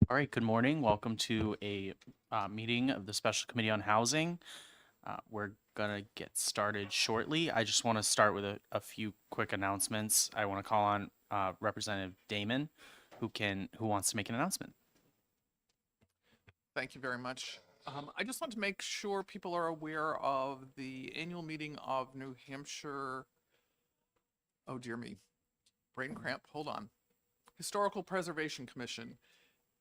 All right, good morning. Welcome to a meeting of the Special Committee on Housing. We're going to get started shortly. I just want to start with a few quick announcements. I want to call on Representative Damon, who wants to make an announcement. Thank you very much. I just want to make sure people are aware of the annual meeting of New Hampshire. Oh, dear me. Brain cramp. Hold on. Historical Preservation Commission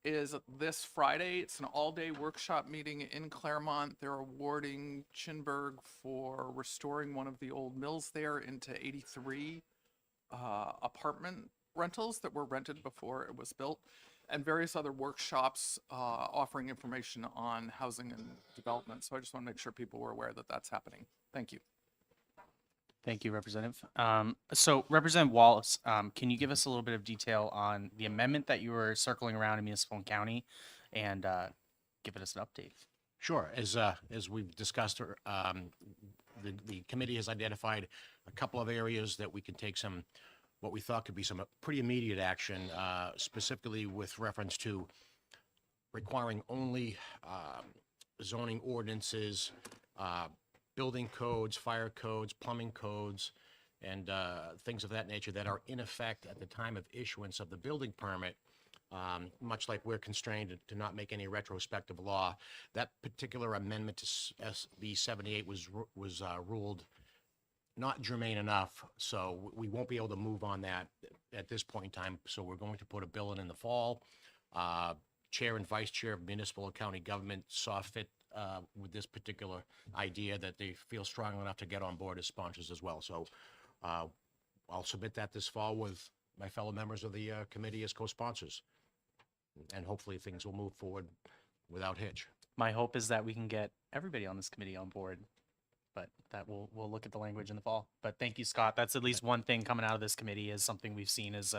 is this Friday. It's an all-day workshop meeting in Claremont. They're awarding Chinburg for restoring one of the old mills there into 83 apartment rentals that were rented before it was built, and various other workshops offering information on housing and development. So I just want to make sure people were aware that that's happening. Thank you. Thank you, Representative. So Representative Wallace, can you give us a little bit of detail on the amendment that you were circling around in municipal and county and give us an update? Sure. As we've discussed, the committee has identified a couple of areas that we can take some, what we thought could be some pretty immediate action, specifically with reference to requiring only zoning ordinances, building codes, fire codes, plumbing codes, and things of that nature that are in effect at the time of issuance of the building permit. Much like we're constrained to not make any retrospective law, that particular amendment to SB 78 was ruled not germane enough, so we won't be able to move on that at this point in time. So we're going to put a bill in the fall. Chair and vice chair of municipal and county government saw fit with this particular idea that they feel strong enough to get on board as sponsors as well. So I'll submit that this fall with my fellow members of the committee as co-sponsors. And hopefully things will move forward without hitch. My hope is that we can get everybody on this committee on board, but that we'll look at the language in the fall. But thank you, Scott. That's at least one thing coming out of this committee is something we've seen as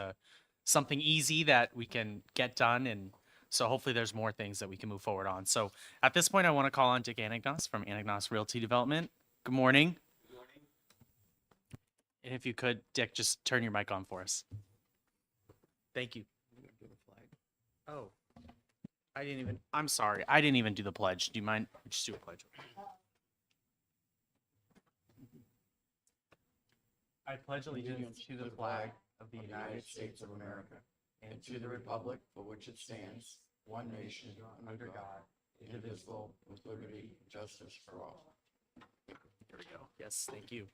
something easy that we can get done. And so hopefully there's more things that we can move forward on. So at this point, I want to call on Dick Anagnos from Anagnos Realty Development. Good morning. Good morning. And if you could, Dick, just turn your mic on for us. Thank you. Oh, I'm sorry. I didn't even do the pledge. Do you mind? Just do a pledge. I pledge allegiance to the flag of the United States of America and to the republic for which it stands, one nation, under God, indivisible, with liberty and justice for all. There we go. Yes, thank you.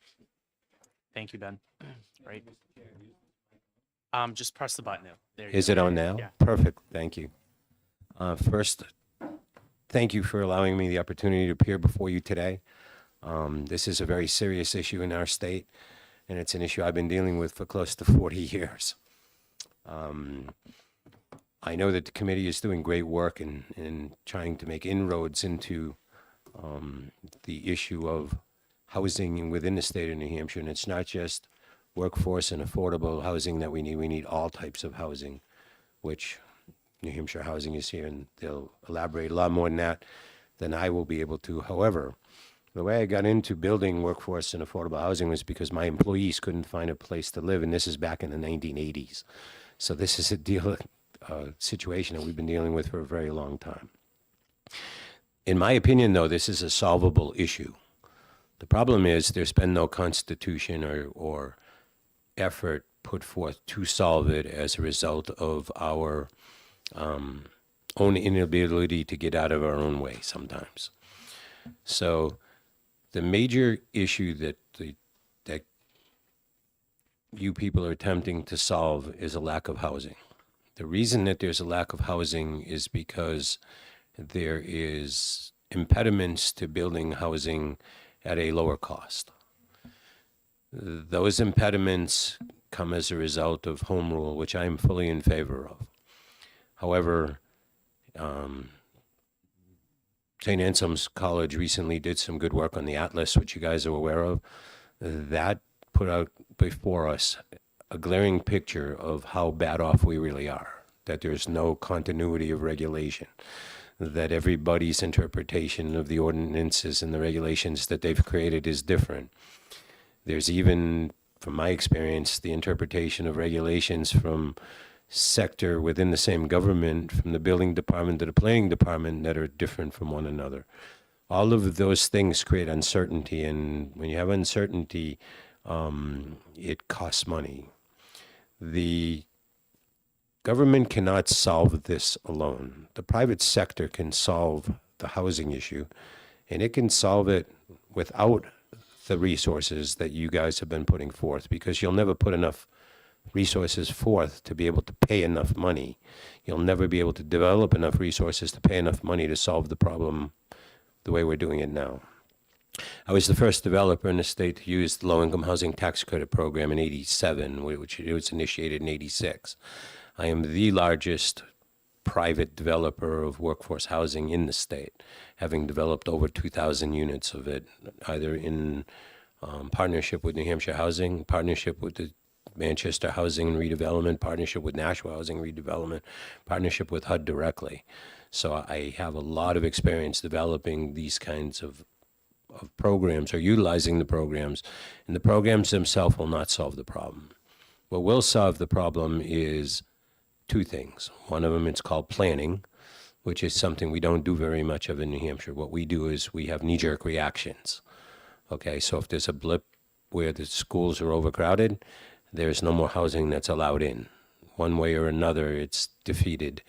Thank you, Ben. Right. Just press the button now. There you Is go. it on now? Yeah. Perfect. Thank you. First, thank you for allowing me the opportunity to appear before you today. This is a very serious issue in our state, and it's an issue I've been dealing with for close to 40 years. I know that the committee is doing great work in trying to make inroads into the issue of housing within the state of New Hampshire, and it's not just workforce and affordable housing that we need. We need all types of housing, which New Hampshire Housing is here, and they'll elaborate a lot more than that than I will be able to. However, the way I got into building workforce and affordable housing was because my employees couldn't find a place to live, and this is back in the 1980s. So this is a situation that we've been dealing with for a very long time. In my opinion, though, this is a solvable issue. The problem is there's been no constitution or effort put forth to solve it as a result of our own inability to get out of our own way sometimes. So the major issue that you people are attempting to solve is a lack of housing. The reason that there's a lack of housing is because there is impediments to building housing at a lower cost. Those impediments come as a result of home rule, which I am fully in favor of. However, St. Anselm's College recently did some good work on the Atlas, which you guys are aware of. That put out before us a glaring picture of how bad off we really are, that there's no continuity of regulation, that everybody's interpretation of the ordinances and the regulations that they've created is different. There's even, from my experience, the interpretation of regulations from sector within the same government, from the building department to the planning department, that are different from one another. All of those things create uncertainty, and when you have uncertainty, it costs money. The government cannot solve this alone. The private sector can solve the housing issue, and it can solve it without the resources that you guys have been putting forth, because you'll never put enough resources forth to be able to pay enough money. You'll never be able to develop enough resources to pay enough money to solve the problem the way we're doing it now. I was the first developer in the state to use the low-income housing tax credit program in '87, which it was initiated in '86. I am the largest private developer of workforce housing in the state, having developed over 2,000 units of it, either in partnership with New Hampshire Housing, partnership with the Manchester Housing and Redevelopment, partnership with Nashua Housing Redevelopment, partnership with HUD directly. So I have a lot of experience developing these kinds of programs, or utilizing the programs, and the programs themselves will not solve the problem. What will solve the problem is two things. One of them, it's called planning, which is something we don't do very much of in New Hampshire. What we do is we have knee-jerk reactions. Okay, so if there's a blip where the schools are overcrowded, there's no more housing that's allowed in. One way or another, it's defeated,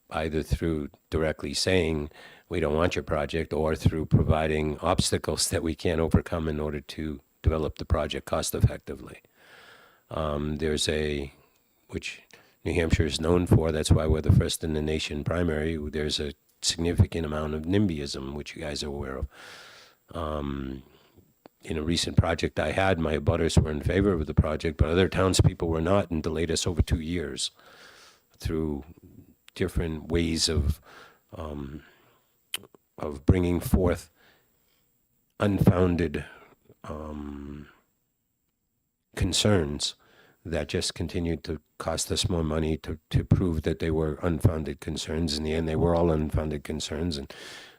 either through directly saying, we don't want your project, or through providing obstacles that we can't overcome in order to develop the project cost effectively. There's which New Hampshire is known for, that's why we're the first in the nation primary, there's a significant amount of NIMBYism, which you guys are aware of. In a recent project I had, my abutters were in favor of the project, but other townspeople were not, and delayed us over 2 years through different ways of bringing forth unfounded concerns that just continued to cost us more money to prove that they were unfounded concerns. In the end, they were all unfounded concerns. And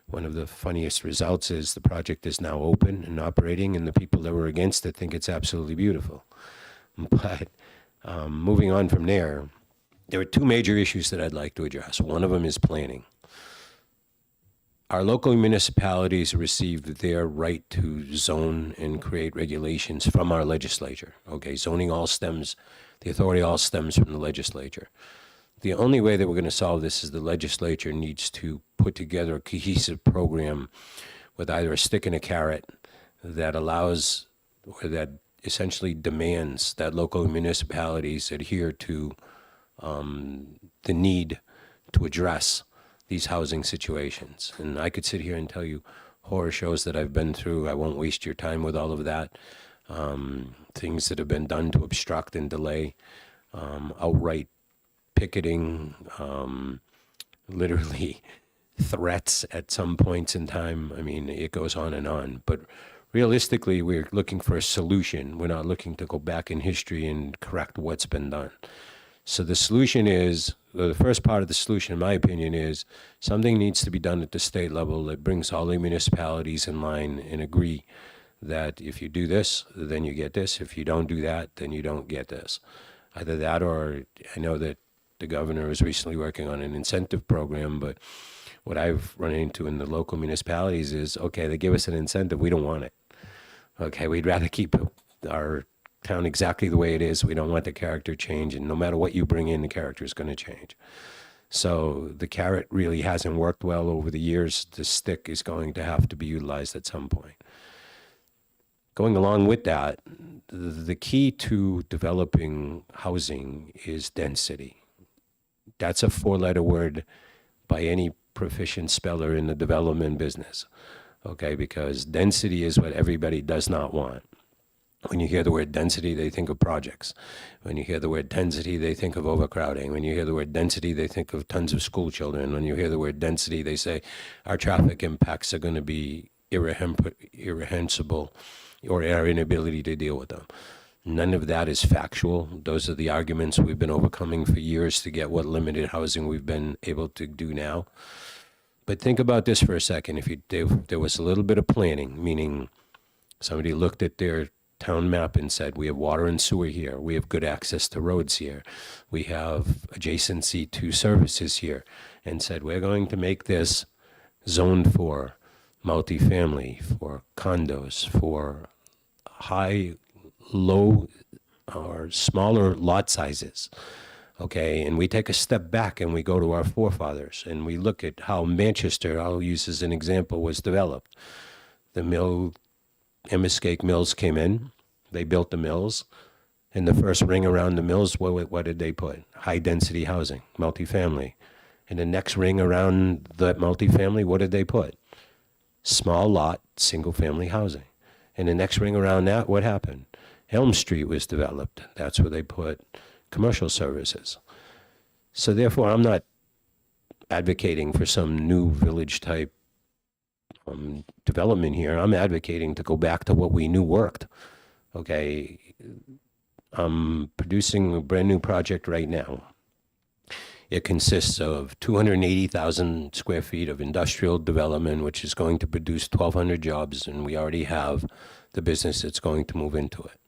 one of the funniest results is the project is now open and operating, and the people that were against it think it's absolutely beautiful. But moving on from there are two major issues that I'd like to address. One of them is planning. Our local municipalities received their right to zone and create regulations from our legislature. Okay, zoning all stems, the authority all stems from the legislature. The only way that we're going to solve this is the legislature needs to put together a cohesive program with either a stick and a carrot that allows, or that essentially demands, that local municipalities adhere to the need to address these housing situations. And I could sit here and tell you horror shows that I've been through. I won't waste your time with all of that. Things that have been done to obstruct and delay, outright picketing, literally threats at some points in time. I mean, it goes on and on. But realistically, we're looking for a solution. We're not looking to go back in history and correct what's been done. So the solution is, the first part of the solution, in my opinion, is something needs to be done at the state level that brings all the municipalities in line and agree that if you do this, then you get this. If you don't do that, then you don't get this. Either that, or I know that the governor is recently working on an incentive program, but what I've run into in the local municipalities is, okay, they give us an incentive, we don't want it. Okay, we'd rather keep our town exactly the way it is. We don't want the character change, and no matter what you bring in, the character is going to change. So the carrot really hasn't worked well over the years. The stick is going to have to be utilized at some point. Going along with that, the key to developing housing is density. That's a 4-letter word by any proficient speller in the development business, okay? Because density is what everybody does not want. When you hear the word density, they think of projects. When you hear the word density, they think of overcrowding. When you hear the word density, they think of tons of school children. When you hear the word density, they say our traffic impacts are going to be irrehensible, or our inability to deal with them. None of that is factual. Those are the arguments we've been overcoming for years to get what limited housing we've been able to do now. But think about this for a second. If there was a little bit of planning, meaning somebody looked at their town map and said, we have water and sewer here, we have good access to roads here, we have adjacency to services here, and said, we're going to make this zoned for multifamily, for condos, for high, low, or smaller lot sizes. Okay, and we take a step back and we go to our forefathers and we look at how Manchester, I'll use as an example, was developed. The Emmiscake Mills came in, they built the mills, and the first ring around the mills, what did they put? High density housing, multifamily. And the next ring around that multifamily, what did they put? Small lot, single family housing. And the next ring around that, what happened? Elm Street was developed. That's where they put commercial services. So therefore, I'm not advocating for some new village type development here. I'm advocating to go back to what we knew worked. Okay, I'm producing a brand new project right now. It consists of 280,000 square feet of industrial development, which is going to produce 1,200 jobs, and we already have the business that's going to move into it.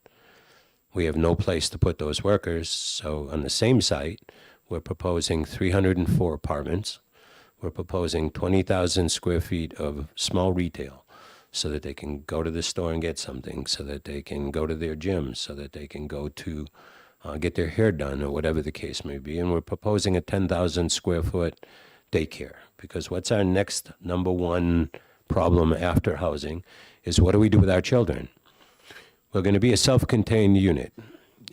We have no place to put those workers, so on the same site, we're proposing 304 apartments. We're proposing 20,000 square feet of small retail so that they can go to the store and get something, so that they can go to their gym, so that they can go to get their hair done or whatever the case may be. And we're proposing a 10,000 square foot daycare, because what's our next number one problem after housing is what do we do with our children? We're going to be a self-contained unit.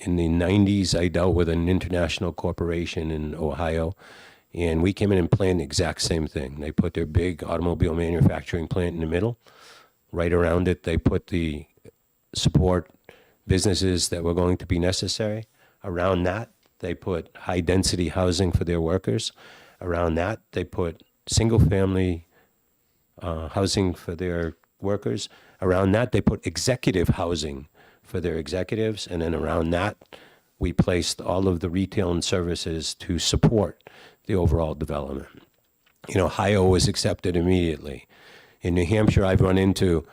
In the 90s, I dealt with an international corporation in Ohio, and we came in and planned the exact same thing. They put their big automobile manufacturing plant in the middle. Right around it, they put the support businesses that were going to be necessary. Around that, they put high-density housing for their workers. Around that, they put single-family housing for their workers. Around that, they put executive housing for their executives. And then around that, we placed all of the retail and services to support the overall development. You know, Ohio was accepted immediately. In New Hampshire, I've run into,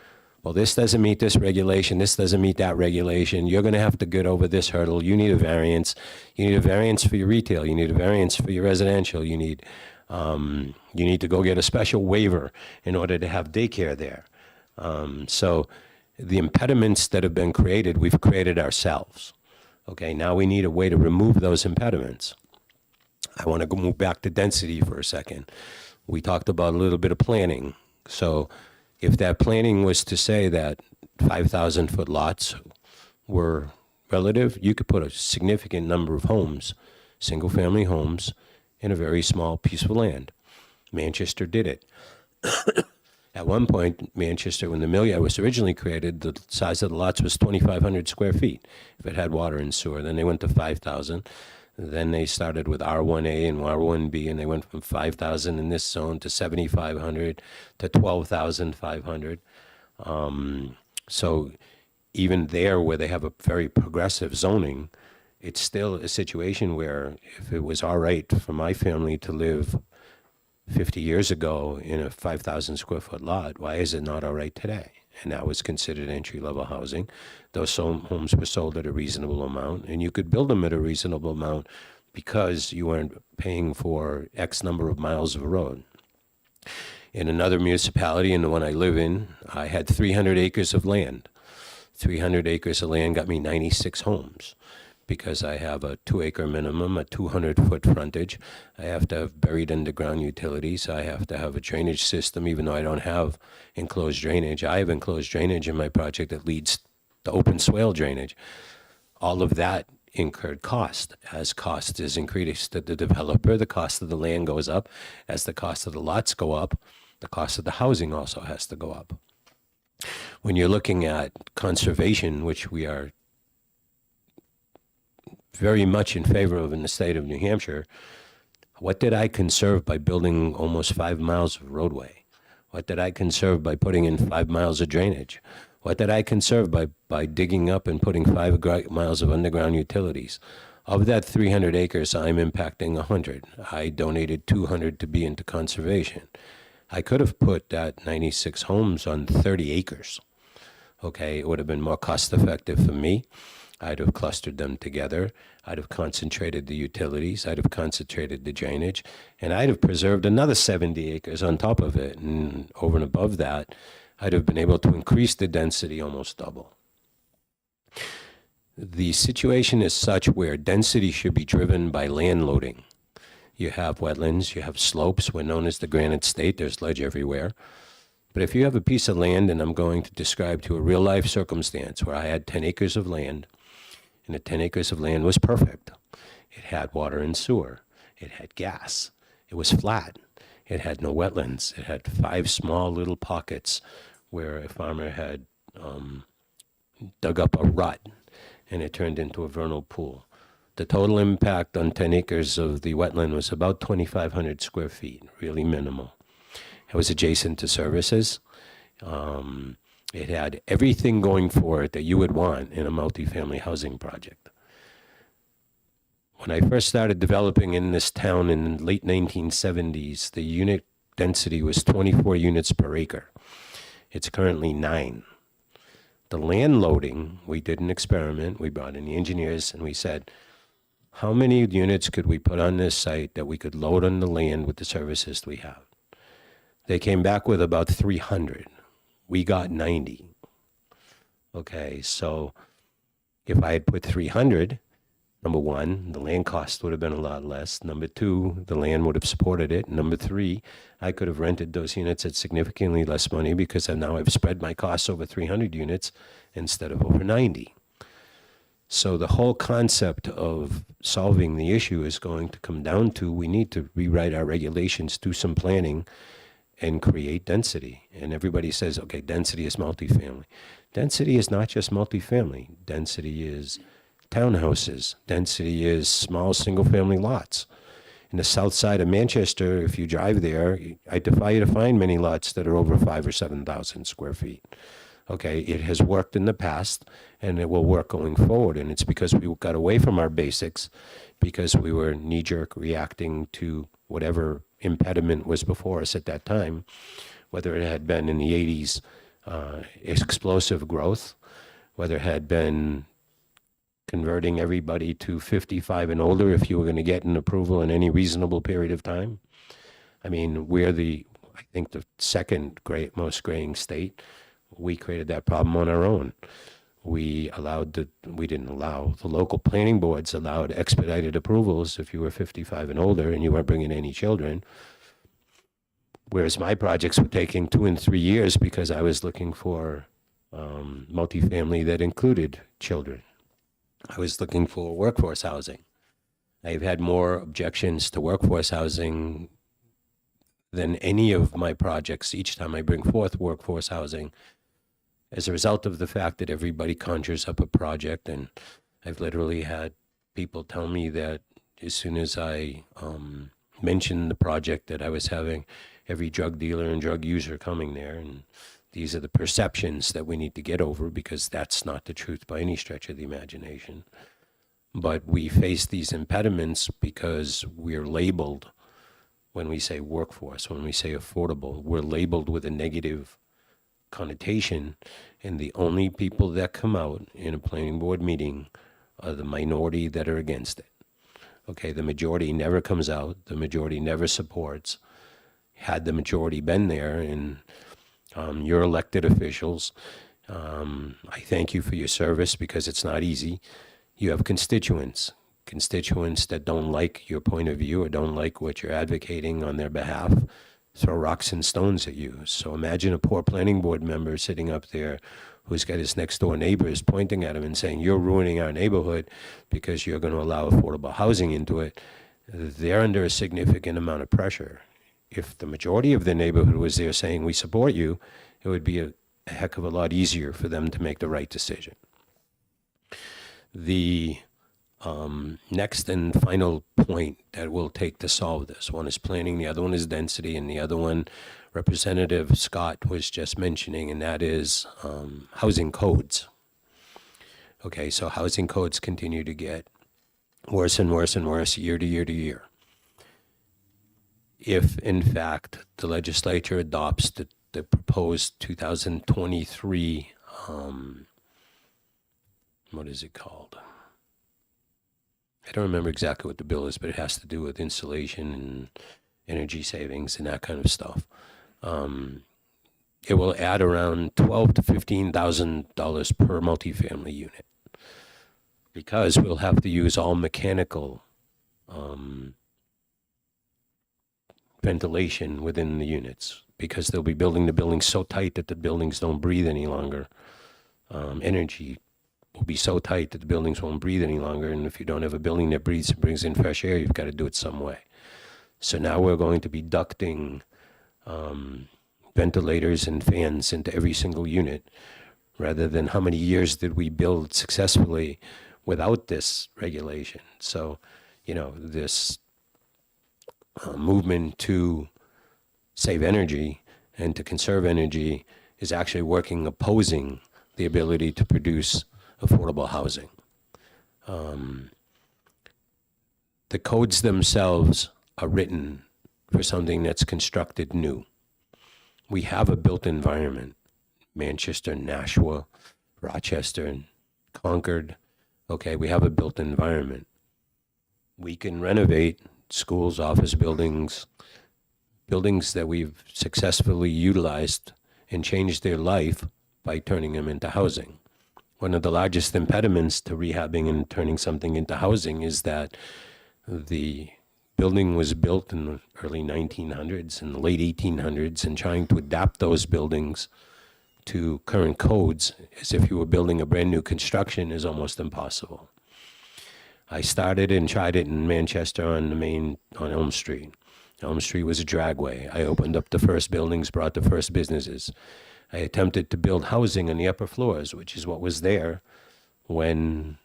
well, this doesn't meet this regulation, this doesn't meet that regulation, you're going to have to get over this hurdle, you need a variance. You need a variance for your retail, you need a variance for your residential, you need to go get a special waiver in order to have daycare there. So the impediments that have been created, we've created ourselves. Okay, now we need a way to remove those impediments. I want to move back to density for a second. We talked about a little bit of planning. So if that planning was to say that 5,000 foot lots were relative, you could put a significant number of homes, single family homes, in a very small piece of land. Manchester did it. At one point, Manchester, when the Milliard was originally created, the size of the lots was 2,500 square feet if it had water and sewer. Then they went to 5,000. Then they started with R1A and R1B, and they went from 5,000 in this zone to 7,500 to 12,500. So even there, where they have a very progressive zoning, it's still a situation where if it was all right for my family to live 50 years ago in a 5,000 square foot lot, why is it not all right today? And that was considered entry-level housing. Those homes were sold at a reasonable amount, and you could build them at a reasonable amount because you weren't paying for X number of miles of road. In another municipality, in the one I live in, I had 300 acres of land. 300 acres of land got me 96 homes because I have a 2-acre minimum, a 200-foot frontage. I have to have buried underground utilities. I have to have a drainage system, even though I don't have enclosed drainage. I have enclosed drainage in my project that leads to open swale drainage. All of that incurred cost. As cost is increased to the developer, the cost of the land goes up. As the cost of the lots go up, the cost of the housing also has to go up. When you're looking at conservation, which we are very much in favor of in the state of New Hampshire, what did I conserve by building almost 5 miles of roadway? What did I conserve by putting in 5 miles of drainage? What did I conserve by digging up and putting 5 miles of underground utilities? Of that 300 acres, I'm impacting 100. I donated 200 to be into conservation. I could have put that 96 homes on 30 acres. Okay, it would have been more cost effective for me. I'd have clustered them together. I'd have concentrated the utilities. I'd have concentrated the drainage, and I'd have preserved another 70 acres on top of it. And over and above that, I'd have been able to increase the density almost double. The situation is such where density should be driven by land loading. You have wetlands, you have slopes. We're known as the Granite State. There's ledge everywhere. But if you have a piece of land, and I'm going to describe to a real life circumstance where I had 10 acres of land, and the 10 acres of land was perfect. It had water and sewer. It had gas. It was flat. It had no wetlands. It had 5 small little pockets where a farmer had dug up a rut, and it turned into a vernal pool. The total impact on 10 acres of the wetland was about 2,500 square feet, really minimal. It was adjacent to services. It had everything going for it that you would want in a multifamily housing project. When I first started developing in this town in the late 1970s, the unit density was 24 units per acre. It's currently 9. The land loading, we did an experiment. We brought in the engineers and we said, how many units could we put on this site that we could load on the land with the services we have? They came back with about 300. We got 90. Okay, so if I had put 300, number one, the land cost would have been a lot less. Number two, the land would have supported it. Number three, I could have rented those units at significantly less money because now I've spread my costs over 300 units instead of over 90. So the whole concept of solving the issue is going to come down to we need to rewrite our regulations, do some planning, and create density. And everybody says, okay, density is multifamily. Density is not just multifamily. Density is townhouses. Density is small single-family lots. In the south side of Manchester, if you drive there, I defy you to find many lots that are over 5,000 or 7,000 square feet. Okay, it has worked in the past, and it will work going forward. And it's because we got away from our basics, because we were knee-jerk reacting to whatever impediment was before us at that time, whether it had been in the 80s explosive growth, whether it had been converting everybody to 55 and older if you were going to get an approval in any reasonable period of time. I mean, we're I think the second most graying state. We created that problem on our own. The local planning boards allowed expedited approvals if you were 55 and older and you weren't bringing any children. Whereas my projects were taking 2 and 3 years because I was looking for multifamily that included children. I was looking for workforce housing. I've had more objections to workforce housing than any of my projects each time I bring forth workforce housing, as a result of the fact that everybody conjures up a project. And I've literally had people tell me that as soon as I mentioned the project that I was having every drug dealer and drug user coming there. And these are the perceptions that we need to get over, because that's not the truth by any stretch of the imagination. But we face these impediments because we're labeled, when we say workforce, when we say affordable, we're labeled with a negative connotation, and the only people that come out in a planning board meeting are the minority that are against it. Okay, the majority never comes out, the majority never supports. Had the majority been there, and your elected officials, I thank you for your service, because it's not easy. You have constituents that don't like your point of view or don't like what you're advocating on their behalf, throw rocks and stones at you. So imagine a poor planning board member sitting up there who's got his next door neighbors pointing at him and saying, you're ruining our neighborhood because you're going to allow affordable housing into it. They're under a significant amount of pressure. If the majority of the neighborhood was there saying, we support you, it would be a heck of a lot easier for them to make the right decision. The next and final point that we'll take to solve this, one is planning, the other one is density, and the other one Representative Scott was just mentioning, and that is housing codes. Okay, so housing codes continue to get worse and worse and worse year to year to year. If, in fact, the legislature adopts the proposed 2023 what is it called? I don't remember exactly what the bill is, but it has to do with insulation and energy savings and that kind of stuff. It will add around $12,000 to $15,000 per multifamily unit, because we'll have to use all mechanical ventilation within the units, because they'll be building the buildings so tight that the buildings don't breathe any longer. Energy will be so tight that the buildings won't breathe any longer, and if you don't have a building that breathes and brings in fresh air, you've got to do it some way. So now we're going to be ducting ventilators and fans into every single unit, rather than how many years did we build successfully without this regulation. So, this movement to save energy and to conserve energy is actually working opposing the ability to produce affordable housing. The codes themselves are written for something that's constructed new. We have a built environment. Manchester, Nashua, Rochester, Concord. Okay, we have a built environment. We can renovate schools, office buildings, buildings that we've successfully utilized and changed their life by turning them into housing. One of the largest impediments to rehabbing and turning something into housing is that the building was built in the early 1900s and the late 1800s, and trying to adapt those buildings to current codes as if you were building a brand new construction is almost impossible. I started and tried it in Manchester on Elm Street. Elm Street was a dragway. I opened up the first buildings, brought the first businesses. I attempted to build housing on the upper floors, which is what was there when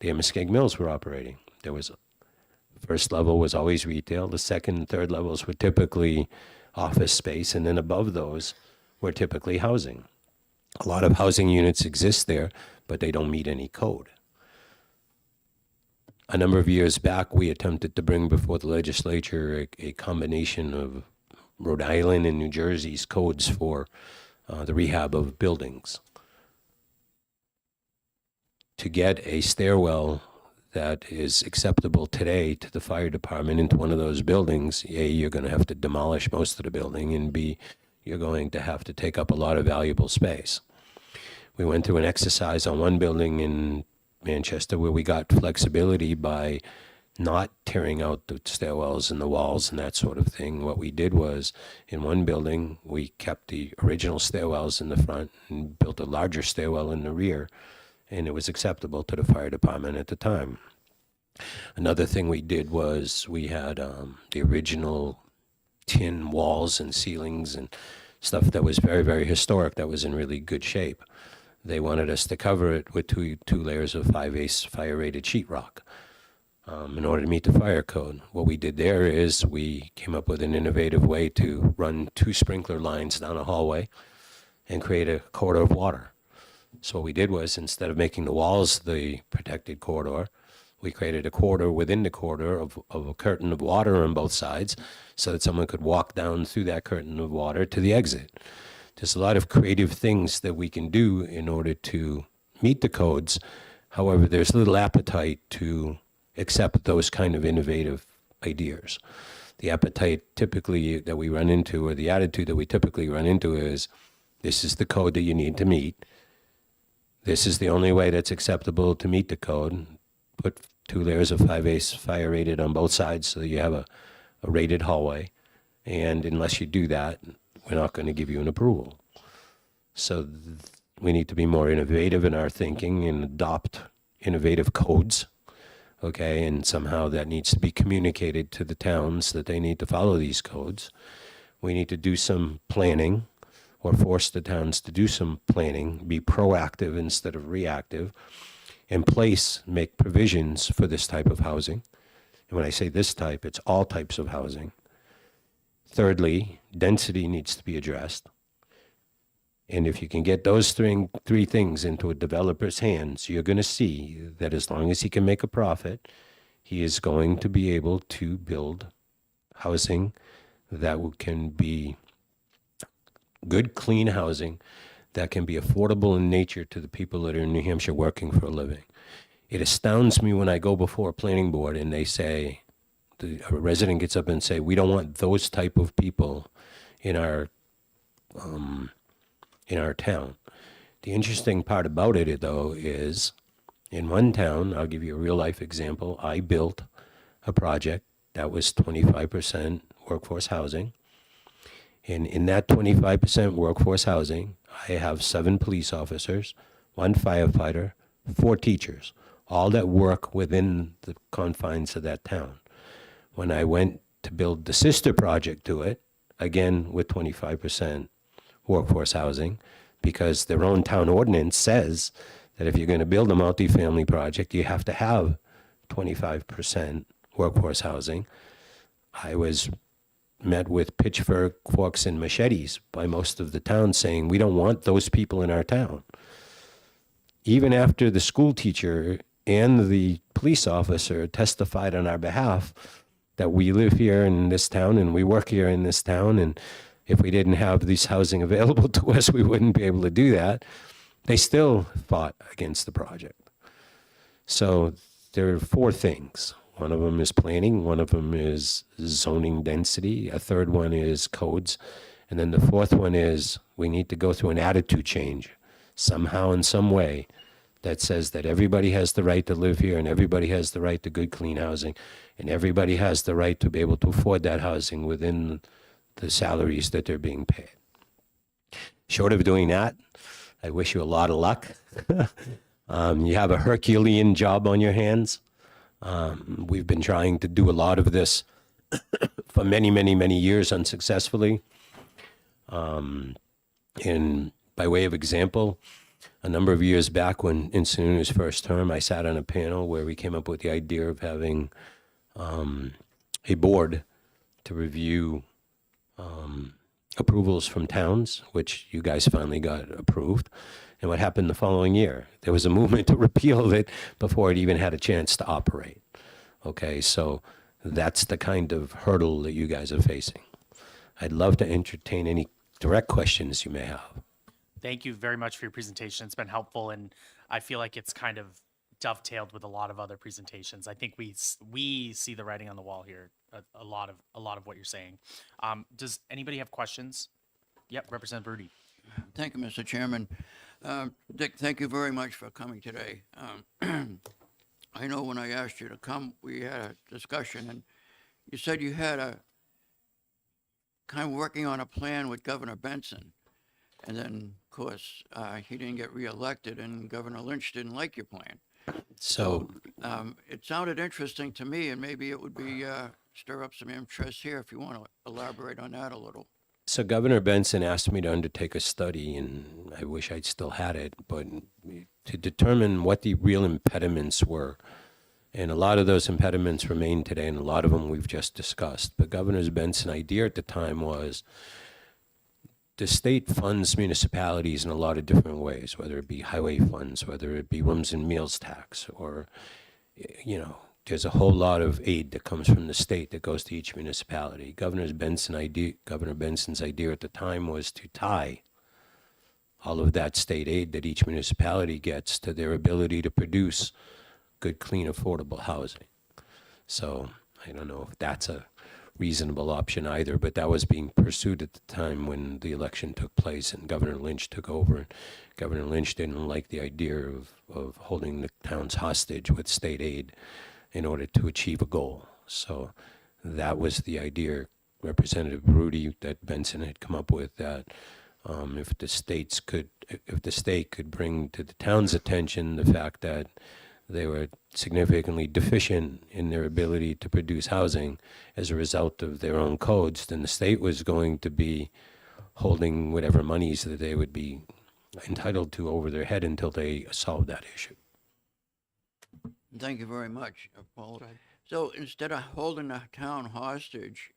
the Muskeg Mills were operating. First level was always retail. The second and third levels were typically office space, and then above those were typically housing. A lot of housing units exist there, but they don't meet any code. A number of years back, we attempted to bring before the legislature a combination of Rhode Island and New Jersey's codes for the rehab of buildings. To get a stairwell that is acceptable today to the fire department into one of those buildings, A, you're going to have to demolish most of the building, and B, you're going to have to take up a lot of valuable space. We went through an exercise on one building in Manchester where we got flexibility by not tearing out the stairwells and the walls and that sort of thing. What we did was, in one building, we kept the original stairwells in the front and built a larger stairwell in the rear, and it was acceptable to the fire department at the time. Another thing we did was we had the original tin walls and ceilings and stuff that was very, very historic, that was in really good shape. They wanted us to cover it with two layers of 5/8 fire-rated sheetrock in order to meet the fire code. What we did there is we came up with an innovative way to run 2 sprinkler lines down a hallway and create a corridor of water. So what we did was, instead of making the walls the protected corridor, we created a corridor within the corridor of a curtain of water on both sides, so that someone could walk down through that curtain of water to the exit. There's a lot of creative things that we can do in order to meet the codes. However, there's little appetite to accept those kind of innovative ideas. The appetite typically that we run into, or the attitude that we typically run into, is this is the code that you need to meet. This is the only way that's acceptable to meet the code. Put 2 layers of 5/8 fire rated on both sides so that you have a rated hallway. And unless you do that, we're not going to give you an approval. So we need to be more innovative in our thinking and adopt innovative codes. Okay, and somehow that needs to be communicated to the towns that they need to follow these codes. We need to do some planning, or force the towns to do some planning, be proactive instead of reactive, and make provisions for this type of housing. And when I say this type, it's all types of housing. Thirdly, density needs to be addressed. And if you can get those three things into a developer's hands, you're going to see that as long as he can make a profit, he is going to be able to build housing that can be good, clean housing that can be affordable in nature to the people that are in New Hampshire working for a living. It astounds me when I go before a planning board and they say, a resident gets up and say, we don't want those type of people in our town. The interesting part about it, though, is in one town, I'll give you a real life example. I built a project that was 25% workforce housing. And in that 25% workforce housing, I have 7 police officers, 1 firefighter, 4 teachers, all that work within the confines of that town. When I went to build the sister project to it, again with 25% workforce housing, because their own town ordinance says that if you're going to build a multifamily project, you have to have 25% workforce housing. I was met with pitchforks and machetes by most of the town saying, we don't want those people in our town. Even after the school teacher and the police officer testified on our behalf that we live here in this town and we work here in this town, and if we didn't have this housing available to us, we wouldn't be able to do that, they still fought against the project. So there are 4 things. One of them is planning, one of them is zoning density, a third one is codes, and then the 4th one is we need to go through an attitude change somehow in some way that says that everybody has the right to live here and everybody has the right to good, clean housing, and everybody has the right to be able to afford that housing within the salaries that they're being paid. Short of doing that, I wish you a lot of luck. You have a Herculean job on your hands. We've been trying to do a lot of this for many, many, many years unsuccessfully. And by way of example, a number of years back when in Sununu's first term, I sat on a panel where we came up with the idea of having a board to review approvals from towns, which you guys finally got approved. And what happened the following year? There was a movement to repeal it before it even had a chance to operate. Okay, so that's the kind of hurdle that you guys are facing. I'd love to entertain any direct questions you may have. Thank you very much for your presentation. It's been helpful, and I feel like it's kind of dovetailed with a lot of other presentations. I think we see the writing on the wall here. A lot of what you're saying. Does anybody have questions? Yep, Representative Rudy. Thank you, Mr. Chairman. Dick, thank you very much for coming today. I know when I asked you to come, we had a discussion, and you said you had a kind of working on a plan with Governor Benson. And then, of course, he didn't get reelected, and Governor Lynch didn't like your plan. So It sounded interesting to me, and maybe it would be stir up some interest here if you want to elaborate on that a little. So Governor Benson asked me to undertake a study, and I wish I'd still had it, but to determine what the real impediments were. And a lot of those impediments remain today, and a lot of them we've just discussed. But Governor Benson's idea at the time was the state funds municipalities in a lot of different ways, whether it be highway funds, whether it be rooms and meals tax, or, you know, there's a whole lot of aid that comes from the state that goes to each municipality. Governor Benson's idea at the time was to tie all of that state aid that each municipality gets to their ability to produce good, clean, affordable housing. So I don't know if that's a reasonable option either, but that was being pursued at the time when the election took place and Governor Lynch took over. Governor Lynch didn't like the idea of holding the towns hostage with state aid in order to achieve a goal. So that was the idea, Representative Rudy, that Benson had come up with, that if the state could bring to the town's attention the fact that they were significantly deficient in their ability to produce housing as a result of their own codes, then the state was going to be holding whatever monies that they would be entitled to over their head until they solved that issue. Thank you very much, Paul. So instead of holding the town hostage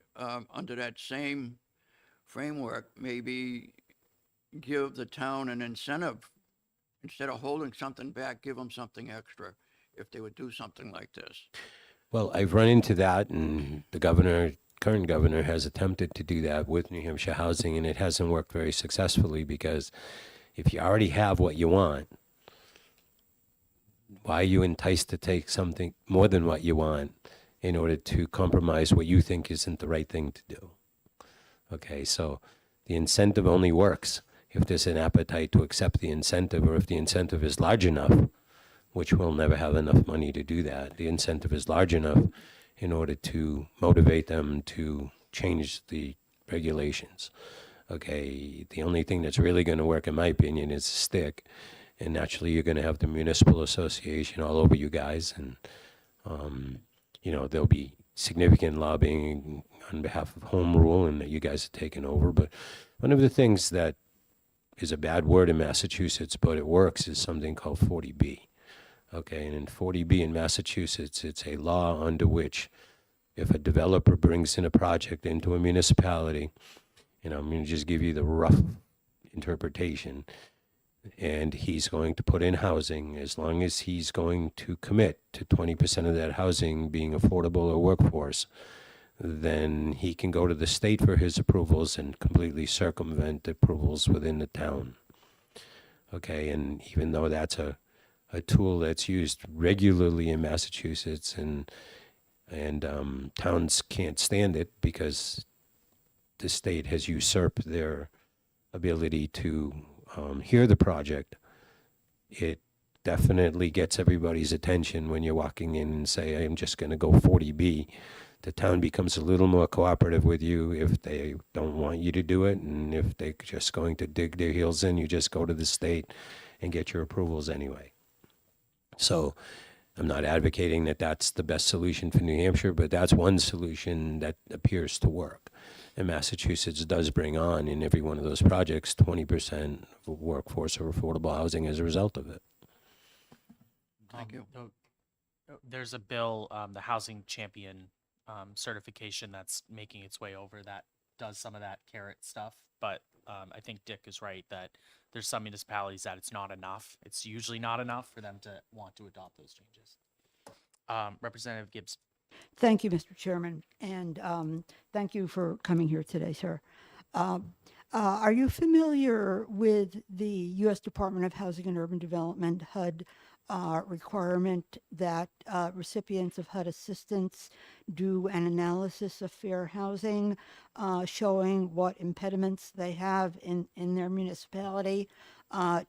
under that same framework, maybe give the town an incentive. Instead of holding something back, give them something extra if they would do something like this. Well, I've run into that, and the current governor has attempted to do that with New Hampshire Housing, and it hasn't worked very successfully because If you already have what you want, why are you enticed to take something more than what you want in order to compromise what you think isn't the right thing to do? Okay, so the incentive only works if there's an appetite to accept the incentive, or if the incentive is large enough, which we'll never have enough money to do that. The incentive is large enough in order to motivate them to change the regulations. Okay, the only thing that's really going to work, in my opinion, is a stick. And naturally, you're going to have the municipal association all over you guys. And, there'll be significant lobbying on behalf of home rule and that you guys have taken over. But one of the things that is a bad word in Massachusetts, but it works, is something called 40B. Okay, and in 40B in Massachusetts, it's a law under which if a developer brings in a project into a municipality, and I'm going to just give you the rough interpretation, and he's going to put in housing, as long as he's going to commit to 20% of that housing being affordable or workforce, then he can go to the state for his approvals and completely circumvent approvals within the town. Okay, and even though that's a tool that's used regularly in Massachusetts, and towns can't stand it because the state has usurped their ability to hear the project, it definitely gets everybody's attention when you're walking in and say, I'm just going to go 40B. The town becomes a little more cooperative with you if they don't want you to do it, and if they're just going to dig their heels in, you just go to the state and get your approvals anyway. So I'm not advocating that that's the best solution for New Hampshire, but that's one solution that appears to work. And Massachusetts does bring on, in every one of those projects, 20% of workforce or affordable housing as a result of it. Thank you. There's a bill, the Housing Champion certification, that's making its way over, that does some of that carrot stuff. But I think Dick is right that there's some municipalities that it's not enough. It's usually not enough for them to want to adopt those changes. Representative Gibbs. Thank you, Mr. Chairman, and thank you for coming here today, sir. Are you familiar with the U.S. Department of Housing and Urban Development, HUD, requirement that recipients of HUD assistance do an analysis of fair housing, showing what impediments they have in their municipality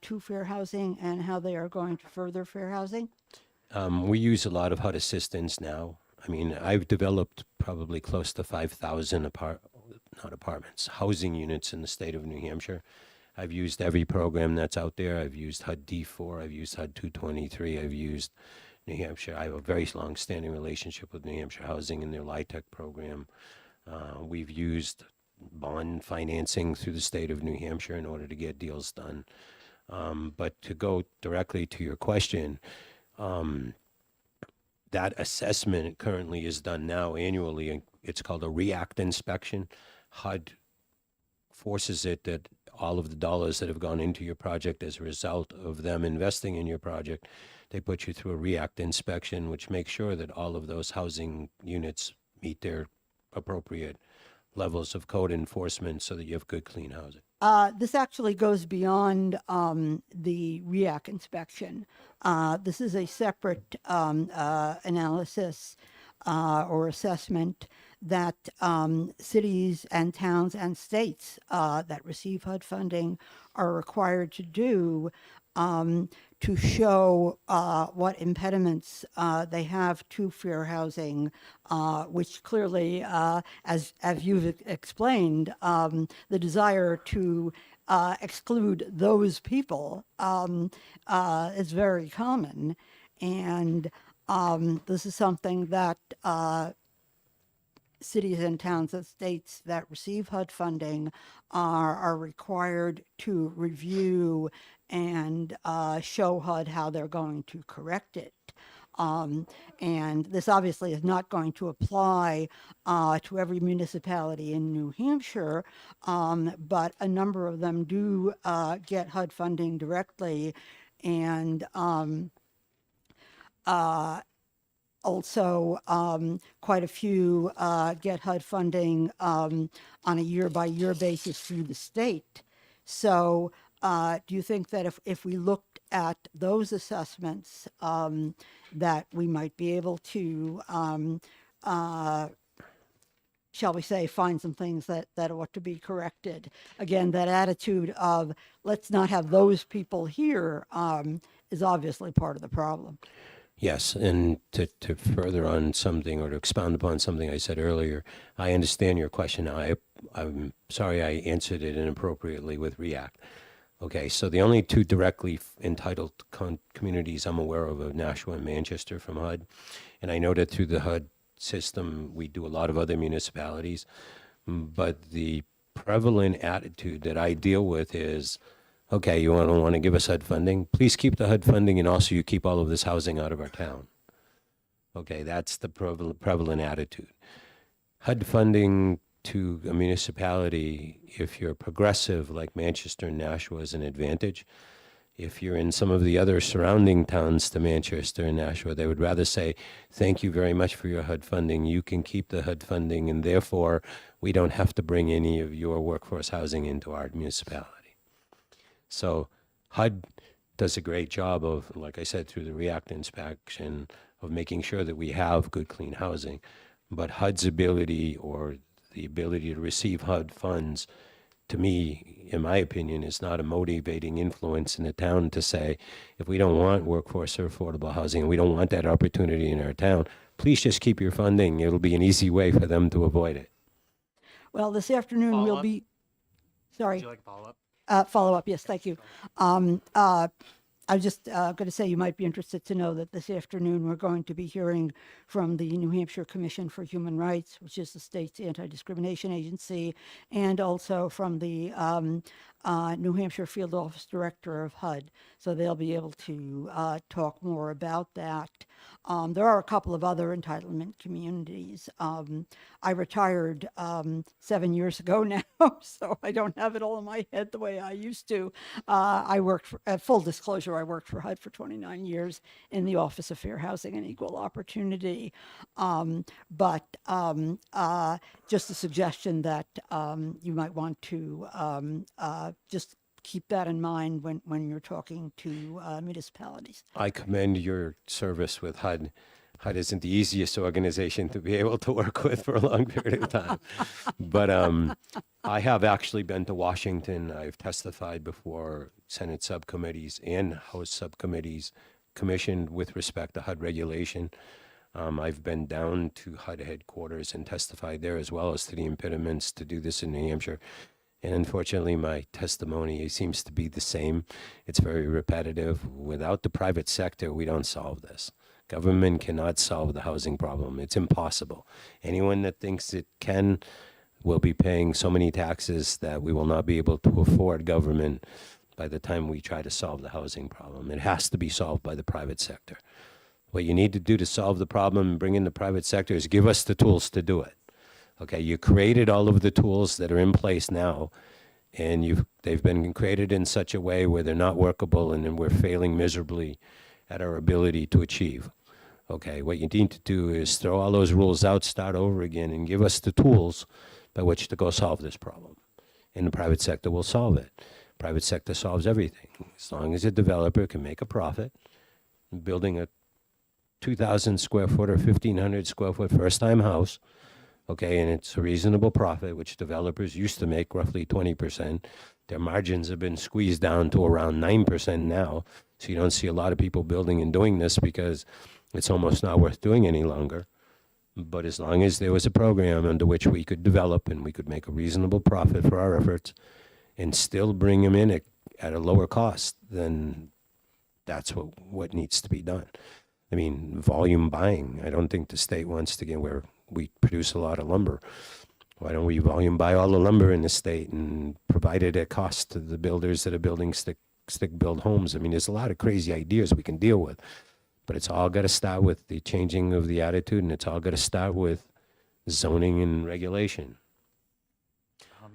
to fair housing and how they are going to further fair housing? We use a lot of HUD assistance now. I mean, I've developed probably close to 5,000 housing units in the state of New Hampshire. I've used every program that's out there. I've used HUD D4, I've used HUD 223, I've used New Hampshire. I have a very long-standing relationship with New Hampshire Housing and their LIHTC program. We've used bond financing through the state of New Hampshire in order to get deals done. But to go directly to your question, that assessment currently is done now annually, and it's called a REACT inspection. HUD forces it that all of the dollars that have gone into your project as a result of them investing in your project, they put you through a REACT inspection, which makes sure that all of those housing units meet their appropriate levels of code enforcement so that you have good, clean housing. This actually goes beyond the REACT inspection. This is a separate analysis or assessment that cities and towns and states that receive HUD funding are required to do to show what impediments they have to fair housing, which clearly, as you've explained, the desire to exclude those people is very common. And this is something that cities and towns and states that receive HUD funding are required to review and show HUD how they're going to correct it. And this obviously is not going to apply to every municipality in New Hampshire, but a number of them do get HUD funding directly, and also quite a few get HUD funding on a year-by-year basis through the state. So do you think that if we looked at those assessments, that we might be able to, shall we say, find some things that ought to be corrected? Again, that attitude of let's not have those people here is obviously part of the problem. Yes, and to further on something or to expound upon something I said earlier, I understand your question. I'm sorry I answered it inappropriately with REACT. Okay, so the only two directly entitled communities I'm aware of are Nashua and Manchester from HUD. And I know that through the HUD system, we do a lot of other municipalities. But the prevalent attitude that I deal with is, okay, you don't want to give us HUD funding? Please keep the HUD funding, and also you keep all of this housing out of our town. Okay, that's the prevalent attitude. HUD funding to a municipality, if you're progressive like Manchester and Nashua, is an advantage. If you're in some of the other surrounding towns to Manchester and Nashua, they would rather say, thank you very much for your HUD funding. You can keep the HUD funding, and therefore we don't have to bring any of your workforce housing into our municipality. So HUD does a great job of, like I said, through the REACT inspection, of making sure that we have good, clean housing. But HUD's ability, or the ability to receive HUD funds, to me, in my opinion, is not a motivating influence in the town to say, if we don't want workforce or affordable housing, and we don't want that opportunity in our town, please just keep your funding. It'll be an easy way for them to avoid it. Well, this afternoon we'll Follow-up? be, sorry. Would you like a follow-up? Follow up, yes, thank you. I was just going to say you might be interested to know that this afternoon we're going to be hearing from the New Hampshire Commission for Human Rights, which is the state's anti-discrimination agency, and also from the New Hampshire Field Office Director of HUD. So they'll be able to talk more about that. There are a couple of other entitlement communities. I retired 7 years ago now, so I don't have it all in my head the way I used to. I worked for, full disclosure, I worked for HUD for 29 years in the Office of Fair Housing and Equal Opportunity. But just a suggestion that you might want to just keep that in mind when you're talking to municipalities. I commend your service with HUD. HUD isn't the easiest organization to be able to work with for a long period of time. But I have actually been to Washington. I've testified before Senate subcommittees and House subcommittees commissioned with respect to HUD regulation. I've been down to HUD headquarters and testified there, as well as to the impediments to do this in New Hampshire. And unfortunately, my testimony seems to be the same. It's very repetitive. Without the private sector, we don't solve this. Government cannot solve the housing problem. It's impossible. Anyone that thinks it can will be paying so many taxes that we will not be able to afford government by the time we try to solve the housing problem. It has to be solved by the private sector. What you need to do to solve the problem and bring in the private sector is give us the tools to do it. Okay, you created all of the tools that are in place now, and they've been created in such a way where they're not workable, and then we're failing miserably at our ability to achieve. Okay, what you need to do is throw all those rules out, start over again, and give us the tools by which to go solve this problem. And the private sector will solve it. Private sector solves everything. As long as a developer can make a profit, building a 2,000 square foot or 1,500 square foot first-time house, okay, and it's a reasonable profit, which developers used to make roughly 20%. Their margins have been squeezed down to around 9% now, so you don't see a lot of people building and doing this because it's almost not worth doing any longer. But as long as there was a program under which we could develop and we could make a reasonable profit for our efforts and still bring them in at a lower cost, then that's what needs to be done. I mean, volume buying. I don't think the state wants to get where we produce a lot of lumber. Why don't we volume buy all the lumber in the state and provide it at cost to the builders that are building stick-built homes? I mean, there's a lot of crazy ideas we can deal with, but it's all got to start with the changing of the attitude, and it's all got to start with zoning and regulation.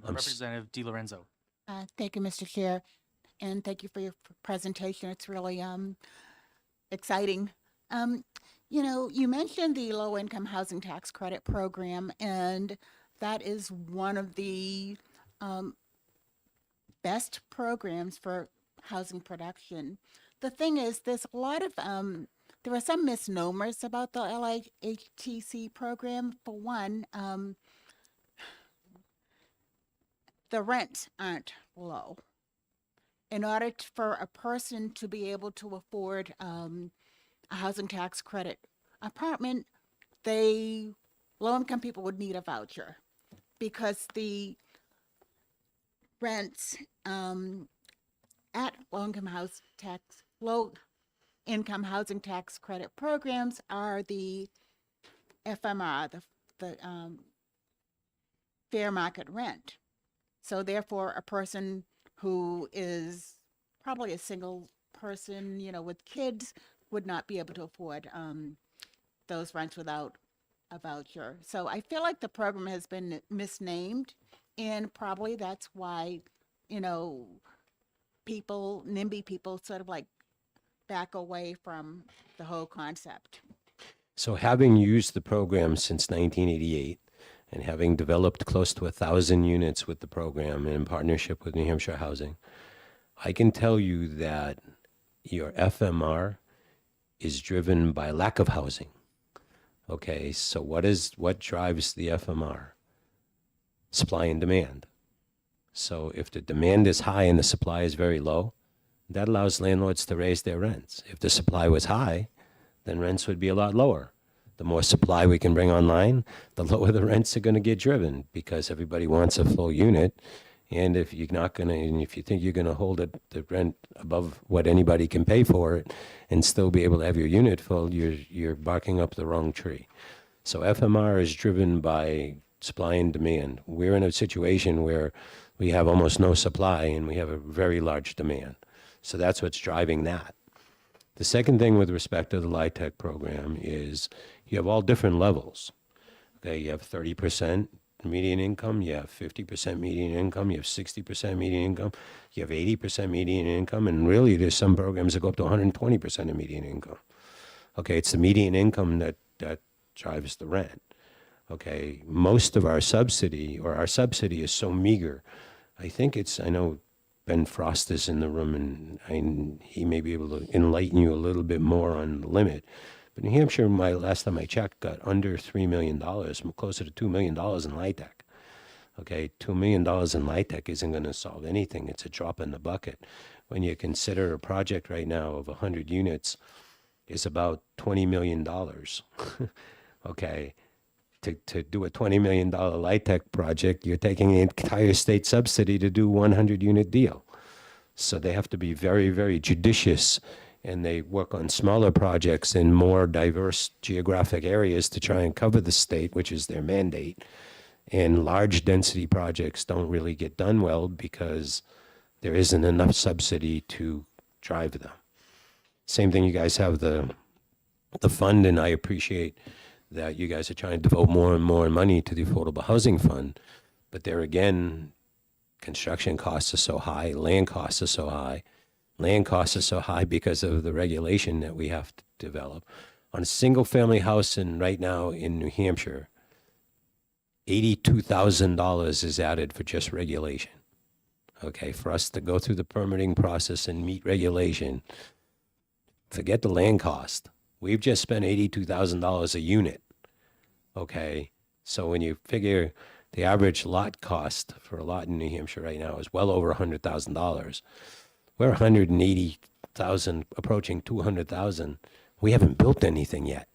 Representative DiLorenzo. Thank you, Mr. Chair, and thank you for your presentation. It's really exciting. You know, you mentioned the low-income housing tax credit program, and that is one of the best programs for housing production. The thing is, there's a lot of there are some misnomers about the LIHTC program. For one, the rents aren't low. In order for a person to be able to afford a housing tax credit apartment, low-income people would need a voucher because the rents at low-income housing tax credit programs are the FMR, the fair market rent. So therefore, a person who is probably a single person, with kids, would not be able to afford those rents without a voucher. So I feel like the program has been misnamed, and probably that's why, NIMBY people sort of like back away from the whole concept. So having used the program since 1988 and having developed close to 1,000 units with the program in partnership with New Hampshire Housing, I can tell you that your FMR is driven by lack of housing. Okay, so what drives the FMR? Supply and demand. So if the demand is high and the supply is very low, that allows landlords to raise their rents. If the supply was high, then rents would be a lot lower. The more supply we can bring online, the lower the rents are going to get driven because everybody wants a full unit. And if you're not going to, and if you think you're going to hold the rent above what anybody can pay for it and still be able to have your unit full, you're barking up the wrong tree. So FMR is driven by supply and demand. We're in a situation where we have almost no supply and we have a very large demand. So that's what's driving that. The second thing with respect to the LIHTC program is you have all different levels. Okay, you have 30% median income, you have 50% median income, you have 60% median income, you have 80% median income, and really there's some programs that go up to 120% of median income. Okay, it's the median income that drives the rent. Okay, most of our subsidy is so meager. I know Ben Frost is in the room, and he may be able to enlighten you a little bit more on the limit. But New Hampshire, last time I checked, got under $3 million, closer to $2 million in LIHTC. Okay, $2 million in LIHTC isn't going to solve anything. It's a drop in the bucket. When you consider a project right now of 100 units is about $20 million. Okay, to do a $20 million LIHTC project, you're taking the entire state subsidy to do 100-unit deal. So they have to be very, very judicious, and they work on smaller projects in more diverse geographic areas to try and cover the state, which is their mandate. And large density projects don't really get done well because there isn't enough subsidy to drive them. Same thing, you guys have the fund, and I appreciate that you guys are trying to devote more and more money to the Affordable Housing Fund. But there again, construction costs are so high, land costs are so high. Land costs are so high because of the regulation that we have to develop. On a single-family house right now in New Hampshire, $82,000 is added for just regulation. Okay, for us to go through the permitting process and meet regulation, forget the land cost. We've just spent $82,000 a unit. Okay, so when you figure the average lot cost for a lot in New Hampshire right now is well over $100,000. We're 180,000, approaching 200,000. We haven't built anything yet.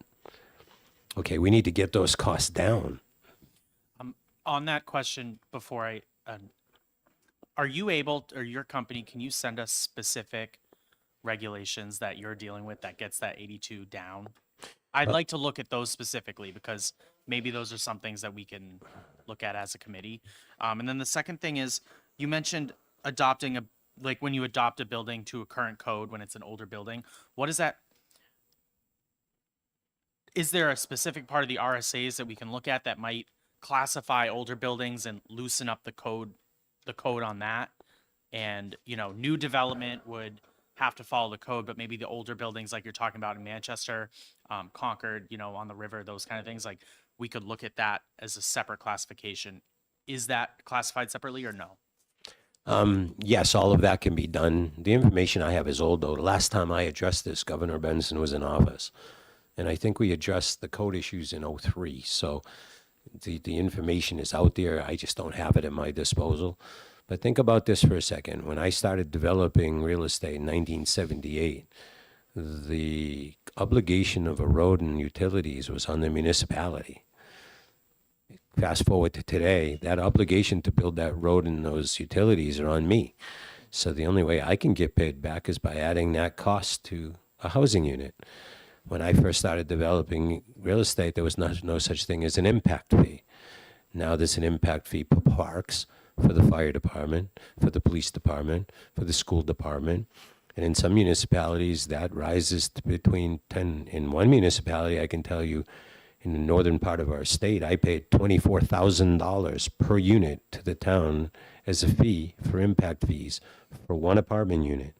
Okay, we need to get those costs down. On that question, before are you able, or your company, can you send us specific regulations that you're dealing with that gets that 82 down? I'd like to look at those specifically because maybe those are some things that we can look at as a committee. And then the second thing is, you mentioned adopting when you adopt a building to a current code when it's an older building. What is that? Is there a specific part of the RSAs that we can look at that might classify older buildings and loosen up the code on that? And, new development would have to follow the code, but maybe the older buildings like you're talking about in Manchester, Concord, on the river, those kind of things, like we could look at that as a separate classification. Is that classified separately or no? Yes, all of that can be done. The information I have is old, though. The last time I addressed this, Governor Benson was in office. And I think we addressed the code issues in '03. So the information is out there. I just don't have it at my disposal. But think about this for a second. When I started developing real estate in 1978, the obligation of a road and utilities was on the municipality. Fast forward to today, that obligation to build that road and those utilities are on me. So the only way I can get paid back is by adding that cost to a housing unit. When I first started developing real estate, there was no such thing as an impact fee. Now there's an impact fee for parks, for the fire department, for the police department, for the school department. And in some municipalities, that rises to between 10. In one municipality, I can tell you, in the northern part of our state, I paid $24,000 per unit to the town as a fee for impact fees for one apartment unit.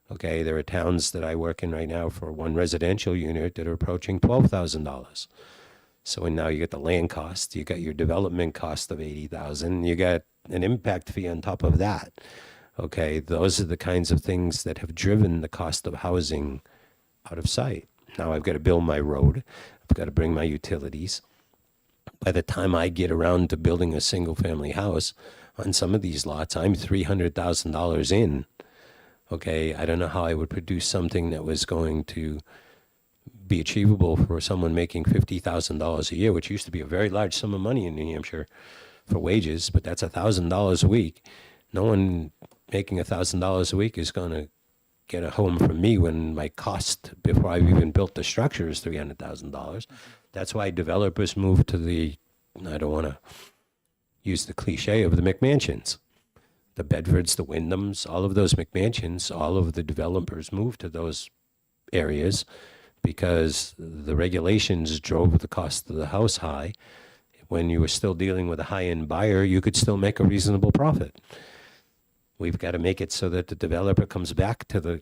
Okay, there are towns that I work in right now for one residential unit that are approaching $12,000. So and now you get the land cost, you got your development cost of $80,000, you got an impact fee on top of that. Okay, those are the kinds of things that have driven the cost of housing out of sight. Now I've got to build my road, I've got to bring my utilities. By the time I get around to building a single family house on some of these lots, I'm $300,000 in. Okay, I don't know how I would produce something that was going to be achievable for someone making $50,000 a year, which used to be a very large sum of money in New Hampshire for wages, but that's $1,000 a week. No one making $1,000 a week is going to get a home from me when my cost before I've even built the structure is $300,000. That's why developers move to the, I don't want to use the cliche of the McMansions. The Bedfords, the Wyndhams, all of those McMansions, all of the developers moved to those areas because the regulations drove the cost of the house high. When you were still dealing with a high-end buyer, you could still make a reasonable profit. We've got to make it so that the developer comes back to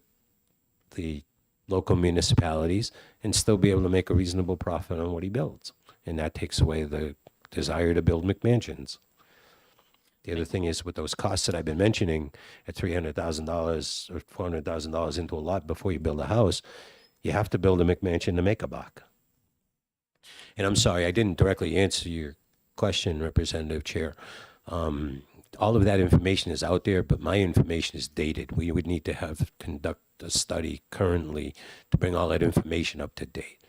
the local municipalities and still be able to make a reasonable profit on what he builds. And that takes away the desire to build McMansions. The other thing is with those costs that I've been mentioning at $300,000 or $400,000 into a lot before you build a house, you have to build a McMansion to make a buck. And I'm sorry, I didn't directly answer your question, Representative Chair. All of that information is out there, but my information is dated. We would need to conduct a study currently to bring all that information up to date.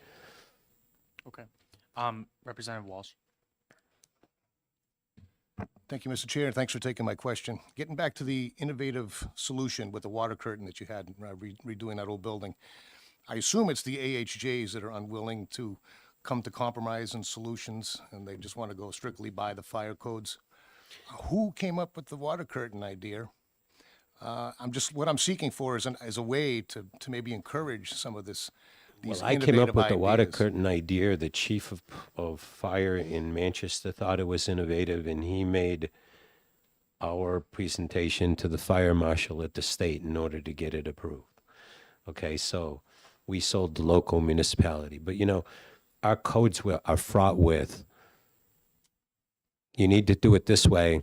Okay. Representative Walsh. Thank you, Mr. Chair, and thanks for taking my question. Getting back to the innovative solution with the water curtain that you had, redoing that old building, I assume it's the AHJs that are unwilling to come to compromise and solutions, and they just want to go strictly by the fire codes. Who came up with the water curtain idea? What I'm seeking for is a way to maybe encourage some of this. These Well, I came up innovative with the water ideas. curtain idea. The chief of fire in Manchester thought it was innovative, and he made our presentation to the fire marshal at the state in order to get it approved. Okay, so we sold the local municipality. But, you know, our codes are fraught with, you need to do it this way,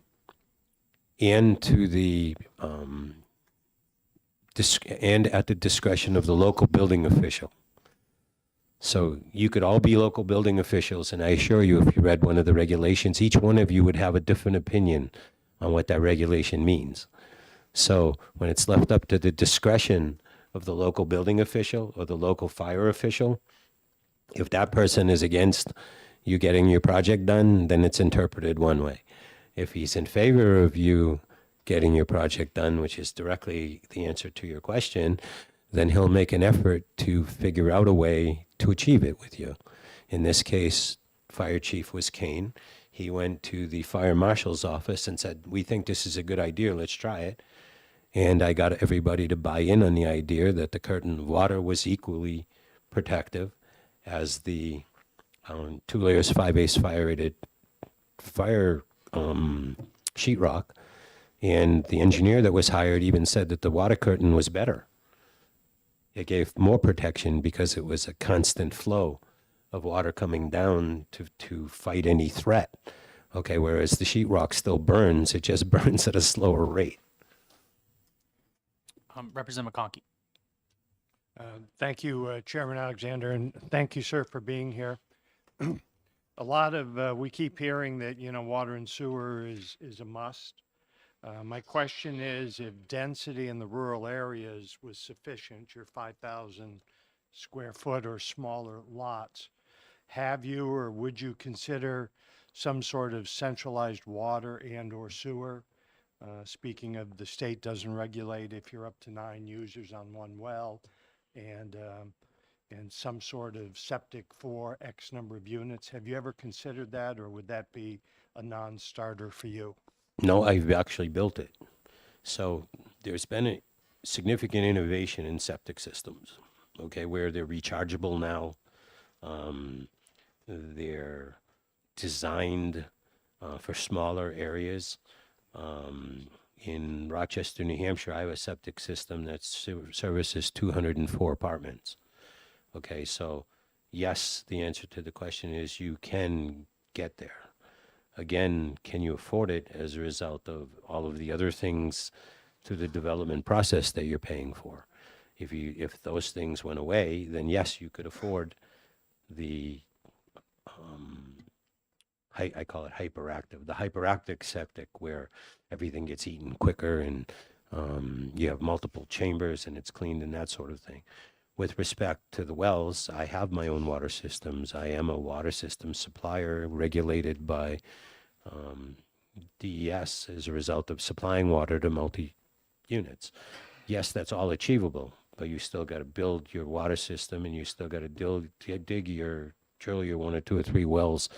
and to the and at the discretion of the local building official. So you could all be local building officials, and I assure you, if you read one of the regulations, each one of you would have a different opinion on what that regulation means. So when it's left up to the discretion of the local building official or the local fire official, if that person is against you getting your project done, then it's interpreted one way. If he's in favor of you getting your project done, which is directly the answer to your question, then he'll make an effort to figure out a way to achieve it with you. In this case, Fire Chief was Kane. He went to the fire marshal's office and said, we think this is a good idea, let's try it. And I got everybody to buy in on the idea that the curtain of water was equally protective as the 2 layers 5/8 fire rated fire sheetrock. And the engineer that was hired even said that the water curtain was better. It gave more protection because it was a constant flow of water coming down to fight any threat. Okay, whereas the sheetrock still burns, it just burns at a slower rate. Representative McConkey. Thank you, Chairman Alexander, and thank you, sir, for being here. A lot of, we keep hearing that, water and sewer is a must. My question is, if density in the rural areas was sufficient, your 5,000 square foot or smaller lots, have you or would you consider some sort of centralized water and or sewer? Speaking of, the state doesn't regulate if you're up to 9 users on one well, and some sort of septic for X number of units. Have you ever considered that, or would that be a non-starter for you? No, I've actually built it. So there's been a significant innovation in septic systems, okay, where they're rechargeable now. They're designed for smaller areas. In Rochester, New Hampshire, I have a septic system that services 204 apartments. Okay, so yes, the answer to the question is you can get there. Again, can you afford it as a result of all of the other things through the development process that you're paying for? If those things went away, then yes, you could afford the I call it hyperactive, the hyperactive septic, where everything gets eaten quicker and you have multiple chambers and it's cleaned and that sort of thing. With respect to the wells, I have my own water systems. I am a water system supplier regulated by DES as a result of supplying water to multi-units. Yes, that's all achievable, but you still got to build your water system and you still got to drill your 1 or 2 or 3 wells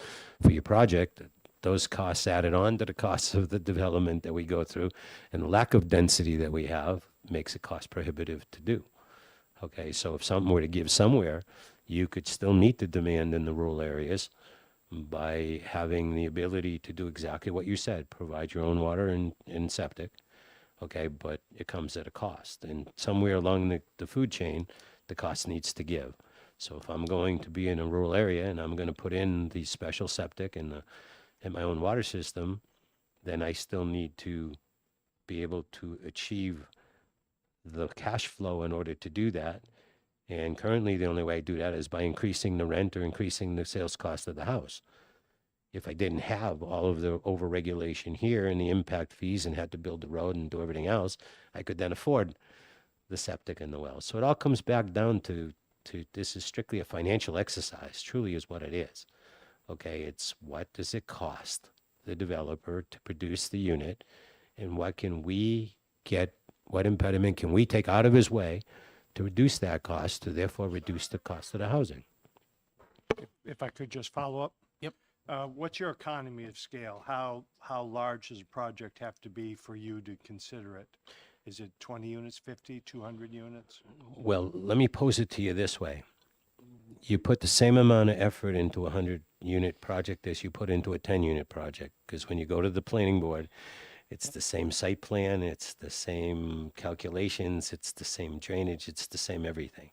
for your project. Those costs added on to the costs of the development that we go through, and the lack of density that we have makes it cost prohibitive to do. Okay, so if something were to give somewhere, you could still meet the demand in the rural areas by having the ability to do exactly what you said, provide your own water and septic. Okay, but it comes at a cost. And somewhere along the food chain, the cost needs to give. So if I'm going to be in a rural area and I'm going to put in the special septic and my own water system, then I still need to be able to achieve the cash flow in order to do that. And currently, the only way I do that is by increasing the rent or increasing the sales cost of the house. If I didn't have all of the overregulation here and the impact fees and had to build the road and do everything else, I could then afford the septic and the well. So it all comes back down to this is strictly a financial exercise, truly is what it is. Okay, it's what does it cost the developer to produce the unit, and what impediment can we take out of his way to reduce that cost, to therefore reduce the cost of the housing. If I could just follow up? Yep. What's your economy of scale? How large does a project have to be for you to consider it? Is it 20 units, 50, 200 units? Well, let me pose it to you this way. You put the same amount of effort into a 100-unit project as you put into a 10-unit project, because when you go to the planning board, it's the same site plan, it's the same calculations, it's the same drainage, it's the same everything.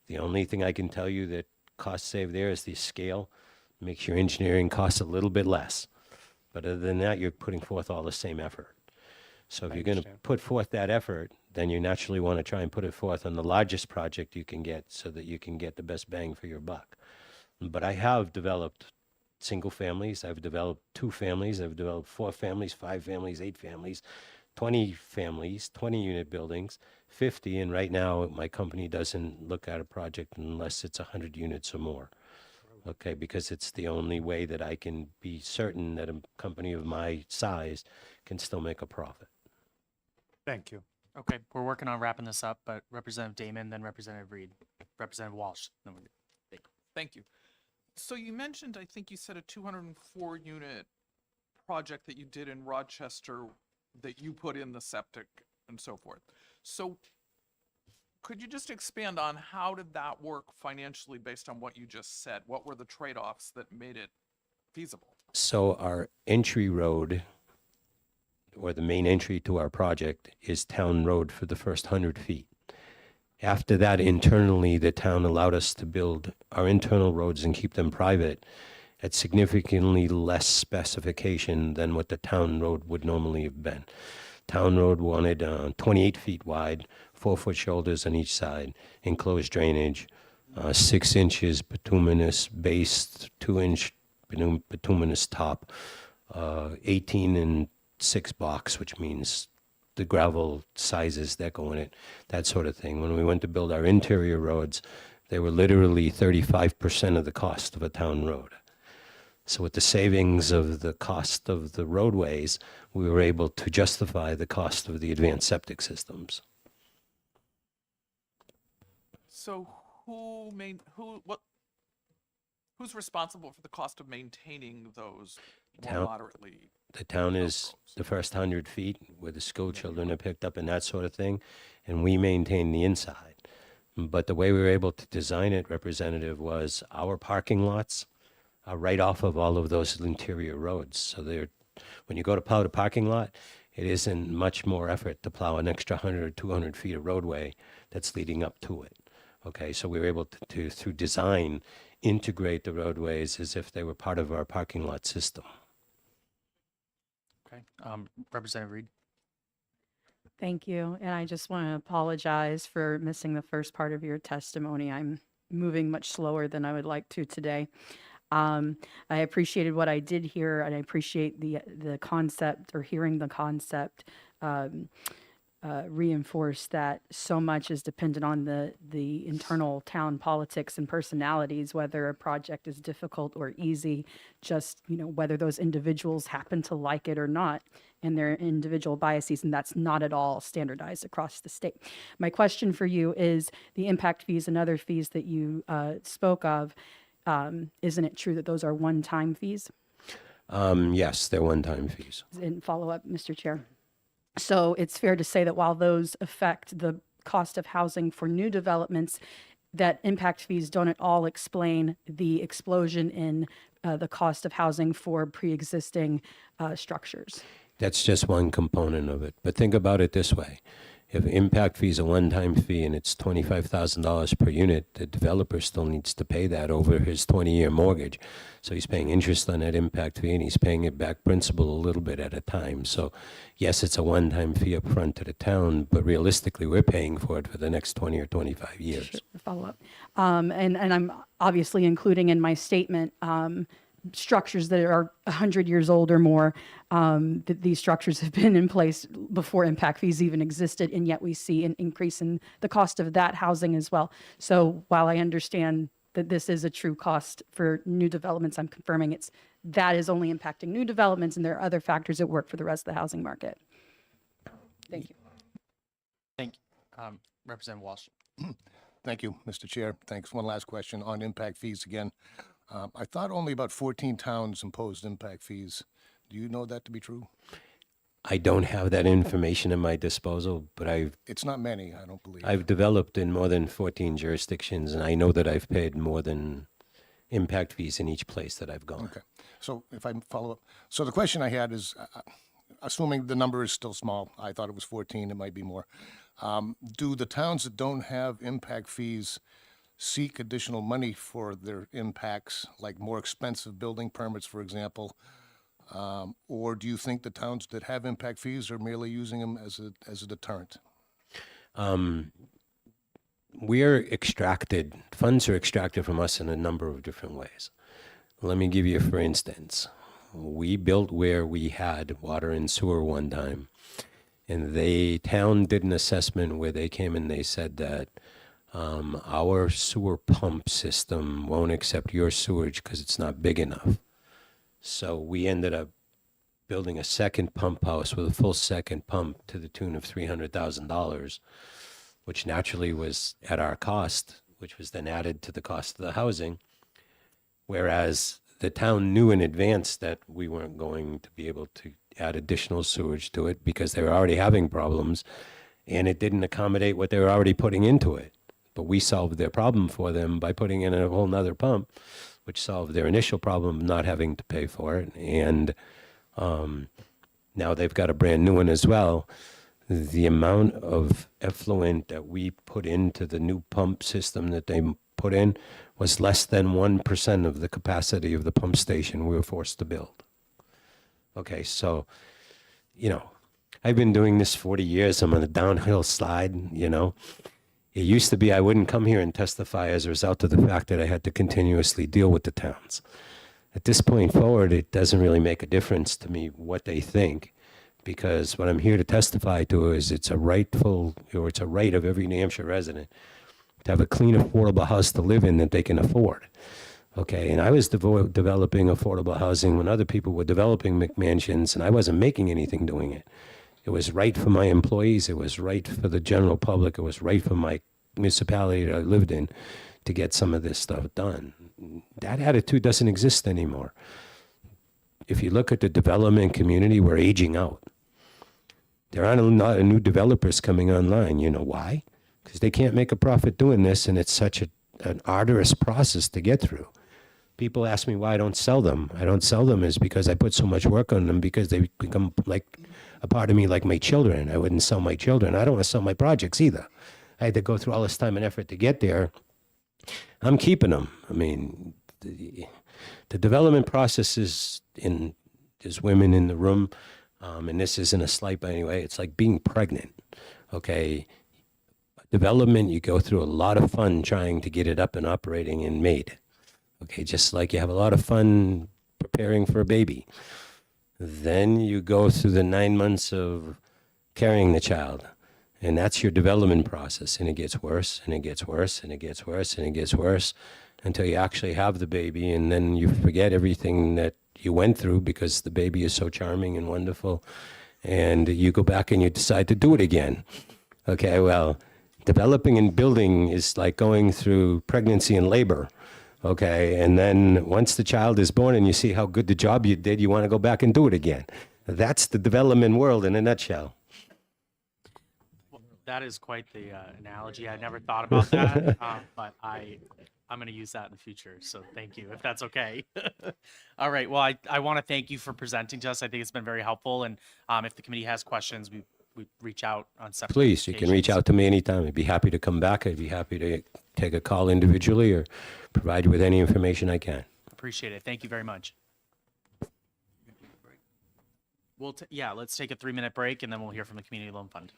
The only thing I can tell you that cost save there is the scale makes your engineering costs a little bit less. But other than that, you're putting forth all the same effort. So if I you're going to understand. put forth that effort, then you naturally want to try and put it forth on the largest project you can get so that you can get the best bang for your buck. But I have developed single families, I've developed 2 families, I've developed 4 families, 5 families, 8 families, 20 families, 20-unit buildings, 50, and right now my company doesn't look at a project unless it's 100 units or more. Okay, because it's the only way that I can be certain that a company of my size can still make a profit. Thank you. Okay, we're working on wrapping this up, but Representative Damon, then Representative Reed, Representative Walsh. Then Thank you. So you mentioned, I think you said a 204 unit project that you did in Rochester that you put in the septic and so forth. So could you just expand on how did that work financially based on what you just said? What were the trade-offs that made it feasible? So our entry road, or the main entry to our project, is town road for the first 100 feet. After that, internally, the town allowed us to build our internal roads and keep them private at significantly less specification than what the town road would normally have been. town road wanted 28 feet wide, 4-foot shoulders on each side, enclosed drainage, 6 inches bituminous base, 2-inch bituminous top, 18 and 6 box, which means the gravel sizes that go in it, that sort of thing. When we went to build our interior roads, they were literally 35% of the cost of a town road. So with the savings of the cost of the roadways, we were able to justify the cost of the advanced septic systems. So who's responsible for the cost of maintaining those more Town. moderately? The town is the first 100 feet where the school children are picked up and that sort of thing, and we maintain the inside. But the way we were able to design it, Representative, was our parking lots are right off of all of those interior roads. So when you go to plow the parking lot, it isn't much more effort to plow an extra 100 or 200 feet of roadway that's leading up to it. Okay, so we were able to through design, integrate the roadways as if they were part of our parking lot system. Okay. Representative Reed. Thank you. And I just want to apologize for missing the first part of your testimony. I'm moving much slower than I would like to today. I appreciated what I did hear, and I appreciate the concept, or hearing the concept reinforce that so much is dependent on the internal town politics and personalities, whether a project is difficult or easy, just, whether those individuals happen to like it or not, and their individual biases, and that's not at all standardized across the state. My question for you is the impact fees and other fees that you spoke of. Isn't it true that those are one-time fees? Yes, they're one-time fees. And follow up, Mr. Chair. So it's fair to say that while those affect the cost of housing for new developments, that impact fees don't at all explain the explosion in the cost of housing for pre-existing structures. That's just one component of it. But think about it this way. If impact fee is a one-time fee and it's $25,000 per unit, the developer still needs to pay that over his 20-year mortgage. So he's paying interest on that impact fee, and he's paying it back principal a little bit at a time. So yes, it's a one-time fee up front to the town, but realistically, we're paying for it for the next 20 or 25 years. Sure, follow up. And I'm obviously including in my statement structures that are 100 years old or more. That these structures have been in place before impact fees even existed, and yet we see an increase in the cost of that housing as well. So while I understand that this is a true cost for new developments, I'm confirming that is only impacting new developments, and there are other factors at work for the rest of the housing market. Thank you. Thank you. Representative Walsh. Thank you, Mr. Chair. Thanks. One last question on impact fees again. I thought only about 14 towns imposed impact fees. Do you know that to be true? I don't have that information at my disposal, but It's not many, I don't believe. I've developed in more than 14 jurisdictions, and I know that I've paid more than impact fees in each place that I've gone. Okay. So if I follow up, so the question I had is, assuming the number is still small, I thought it was 14, it might be more. Do the towns that don't have impact fees seek additional money for their impacts, like more expensive building permits, for example? Or do you think the towns that have impact fees are merely using them as a deterrent? Funds are extracted from us in a number of different ways. Let me give you, for instance, we built where we had water and sewer one time, and the town did an assessment where they came and they said that our sewer pump system won't accept your sewage because it's not big enough. So we ended up building a second pump house with a full second pump to the tune of $300,000, which naturally was at our cost, which was then added to the cost of the housing. Whereas the town knew in advance that we weren't going to be able to add additional sewage to it because they were already having problems, and it didn't accommodate what they were already putting into it. But we solved their problem for them by putting in a whole nother pump, which solved their initial problem of not having to pay for it. And now they've got a brand new one as well. The amount of effluent that we put into the new pump system that they put in was less than 1% of the capacity of the pump station we were forced to build. Okay, so, I've been doing this 40 years. I'm on a downhill slide, you know. It used to be I wouldn't come here and testify as a result of the fact that I had to continuously deal with the towns. At this point forward, it doesn't really make a difference to me what they think, because what I'm here to testify to is it's a right of every New Hampshire resident to have a clean, affordable house to live in that they can afford. Okay, and I was developing affordable housing when other people were developing McMansions, and I wasn't making anything doing it. It was right for my employees. It was right for the general public. It was right for my municipality that I lived in to get some of this stuff done. That attitude doesn't exist anymore. If you look at the development community, we're aging out. There aren't a lot of new developers coming online. You know why? Because they can't make a profit doing this, and it's such an arduous process to get through. People ask me why I don't sell them. I don't sell them is because I put so much work on them, because they become like a part of me, like my children. I wouldn't sell my children. I don't want to sell my projects either. I had to go through all this time and effort to get there. I'm keeping them. I mean, the development process is there's women in the room, and this isn't a slight by any way. It's like being pregnant, okay? Development, you go through a lot of fun trying to get it up and operating and made. Okay, just like you have a lot of fun preparing for a baby. Then you go through the 9 months of carrying the child. And that's your development process. And it gets worse, and it gets worse, and it gets worse, and it gets worse until you actually have the baby. And then you forget everything that you went through because the baby is so charming and wonderful. And you go back and you decide to do it again. Okay, well, developing and building is like going through pregnancy and labor. Okay, and then once the child is born and you see how good the job you did, you want to go back and do it again. That's the development world in a nutshell. That is quite the analogy. I never thought about that, but I'm going to use that in the future. So thank you, if that's okay. All right. Well, I want to thank you for presenting to us. I think it's been very helpful. And if the committee has questions, we reach out on separate. Please, you can reach occasions. out to me anytime. I'd be happy to come back. I'd be happy to take a call individually or provide you with any information I can. Appreciate it. Thank you very much. Yeah, let's take a 3-minute break and then we'll hear from the Community Loan Fund.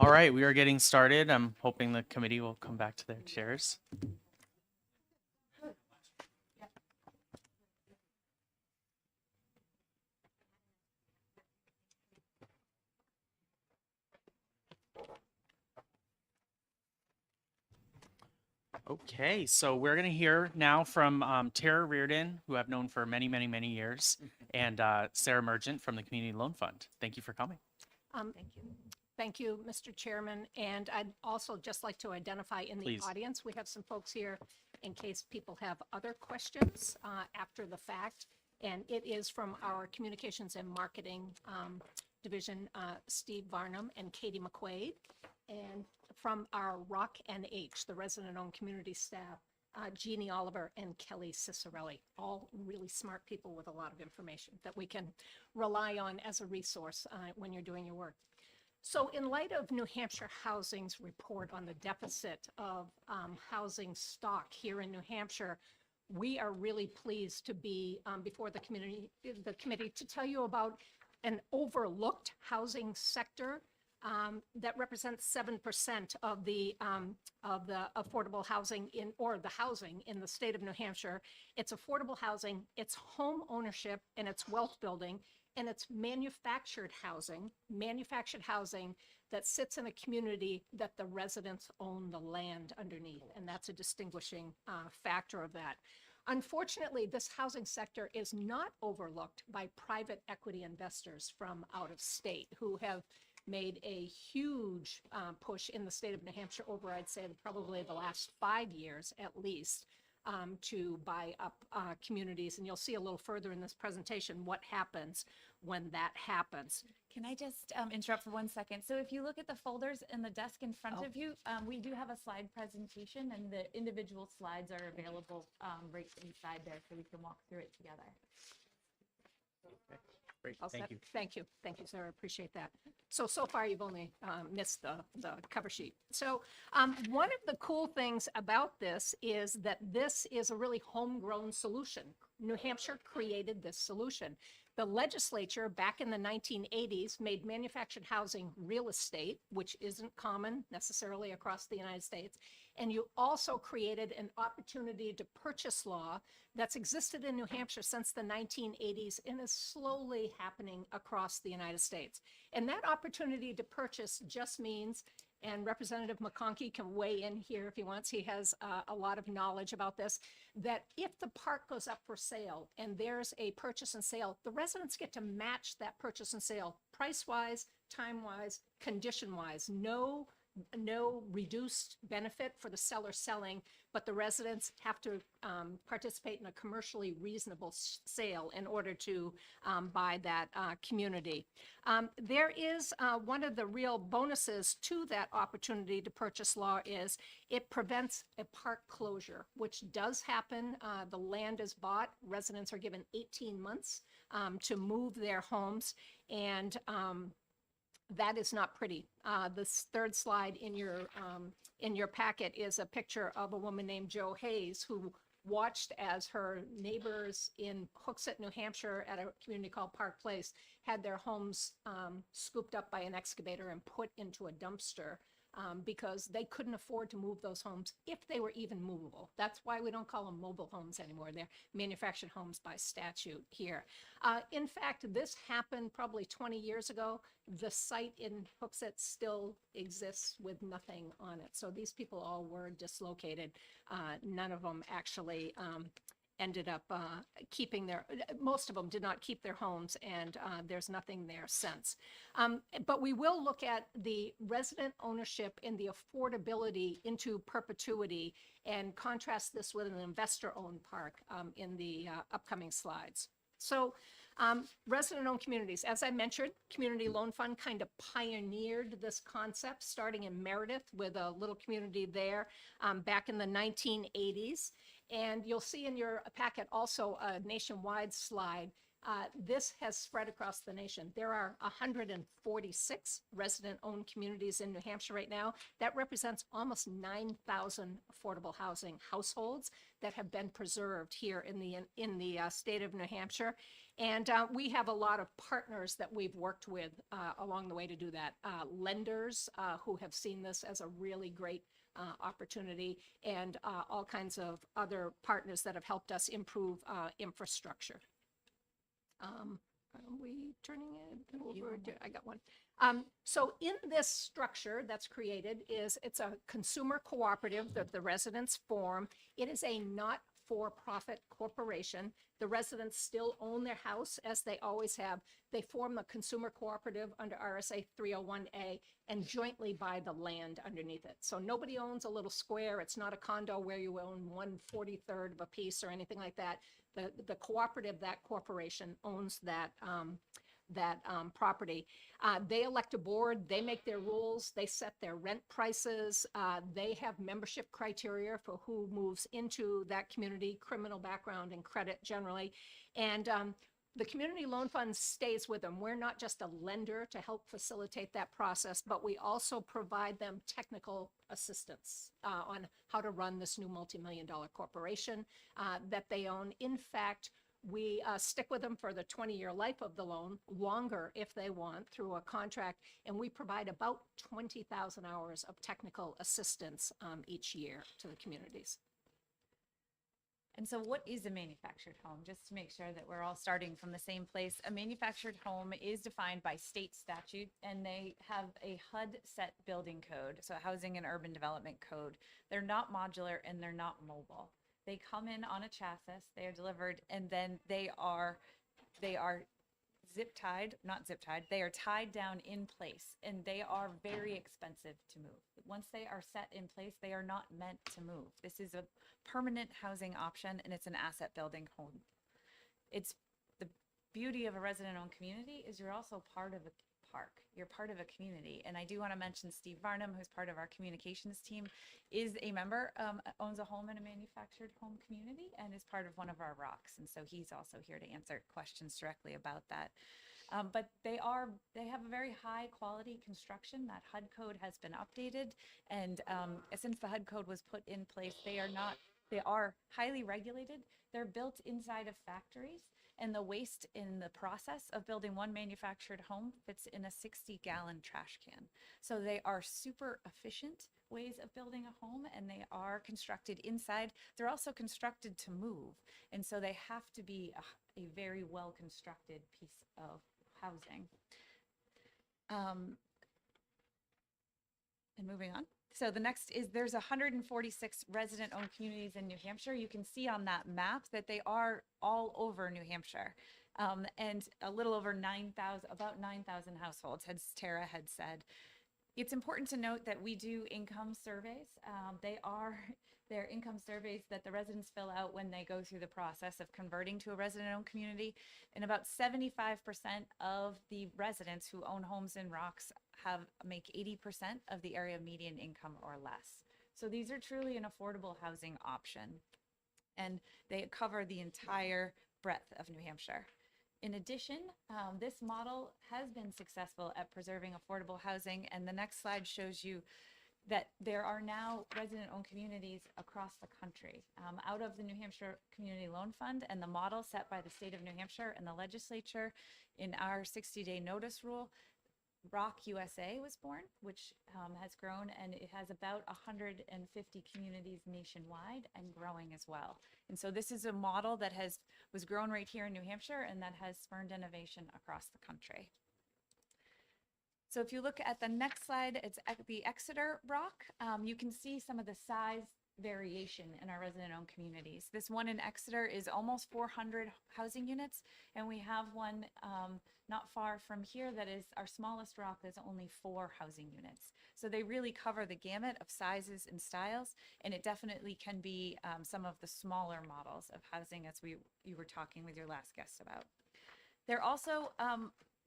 All right, we are getting started. I'm hoping the committee will come back to their chairs. Okay, so we're going to hear now from Tara Reardon, who I've known for many, many, many years, and Sarah Mergent from the Community Loan Fund. Thank you for coming. Thank you. Thank you, Mr. Chairman. And I'd also just like to identify in the Please. audience, we have some folks here in case people have other questions after the fact. And it is from our Communications and Marketing Division, Steve Varnum and Katie McQuaid. And from our Rock NH, the resident-owned community staff, Jeannie Oliver and Kelly Cicerelli, all really smart people with a lot of information that we can rely on as a resource when you're doing your work. So in light of New Hampshire Housing's report on the deficit of housing stock here in New Hampshire, we are really pleased to be before the committee to tell you about an overlooked housing sector that represents 7% of the affordable housing or the housing in the state of New Hampshire. It's affordable housing, it's home ownership, and it's wealth building, and it's manufactured housing that sits in a community that the residents own the land underneath, and that's a distinguishing factor of that. Unfortunately, this housing sector is not overlooked by private equity investors from out of state who have made a huge push in the state of New Hampshire over, I'd say, probably the last 5 years at least, to buy up communities. And you'll see a little further in this presentation what happens when that happens. Can I just interrupt for 1 second? So if you look at the folders in the desk in front of you, we do have a slide presentation, and the individual slides are available right inside there, so we can walk through it together. Great, All thank set? you. Thank you, Sarah, appreciate that. So far you've only missed the cover sheet. So one of the cool things about this is that this is a really homegrown solution. New Hampshire created this solution. The legislature back in the 1980s made manufactured housing real estate, which isn't common necessarily across the United States. And you also created an opportunity to purchase law that's existed in New Hampshire since the 1980s and is slowly happening across the United States. And that opportunity to purchase just means, and Representative McConkey can weigh in here if he wants, he has a lot of knowledge about this, that if the park goes up for sale and there's a purchase and sale, the residents get to match that purchase and sale price-wise, time-wise, condition-wise. No reduced benefit for the seller selling, but the residents have to participate in a commercially reasonable sale in order to buy that community. There is one of the real bonuses to that opportunity to purchase law is it prevents a park closure, which does happen. The land is bought, residents are given 18 months to move their homes, and that is not pretty. This third slide in your packet is a picture of a woman named Jo Hayes who watched as her neighbors in Hooksett, New Hampshire at a community called Park Place had their homes scooped up by an excavator and put into a dumpster because they couldn't afford to move those homes if they were even movable. That's why we don't call them mobile homes anymore. They're manufactured homes by statute here. In fact, this happened probably 20 years ago. The site in Hooksett still exists with nothing on it. So these people all were dislocated. None of them actually ended up keeping most of them did not keep their homes, and there's nothing there since. But we will look at the resident ownership and the affordability into perpetuity and contrast this with an investor-owned park in the upcoming slides. So resident-owned communities, as I mentioned, Community Loan Fund kind of pioneered this concept, starting in Meredith with a little community there back in the 1980s. And you'll see in your packet also a nationwide slide. This has spread across the nation. There are 146 resident-owned communities in New Hampshire right now. That represents almost 9,000 affordable housing households that have been preserved here in the state of New Hampshire. And we have a lot of partners that we've worked with along the way to do that. Lenders who have seen this as a really great opportunity, and all kinds of other partners that have helped us improve infrastructure. Are we turning it over? I got one. So in this structure that's created it's a consumer cooperative that the residents form. It is a not-for-profit corporation. The residents still own their house as they always have. They form a consumer cooperative under RSA 301A and jointly buy the land underneath it. So nobody owns a little square. It's not a condo where you own 1/43 of a piece or anything like that. The cooperative, that corporation owns that property. They elect a board, they make their rules, they set their rent prices, they have membership criteria for who moves into that community, criminal background and credit generally. And the Community Loan Fund stays with them. We're not just a lender to help facilitate that process, but we also provide them technical assistance on how to run this new multi-million-dollar corporation that they own. In fact, we stick with them for the 20-year life of the loan, longer if they want, through a contract, and we provide about 20,000 hours of technical assistance each year to the communities. And so what is a manufactured home? Just to make sure that we're all starting from the same place. A manufactured home is defined by state statute, and they have a HUD set building code, so Housing and Urban Development Code. They're not modular and they're not mobile. They come in on a chassis, they are delivered, and then they are they are tied down in place, and they are very expensive to move. Once they are set in place, they are not meant to move. This is a permanent housing option, and it's an asset building home. It's the beauty of a resident-owned community is you're also part of a park. You're part of a community. And I do want to mention Steve Varnum, who's part of our communications team, is a member, owns a home in a manufactured home community and is part of one of our rocks. And so he's also here to answer questions directly about that. But they have a very high quality construction. That HUD code has been updated. And since the HUD code was put in place, they are highly regulated. They're built inside of factories. And the waste in the process of building one manufactured home fits in a 60-gallon trash can. So they are super efficient ways of building a home, and they are constructed inside. They're also constructed to move. And so they have to be a very well-constructed piece of housing. And moving on. So the next is there's 146 resident-owned communities in New Hampshire. You can see on that map that they are all over New Hampshire, and a little over 9,000, about 9,000 households, as Tara had said. It's important to note that we do income surveys. They're income surveys that the residents fill out when they go through the process of converting to a resident-owned community. And about 75% of the residents who own homes in Rocks make 80% of the area median income or less. So these are truly an affordable housing option. And they cover the entire breadth of New Hampshire. In addition, this model has been successful at preserving affordable housing, and the next slide shows you that there are now resident-owned communities across the country. Out of the New Hampshire Community Loan Fund and the model set by the state of New Hampshire and the legislature in our 60-day notice rule, Rock USA was born, which has grown, and it has about 150 communities nationwide and growing as well. And so this is a model that was grown right here in New Hampshire and that has spurned innovation across the country. So if you look at the next slide, it's the Exeter Rock. You can see some of the size variation in our resident-owned communities. This one in Exeter is almost 400 housing units, and we have one not far from here that is our smallest rock that's only 4 housing units. So they really cover the gamut of sizes and styles, and it definitely can be some of the smaller models of housing as you were talking with your last guest about. They're also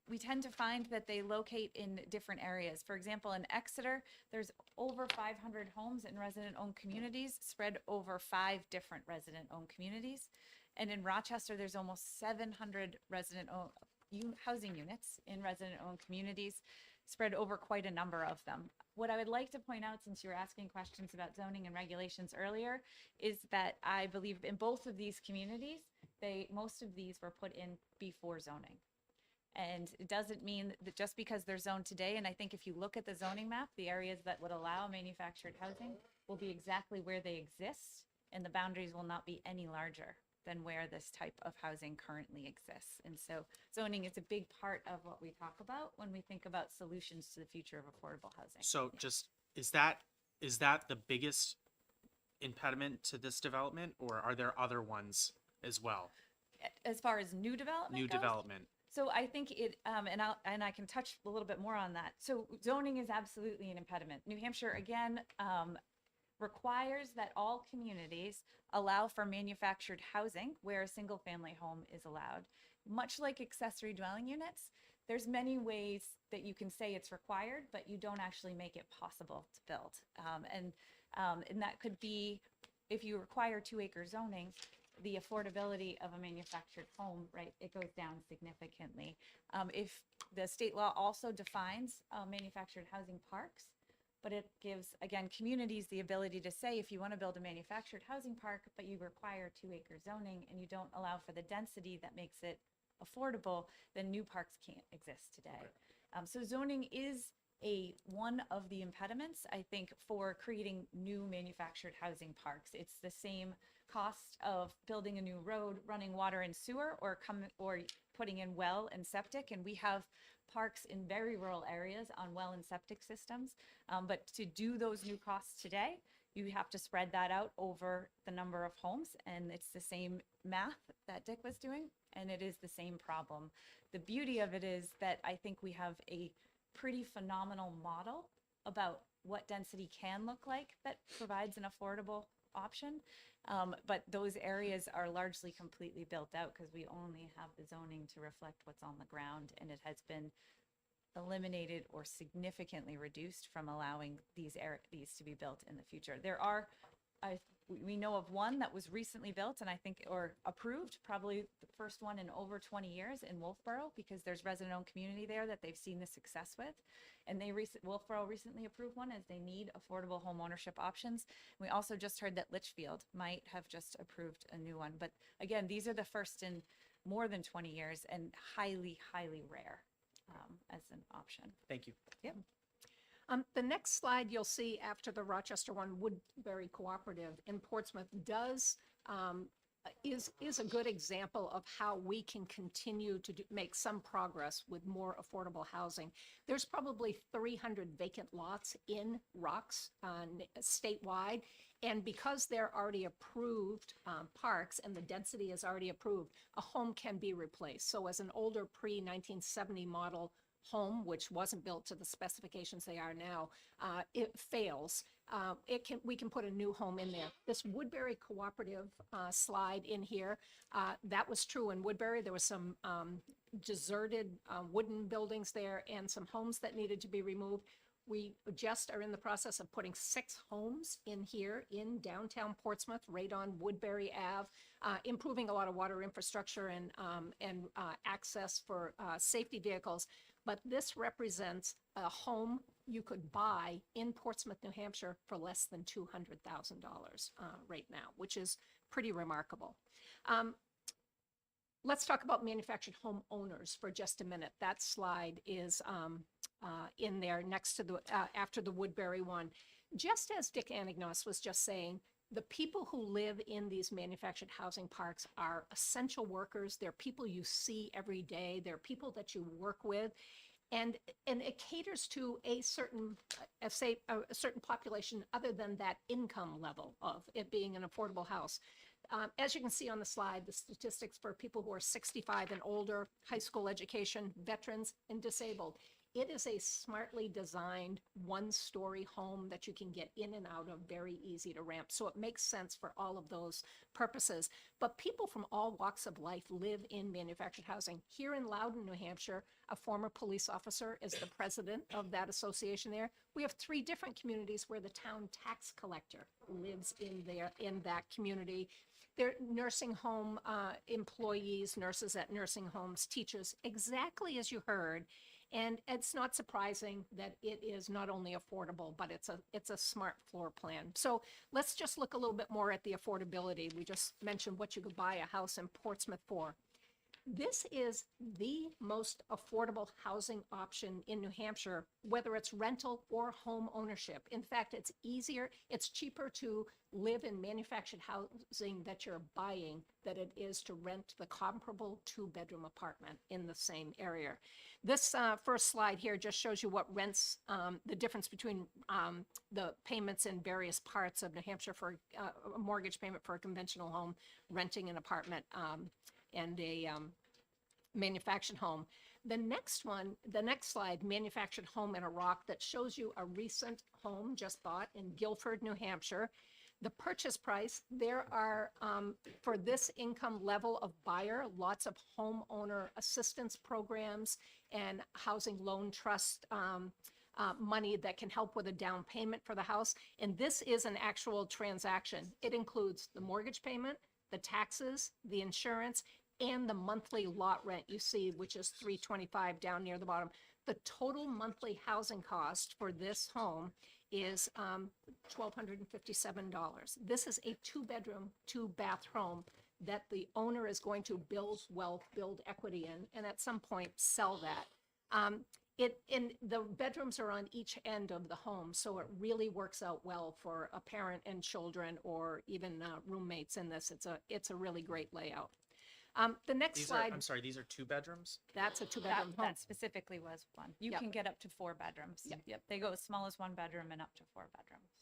we tend to find that they locate in different areas. For example, in Exeter, there's over 500 homes in resident-owned communities spread over 5 different resident-owned communities. And in Rochester, there's almost 700 resident-owned housing units in resident-owned communities spread over quite a number of them. What I would like to point out, since you were asking questions about zoning and regulations earlier, is that I believe in both of these communities, most of these were put in before zoning. And it doesn't mean that just because they're zoned today, and I think if you look at the zoning map, the areas that would allow manufactured housing will be exactly where they exist, and the boundaries will not be any larger than where this type of housing currently exists. And so zoning is a big part of what we talk about when we think about solutions to the future of affordable housing. So just, is that the biggest impediment to this development, or are there other ones as well? As far as new development New goes, development. so I think it, and I can touch a little bit more on that. So zoning is absolutely an impediment. New Hampshire, again, requires that all communities allow for manufactured housing where a single family home is allowed. Much like accessory dwelling units, there's many ways that you can say it's required, but you don't actually make it possible to build. And that could be, if you require 2-acre zoning, the affordability of a manufactured home, right, it goes down significantly. If the state law also defines manufactured housing parks, but it gives, again, communities the ability to say, if you want to build a manufactured housing park, but you require 2-acre zoning and you don't allow for the density that makes it affordable, then new parks can't exist today. So zoning is one of the impediments, I think, for creating new manufactured housing parks. It's the same cost of building a new road, running water and sewer, or putting in well and septic. And we have parks in very rural areas on well and septic systems. But to do those new costs today, you have to spread that out over the number of homes. And it's the same math that Dick was doing, and it is the same problem. The beauty of it is that I think we have a pretty phenomenal model about what density can look like that provides an affordable option. But those areas are largely completely built out because we only have the zoning to reflect what's on the ground, and it has been eliminated or significantly reduced from allowing these to be built in the future. There are, we know of one that was recently built and I think, or approved, probably the first one in over 20 years in Wolfboro, because there's resident-owned community there that they've seen the success with. And Wolfboro recently approved one as they need affordable home ownership options. We also just heard that Litchfield might have just approved a new one. But again, these are the first in more than 20 years and highly, highly rare as an option. Thank you. Yep. The next slide you'll see after the Rochester one, Woodbury Cooperative in Portsmouth, is a good example of how we can continue to make some progress with more affordable housing. There's probably 300 vacant lots in Rocks statewide, and because they're already approved parks and the density is already approved, a home can be replaced. So as an older pre-1970 model home, which wasn't built to the specifications they are now, it fails. We can put a new home in there. This Woodbury Cooperative slide in here, that was true in Woodbury. There was some deserted wooden buildings there and some homes that needed to be removed. We just are in the process of putting 6 homes in here in downtown Portsmouth, right on Woodbury Ave, improving a lot of water infrastructure and access for safety vehicles. But this represents a home you could buy in Portsmouth, New Hampshire for less than $200,000 right now, which is pretty remarkable. Let's talk about manufactured home owners for just a minute. That slide is in there next to the, after the Woodbury one. Just as Dick Anagnos was just saying, the people who live in these manufactured housing parks are essential workers. They're people you see every day. They're people that you work with. And it caters to a certain, say, a certain population other than that income level of it being an affordable house. As you can see on the slide, the statistics for people who are 65 and older, high school education, veterans, and disabled. It is a smartly designed 1-story home that you can get in and out of, very easy to ramp. So it makes sense for all of those purposes. But people from all walks of life live in manufactured housing. Here in Loudon, New Hampshire, a former police officer is the president of that association there. We have 3 different communities where the town tax collector lives in that community. They're nursing home employees, nurses at nursing homes, teachers, exactly as you heard. And it's not surprising that it is not only affordable, but it's a smart floor plan. So let's just look a little bit more at the affordability. We just mentioned what you could buy a house in Portsmouth for. This is the most affordable housing option in New Hampshire, whether it's rental or home ownership. In fact, it's cheaper to live in manufactured housing that you're buying than it is to rent the comparable 2-bedroom apartment in the same area. This first slide here just shows you what rents, the difference between the payments in various parts of New Hampshire for a mortgage payment for a conventional home, renting an apartment, and a manufactured home. The next slide, manufactured home in a rock, that shows you a recent home just bought in Guilford, New Hampshire. The purchase price, there are, for this income level of buyer, lots of homeowner assistance programs and housing loan trust money that can help with a down payment for the house. And this is an actual transaction. It includes the mortgage payment, the taxes, the insurance, and the monthly lot rent you see, which is $325 down near the bottom. The total monthly housing cost for this home is $1,257. This is a 2-bedroom, 2-bath home that the owner is going to build wealth, build equity in, and at some point sell that. The bedrooms are on each end of the home, so it really works out well for a parent and children, or even roommates in this. It's a really great layout. The next slide, I'm sorry, these are 2 bedrooms? that's a 2-bedroom home. That specifically was one. You Yep. can get up to 4 bedrooms. Yep. Yep. They go as small as 1 bedroom and up to 4 bedrooms.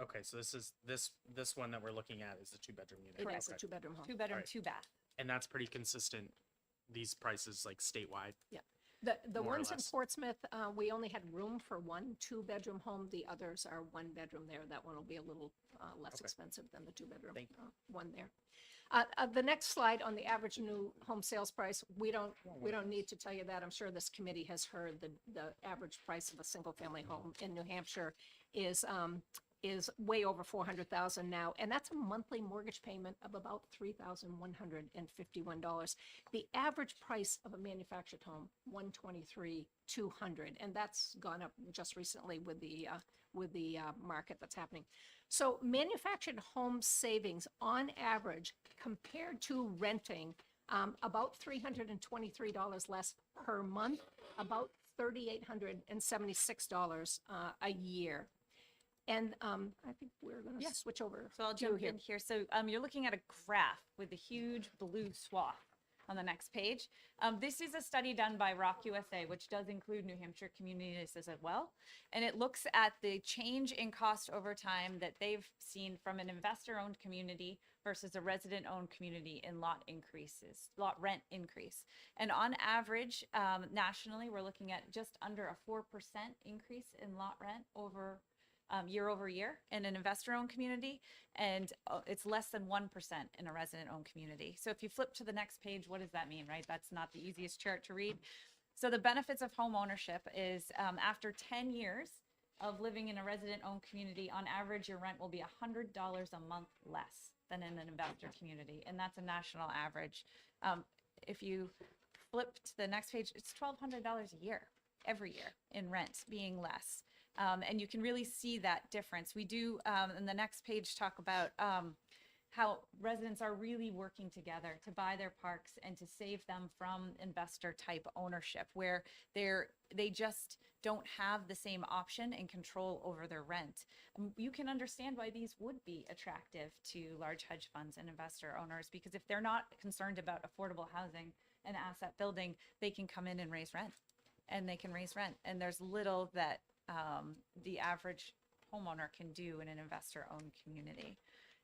Okay, so this one that we're looking at is a 2-bedroom unit. It is a Okay. 2-bedroom home. 2 bedroom, Alright. 2 bath. And that's pretty consistent, these prices, like statewide? The More or ones in less. Portsmouth, we only had room for 1 2-bedroom home. The others are 1 bedroom there. That one will be a little less Okay. expensive than the 2-bedroom Thank one there. The next slide on the average new home sales price, we don't need to tell you that. I'm sure this committee has heard the average price of a single-family home in New Hampshire is way over $400,000 now, and that's a monthly mortgage payment of about $3,151. The average price of a manufactured home, $123,200, and that's gone up just recently with the market that's happening. So manufactured home savings on average compared to renting, about $323 less per month, about $3,876 a year. And I think we're going to Yeah. switch over. So I'll to jump here. in here. So you're looking at a graph with a huge blue swath on the next page. This is a study done by Rock USA, which does include New Hampshire communities as well. And it looks at the change in cost over time that they've seen from an investor-owned community versus a resident-owned community in lot rent increase. And on average, nationally, we're looking at just under a 4% increase in lot rent year over year in an investor-owned community, and it's less than 1% in a resident-owned community. So if you flip to the next page, what does that mean, right? That's not the easiest chart to read. So the benefits of home ownership is after 10 years of living in a resident-owned community, on average, your rent will be $100 a month less than in an investor community, and that's a national average. If you flip to the next page, it's $1,200 a year, every year, in rent being less. And you can really see that difference. We do, in the next page, talk about how residents are really working together to buy their parks and to save them from investor type ownership, where they just don't have the same option and control over their rent. You can understand why these would be attractive to large hedge funds and investor owners, because if they're not concerned about affordable housing and asset building, they can come in and raise rent. And they can raise rent. And there's little that the average homeowner can do in an investor-owned community.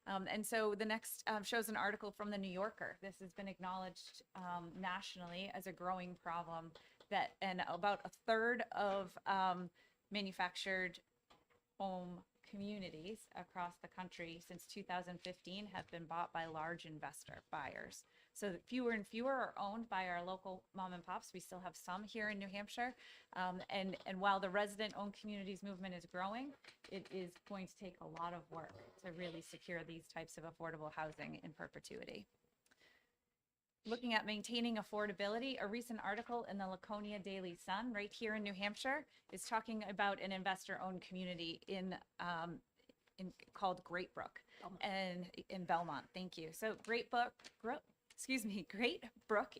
And so the next shows an article from the New Yorker. This has been acknowledged nationally as a growing problem, and about a third of manufactured home communities across the country since 2015 have been bought by large investor buyers. So fewer and fewer are owned by our local mom and pops. We still have some here in New Hampshire. And while the resident-owned communities movement is growing, it is going to take a lot of work to really secure these types of affordable housing in perpetuity. looking at maintaining affordability, a recent article in the Laconia Daily Sun, right here in New Hampshire, is talking about an investor-owned community in called Great Brook, and in Belmont. Thank you. So Great Brook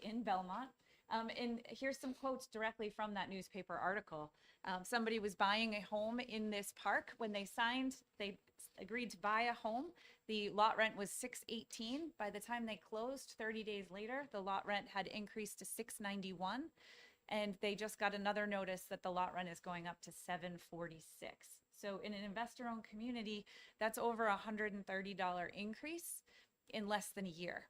in Belmont. And here's some quotes directly from that newspaper article. Somebody was buying a home in this park. When they agreed to buy a home. The lot rent was $618. By the time they closed 30 days later, the lot rent had increased to $691. And they just got another notice that the lot rent is going up to $746. So in an investor-owned community, that's over a $130 increase in less than a year.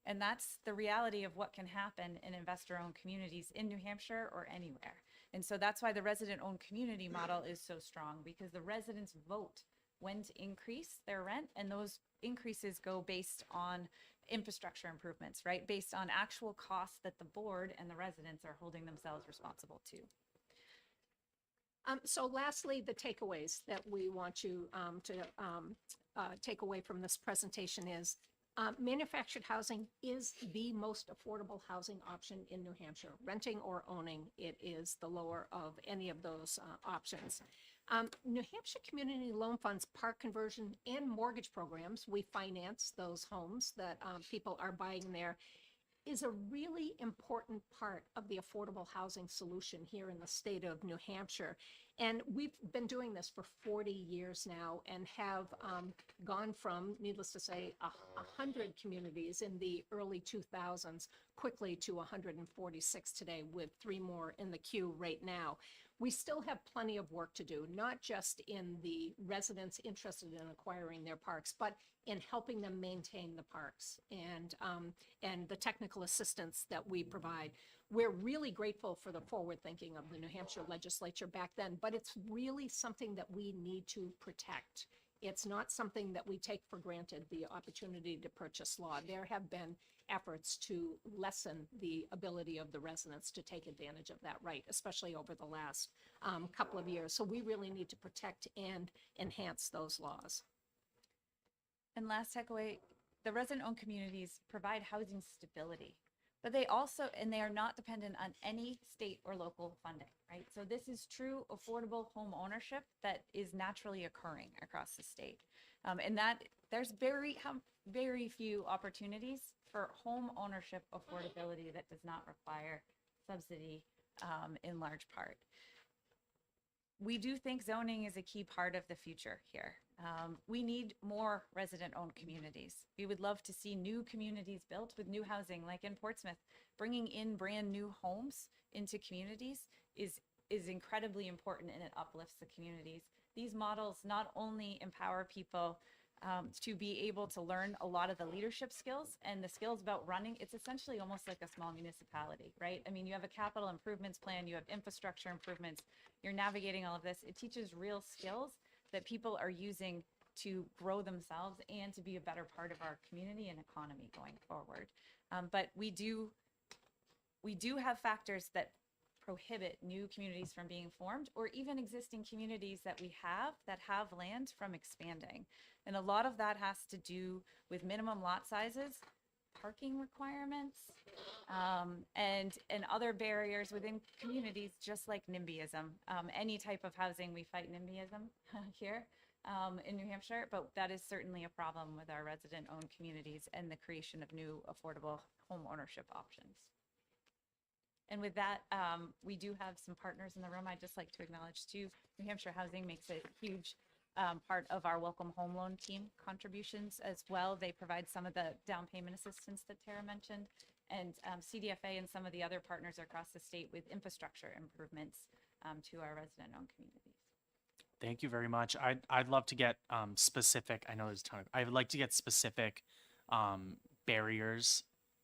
And that's the reality of what can happen in investor-owned communities in New Hampshire or anywhere. And so that's why the resident-owned community model is so strong, because the residents vote when to increase their rent, and those increases go based on infrastructure improvements, right? Based on actual costs that the board and the residents are holding themselves responsible to. So lastly, the takeaways that we want you to take away from this presentation is manufactured housing is the most affordable housing option in New Hampshire. Renting or owning, it is the lower of any of those options. New Hampshire Community Loan Fund's park conversion and mortgage programs, we finance those homes that people are buying there, is a really important part of the affordable housing solution here in the state of New Hampshire. And we've been doing this for 40 years now and have gone from, needless to say, 100 communities in the early 2000s quickly to 146 today, with 3 more in the queue right now. We still have plenty of work to do, not just in the residents interested in acquiring their parks, but in helping them maintain the parks and the technical assistance that we provide. We're really grateful for the forward thinking of the New Hampshire legislature back then, but it's really something that we need to protect. It's not something that we take for granted, the opportunity to purchase law. There have been efforts to lessen the ability of the residents to take advantage of that right, especially over the last couple of years. So we really need to protect and enhance those laws. And last takeaway, the resident-owned communities provide housing stability, but they are not dependent on any state or local funding, right? So this is true affordable home ownership that is naturally occurring across the state. And that there's very few opportunities for home ownership affordability that does not require subsidy in large part. We do think zoning is a key part of the future here. We need more resident-owned communities. We would love to see new communities built with new housing, like in Portsmouth. Bringing in brand new homes into communities is incredibly important, and it uplifts the communities. These models not only empower people to be able to learn a lot of the leadership skills and the skills about running. It's essentially almost like a small municipality, right? I mean, you have a capital improvements plan, you have infrastructure improvements, you're navigating all of this. It teaches real skills that people are using to grow themselves and to be a better part of our community and economy going forward. But we do have factors that prohibit new communities from being formed, or even existing communities that have land from expanding. And a lot of that has to do with minimum lot sizes, parking requirements, and other barriers within communities, just like NIMBYism. Any type of housing, we fight NIMBYism here in New Hampshire, but that is certainly a problem with our resident-owned communities and the creation of new affordable home ownership options. And with that, we do have some partners in the room I'd just like to acknowledge too. New Hampshire Housing makes a huge part of our Welcome Home Loan team contributions as well. They provide some of the down payment assistance that Tara mentioned, and CDFA and some of the other partners across the state with infrastructure improvements to our resident-owned communities. Thank you very much. I'd love to get specific. I know there's a ton of. I would like to get specific barriers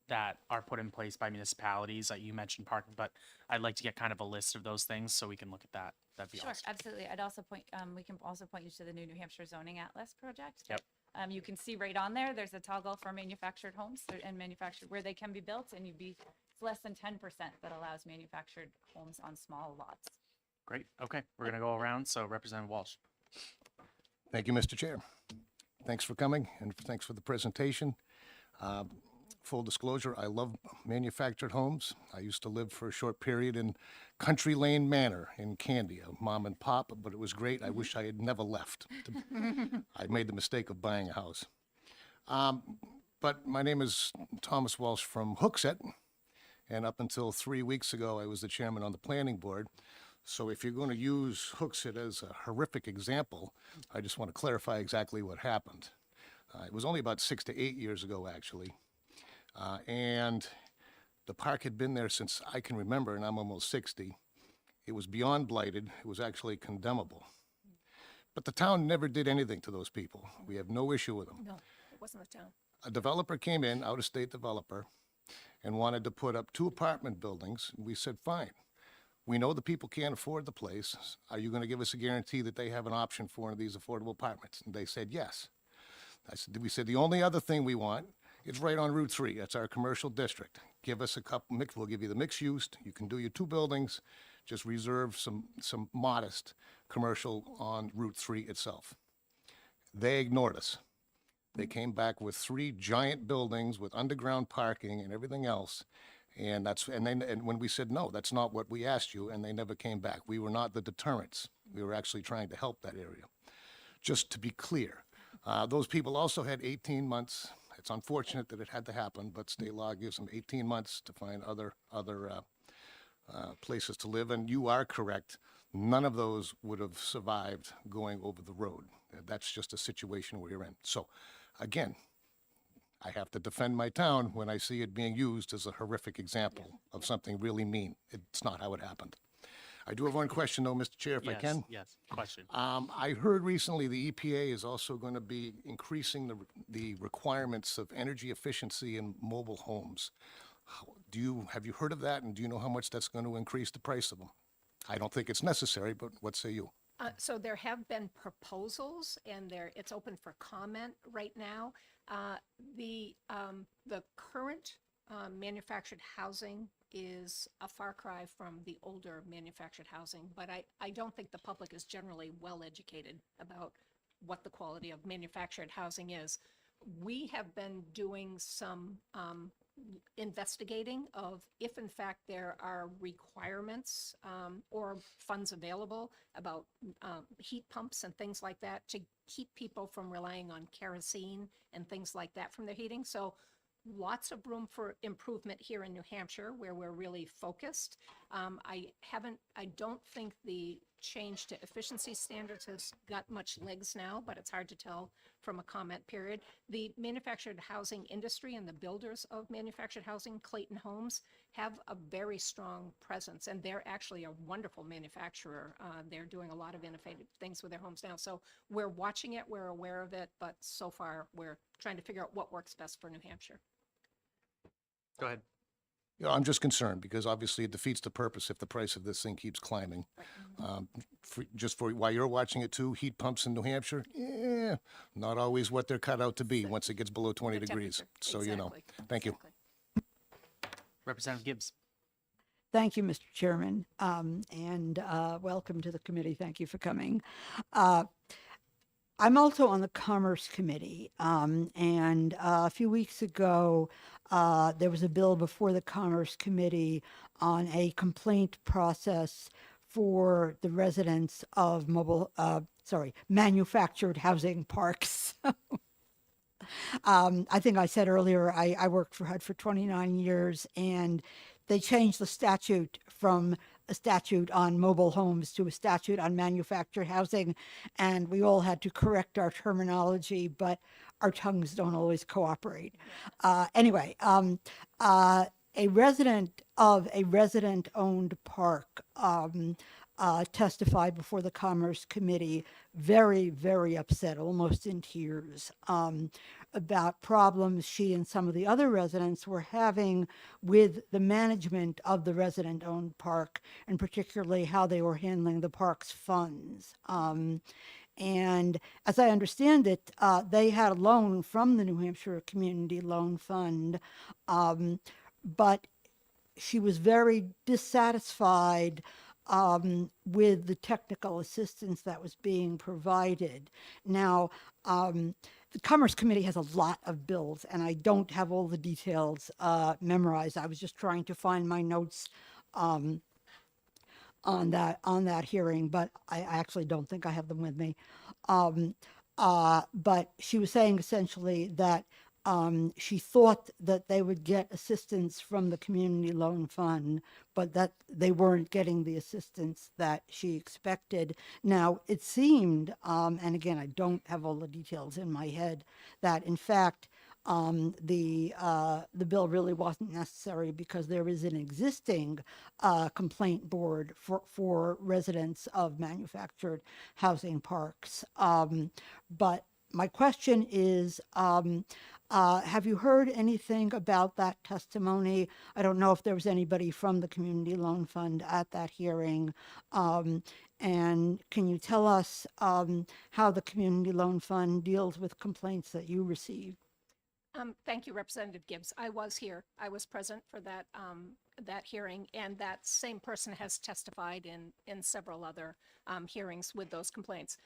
that are put in place by municipalities. You mentioned parking, but I'd like to get kind of a list of those things so we can look at that. That'd be Sure, awesome. absolutely. I'd also point. We can also point you to the New Hampshire Zoning Atlas project. Yep. You can see right on there. There's a toggle for manufactured homes and manufactured where they can be built, and it's less than 10% that allows manufactured homes on small lots. Great. Okay, we're gonna go around. So Representative Walsh. Thank you, Mr. Chair. Thanks for coming, and thanks for the presentation. full disclosure, I love manufactured homes. I used to live for a short period in Country Lane Manor in Candia, mom and pop, but it was great. I wish I had never left. I made the mistake of buying a house. But my name is Thomas Walsh from Hooksett, and up until 3 weeks ago, I was the chairman on the planning board. So if you're going to use Hooksett as a horrific example, I just want to clarify exactly what happened. It was only about 6 to 8 years ago, actually. And the park had been there since I can remember, and I'm almost 60. It was beyond blighted. It was actually condemnable. But the town never did anything to those people. We have no issue with them. No, it wasn't the town. A developer came in, out-of-state developer, and wanted to put up 2 apartment buildings. And we said, fine. We know the people can't afford the place. Are you going to give us a guarantee that they have an option for one of these affordable apartments? And they said, yes. We said, the only other thing we want is right on Route 3. That's our commercial district. Give us a couple, we'll give you the mixed use. You can do your 2 buildings. Just reserve some modest commercial on Route 3 itself. They ignored us. They came back with 3 giant buildings with underground parking and everything else. And when we said, no, that's not what we asked you, and they never came back. We were not the deterrents. We were actually trying to help that area. Just to be clear, those people also had 18 months. It's unfortunate that it had to happen, but state law gives them 18 months to find other places to live. And you are correct. None of those would have survived going over the road. That's just a situation we're in. So, again, I have to defend my town when I see it being used as a horrific example of something really mean. It's not how it happened. I do have one question, though, Mr. Chair, if I can. Yes, question. I heard recently the EPA is also going to be increasing the requirements of energy efficiency in mobile homes. Have you heard of that, and do you know how much that's going to increase the price of them? I don't think it's necessary, but what say you? So there have been proposals, and it's open for comment right now. The current manufactured housing is a far cry from the older manufactured housing, but I don't think the public is generally well educated about what the quality of manufactured housing is. We have been doing some investigating of if in fact there are requirements or funds available about heat pumps and things like that to keep people from relying on kerosene and things like that from their heating. So lots of room for improvement here in New Hampshire where we're really focused. I don't think the change to efficiency standards has got much legs now, but it's hard to tell from a comment period. The manufactured housing industry and the builders of manufactured housing, Clayton Homes, have a very strong presence, and they're actually a wonderful manufacturer. They're doing a lot of innovative things with their homes now. So we're watching it, we're aware of it, but so far we're trying to figure out what works best for New Hampshire. Go ahead. You know, I'm just concerned because obviously it defeats the purpose if the price of this thing keeps climbing. While you're watching it too, heat pumps in New Hampshire, not always what they're cut out to be once it gets below 20 The degrees. temperature. So, you know, Exactly. thank you. Exactly. Representative Gibbs. Thank you, Mr. Chairman, and welcome to the committee. Thank you for coming. I'm also on the Commerce Committee, and a few weeks ago, there was a bill before the Commerce Committee on a complaint process for the residents of manufactured housing parks. I think I said earlier, I worked for HUD for 29 years, and they changed the statute from a statute on mobile homes to a statute on manufactured housing, and we all had to correct our terminology, but our tongues don't always cooperate. Anyway, a resident of a resident-owned park testified before the Commerce Committee, very, very upset, almost in tears, about problems she and some of the other residents were having with the management of the resident-owned park, and particularly how they were handling the park's funds. And as I understand it, they had a loan from the New Hampshire Community Loan Fund, but she was very dissatisfied with the technical assistance that was being provided. Now, the Commerce Committee has a lot of bills, and I don't have all the details memorized. I was just trying to find my notes on that hearing, but I actually don't think I have them with me. But she was saying essentially that she thought that they would get assistance from the Community Loan Fund, but that they weren't getting the assistance that she expected. Now, it seemed, and again, I don't have all the details in my head, that in fact, the bill really wasn't necessary because there is an existing complaint board for residents of manufactured housing parks. But my question is, have you heard anything about that testimony? I don't know if there was anybody from the Community Loan Fund at that hearing. And can you tell us how the Community Loan Fund deals with complaints that you receive? Thank you, Representative Gibbs. I was here. I was present for that that hearing, and that same person has testified in several other hearings with those complaints.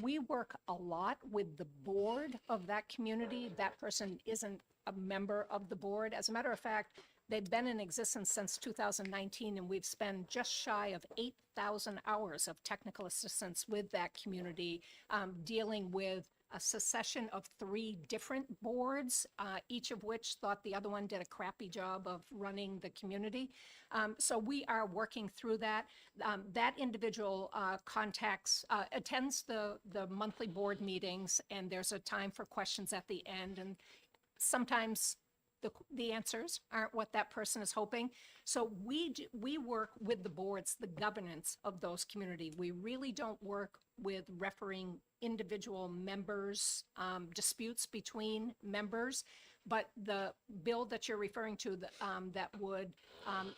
We work a lot with the board of that community. That person isn't a member of the board. As a matter of fact, they've been in existence since 2019, and we've spent just shy of 8,000 hours of technical assistance with that community, dealing with a succession of 3 different boards, each of which thought the other one did a crappy job of running the community. So we are working through that. That individual attends the monthly board meetings, and there's a time for questions at the end. And sometimes the answers aren't what that person is hoping. So we work with the boards, the governance of those community. We really don't work with refereeing individual members' disputes between members. But the bill that you're referring to that would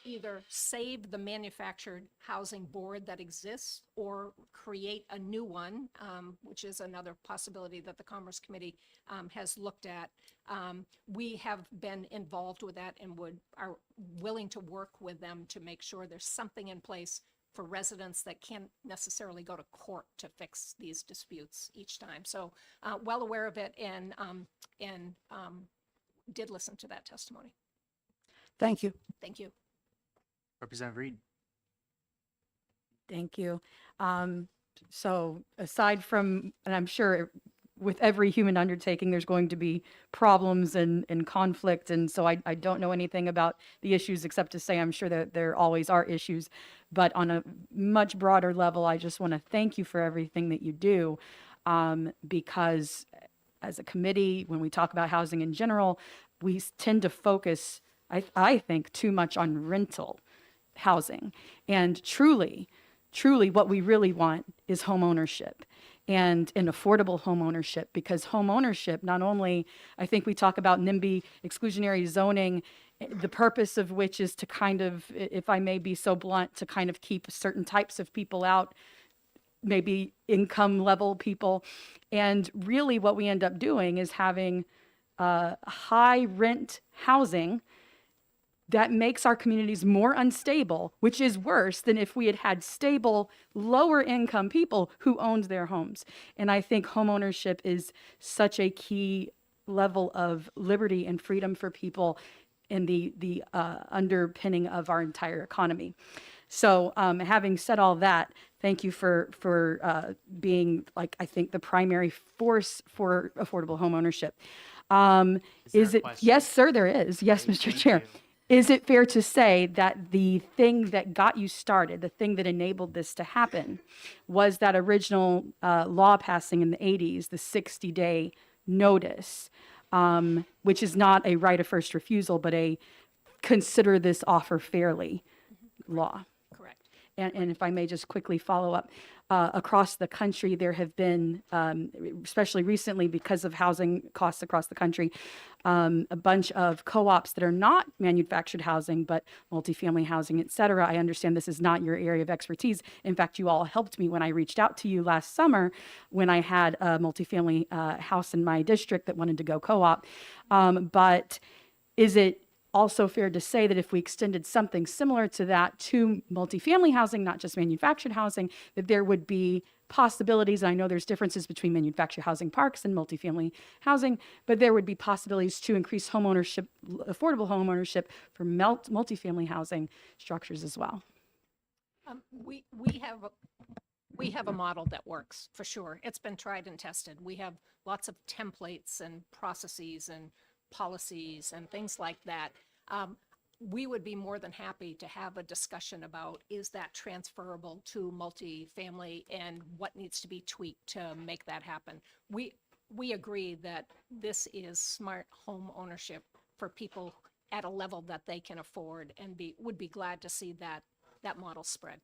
either save the manufactured housing board that exists or create a new one, which is another possibility that the Commerce Committee has looked at. We have been involved with that and are willing to work with them to make sure there's something in place for residents that can't necessarily go to court to fix these disputes each time. So well aware of it and did listen to that testimony. Thank you. Thank you. Representative Reed. Thank you. So aside from, and I'm sure with every human undertaking, there's going to be problems and conflict. And so I don't know anything about the issues except to say I'm sure that there always are issues. But on a much broader level, I just want to thank you for everything that you do, because as a committee, when we talk about housing in general, we tend to focus, I think, too much on rental housing. And truly, what we really want is home ownership and an affordable home ownership, because home ownership, not only, I think we talk about NIMBY exclusionary zoning, the purpose of which is to kind of, if I may be so blunt, to kind of keep certain types of people out, maybe income level people. And really what we end up doing is having high rent housing that makes our communities more unstable, which is worse than if we had had stable, lower income people who owned their homes. And I think homeownership is such a key level of liberty and freedom for people in the underpinning of our entire economy. So having said all that, thank you for being, like, I think the primary force for affordable homeownership. Is it? question? Yes, sir, there is. Yes, Great, Mr. thank Chair. you. Is it fair to say that the thing that got you started, the thing that enabled this to happen, was that original law passing in the 80s, the 60-day notice, which is not a right of first refusal, but a consider this offer fairly law? Correct. And if I may just quickly follow up, across the country, there have been, especially recently because of housing costs across the country, a bunch of co-ops that are not manufactured housing, but multifamily housing, et cetera. I understand this is not your area of expertise. In fact, you all helped me when I reached out to you last summer when I had a multifamily house in my district that wanted to go co-op. But is it also fair to say that if we extended something similar to that to multifamily housing, not just manufactured housing, that there would be possibilities. I know there's differences between manufactured housing parks and multifamily housing, but there would be possibilities to increase home ownership, affordable home ownership for multifamily housing structures as well. We have a model that works for sure. It's been tried and tested. We have lots of templates and processes and policies and things like that. We would be more than happy to have a discussion about, is that transferable to multifamily and what needs to be tweaked to make that happen. We agree that this is smart home ownership for people at a level that they can afford, and would be glad to see that model spread.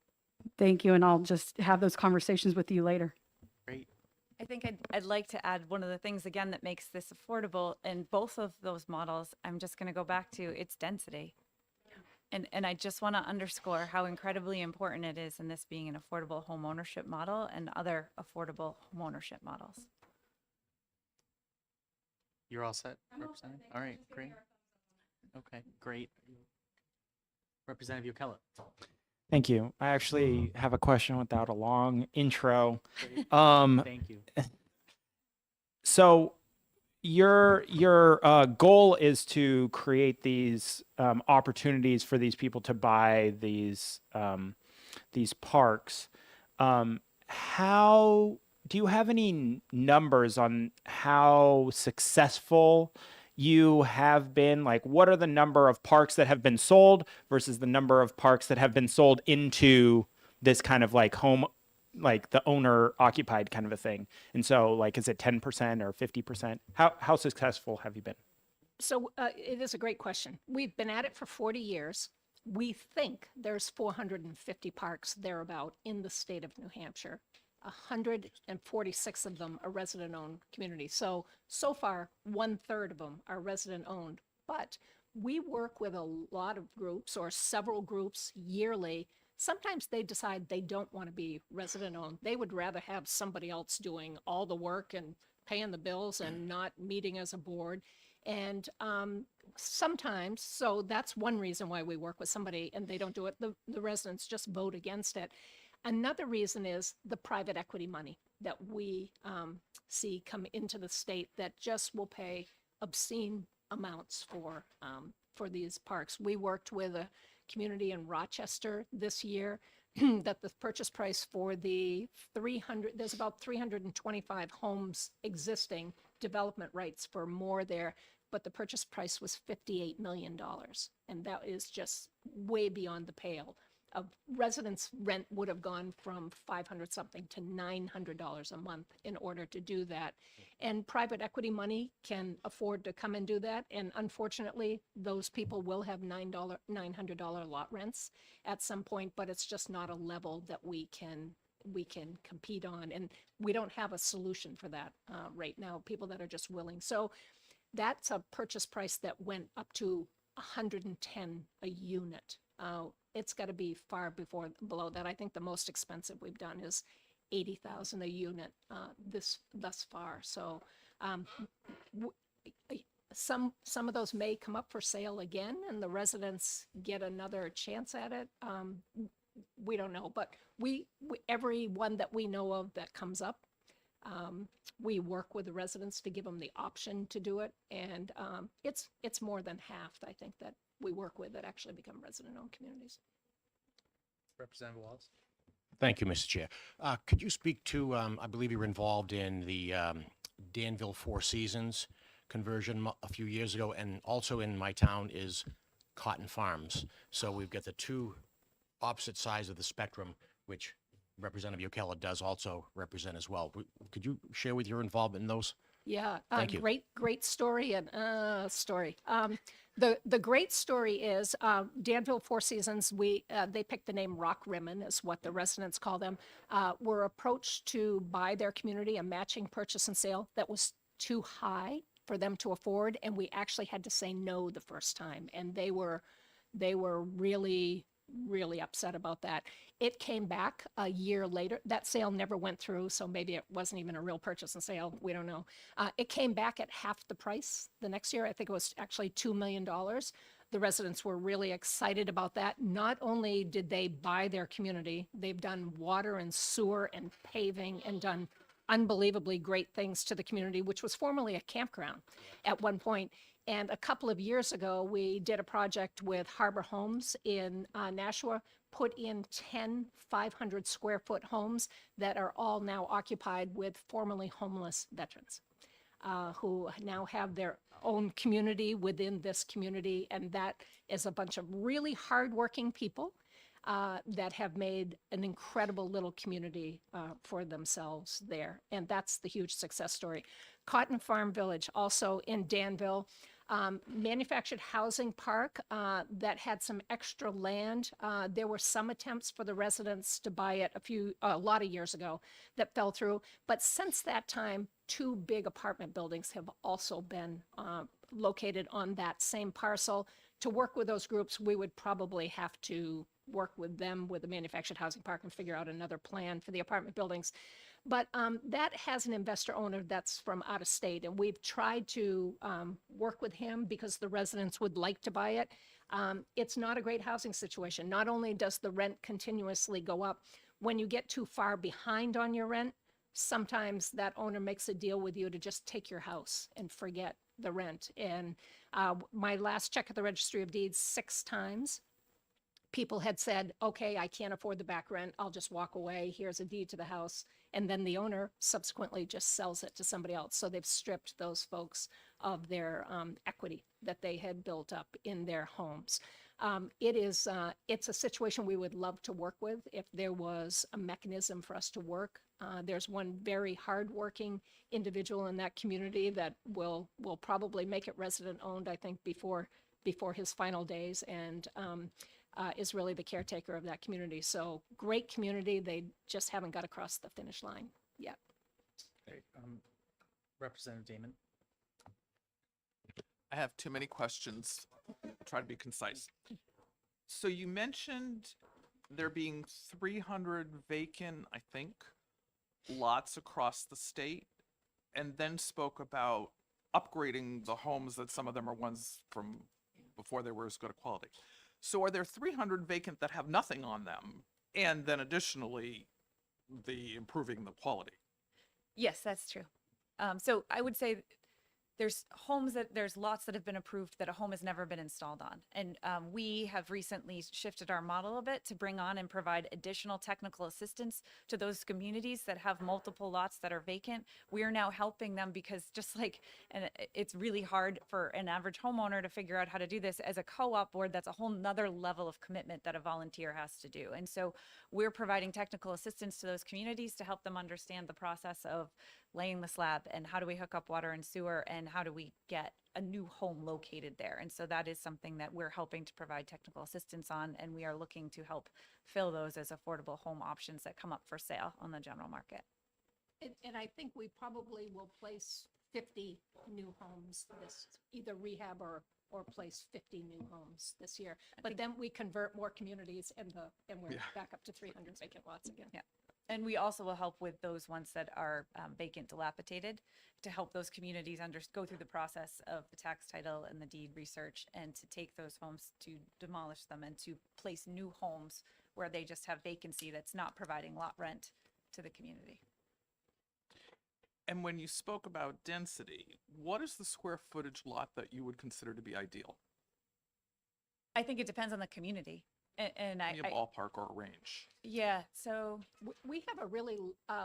Thank you, and I'll just have those conversations with you later. Great. I think I'd like to add one of the things again that makes this affordable in both of those models. I'm just going to go back to its density. And I just want to underscore how incredibly important it is in this being an affordable home ownership model and other affordable home ownership models. You're all set, Representative? All right, great. Okay, great. Representative Yokella. Thank you. I actually have a question without a long intro. Great. Thank you. So your goal is to create these opportunities for these people to buy these parks. How do you have any numbers on how successful you have been? Like, what are the number of parks that have been sold versus the number of parks that have been sold into this kind of like home, like the owner occupied kind of a thing? And so like, is it 10% or 50%? How successful have you been? So it is a great question. We've been at it for 40 years. We think there's 450 parks thereabout in the state of New Hampshire. 146 of them are resident-owned communities. So far, 1/3 of them are resident-owned. But we work with a lot of groups or several groups yearly. Sometimes they decide they don't want to be resident-owned. They would rather have somebody else doing all the work and paying the bills and not meeting as a board. And sometimes, so that's one reason why we work with somebody and they don't do it. The residents just vote against it. Another reason is the private equity money that we see come into the state that just will pay obscene amounts for these parks. We worked with a community in Rochester this year that the purchase price for there's about 325 homes existing, development rights for more there, but the purchase price was $58 million. And that is just way beyond the pale. A residence rent would have gone from $500 something to $900 a month in order to do that. And private equity money can afford to come and do that. And unfortunately, those people will have $900 lot rents at some point, but it's just not a level that we can compete on. And we don't have a solution for that right now, people that are just willing. So that's a purchase price that went up to $110 a unit. It's got to be far below that. I think the most expensive we've done is $80,000 a unit thus far. So some of those may come up for sale again, and the residents get another chance at it. We don't know, but we every one that we know of that comes up, we work with the residents to give them the option to do it, and it's more than half, I think, that we work with that actually become resident-owned communities. Representative Wallace. Thank you, Mr. Chair. Could you speak to, I believe you were involved in the Danville Four Seasons conversion a few years ago, and also in my town is Cotton Farms. So we've got the two opposite sides of the spectrum, which Representative Yokella does also represent as well. Could you share with your involvement in those? Yeah, Thank you. Great story and story. The great story is Danville Four Seasons. They picked the name Rock Rimmon, is what the residents call them. Were approached to buy their community a matching purchase and sale that was too high for them to afford, and we actually had to say no the first time, and they were really upset about that. It came back a year later. That sale never went through, so maybe it wasn't even a real purchase and sale. We don't know. It came back at half the price the next year. I think it was actually $2 million. The residents were really excited about that. Not only did they buy their community, they've done water and sewer and paving and done unbelievably great things to the community, which was formerly a campground at one point. And a couple of years ago, we did a project with Harbor Homes in Nashua, put in 10 500 square foot homes that are all now occupied with formerly homeless veterans who now have their own community within this community. And that is a bunch of really hardworking people that have made an incredible little community for themselves there. And that's the huge success story. Cotton Farm Village, also in Danville, manufactured housing park that had some extra land. There were some attempts for the residents to buy it a lot of years ago that fell through. But since that time, 2 big apartment buildings have also been located on that same parcel. To work with those groups, we would probably have to work with them with the manufactured housing park and figure out another plan for the apartment buildings. But that has an investor owner that's from out of state, and we've tried to work with him because the residents would like to buy it. It's not a great housing situation. Not only does the rent continuously go up, when you get too far behind on your rent, sometimes that owner makes a deal with you to just take your house and forget the rent. And my last check at the Registry of Deeds, 6 times, people had said, okay, I can't afford the back rent. I'll just walk away. Here's a deed to the house. And then the owner subsequently just sells it to somebody else. So they've stripped those folks of their equity that they had built up in their homes. It's a situation we would love to work with if there was a mechanism for us to work. There's one very hardworking individual in that community that will probably make it resident owned, I think, before his final days, and is really the caretaker of that community. So great community. They just haven't got across the finish line yet. Great. Representative Damon. I have too many questions. Try to be concise. So you mentioned there being 300 vacant, I think, lots across the state, and then spoke about upgrading the homes that some of them are ones from before they were as good a quality. So are there 300 vacant that have nothing on them, and then additionally the improving the quality? Yes, that's true. So I would say there's lots that have been approved that a home has never been installed on. And we have recently shifted our model a bit to bring on and provide additional technical assistance to those communities that have multiple lots that are vacant. We are now helping them because and it's really hard for an average homeowner to figure out how to do this. As a co-op board, that's a whole nother level of commitment that a volunteer has to do. And so we're providing technical assistance to those communities to help them understand the process of laying the slab and how do we hook up water and sewer and how do we get a new home located there. And so that is something that we're helping to provide technical assistance on, and we are looking to help fill those as affordable home options that come up for sale on the general market. And I think we probably will place 50 new homes either rehab or place 50 new homes this year. But then we convert more communities and we're back up to 300 vacant lots again. Yeah. And we also will help with those ones that are vacant, dilapidated, to help those communities go through the process of the tax title and the deed research, and to take those homes, to demolish them and to place new homes where they just have vacancy that's not providing lot rent to the community. And when you spoke about density, what is the square footage lot that you would consider to be ideal? I think it depends on the community. And Give me a ballpark or a range. Yeah, so We have a really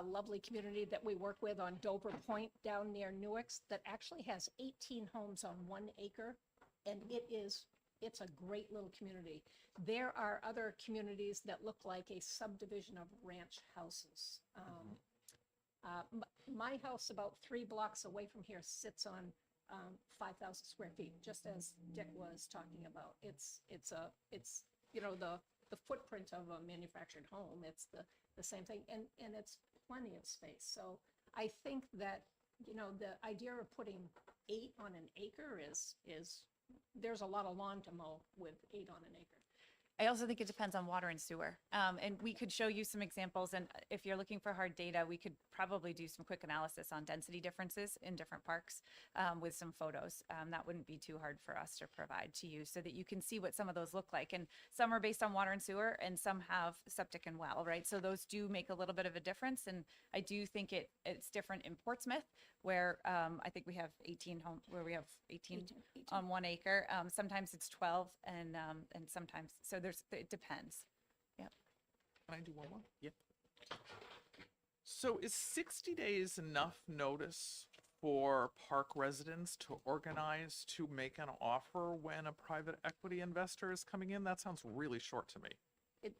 lovely community that we work with on Dover Point down near Newark that actually has 18 homes on 1 acre, and it's a great little community. There are other communities that look like a subdivision of ranch houses. My house about 3 blocks away from here sits on 5,000 square feet, just as Dick was talking about. It's the footprint of a manufactured home. It's the same thing, and it's plenty of space. So I think that the idea of putting 8 on an acre is there's a lot of lawn to mow with 8 on an acre. I also think it depends on water and sewer. And we could show you some examples. And if you're looking for hard data, we could probably do some quick analysis on density differences in different parks with some photos. That wouldn't be too hard for us to provide to you so that you can see what some of those look like. And some are based on water and sewer and some have septic and well, right? So those do make a little bit of a difference. And I do think it's different in Portsmouth where I think we have 18 where we have 18 on 1 acre. Sometimes it's 12 and sometimes, so it depends. Yep. Can I do one more? Yep. So is 60 days enough notice for park residents to organize to make an offer when a private equity investor is coming in? That sounds really short to me.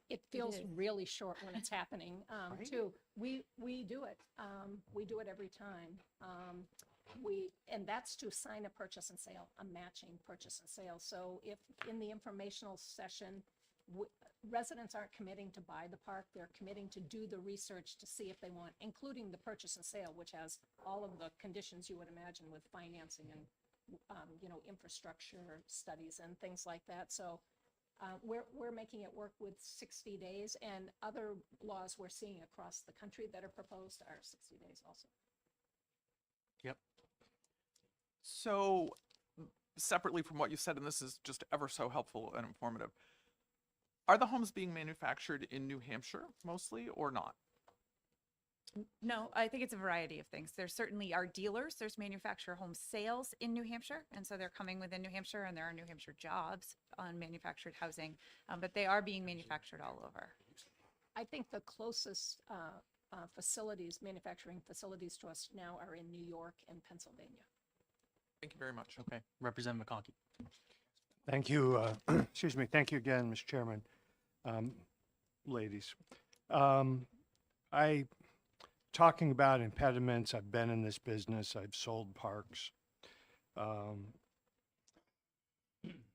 It feels is. really short when it's happening, Right? too. We do it. We do it every time. And that's to sign a purchase and sale, a matching purchase and sale. So if in the informational session, residents aren't committing to buy the park, they're committing to do the research to see if they want, including the purchase and sale, which has all of the conditions you would imagine with financing and, infrastructure studies and things like that. So we're making it work with 60 days, and other laws we're seeing across the country that are proposed are 60 days also. Yep. So separately from what you said, and this is just ever so helpful and informative, are the homes being manufactured in New Hampshire mostly or not? No, I think it's a variety of things. There certainly are dealers. There's manufacturer home sales in New Hampshire. And so they're coming within New Hampshire and there are New Hampshire jobs on manufactured housing, but they are being manufactured all over. I think the closest manufacturing facilities to us now are in New York and Pennsylvania. Thank you very much. Okay. Representative McConkey. Thank you. Excuse me. Thank you again, Mr. Chairman. Ladies. Talking about impediments, I've been in this business. I've sold parks.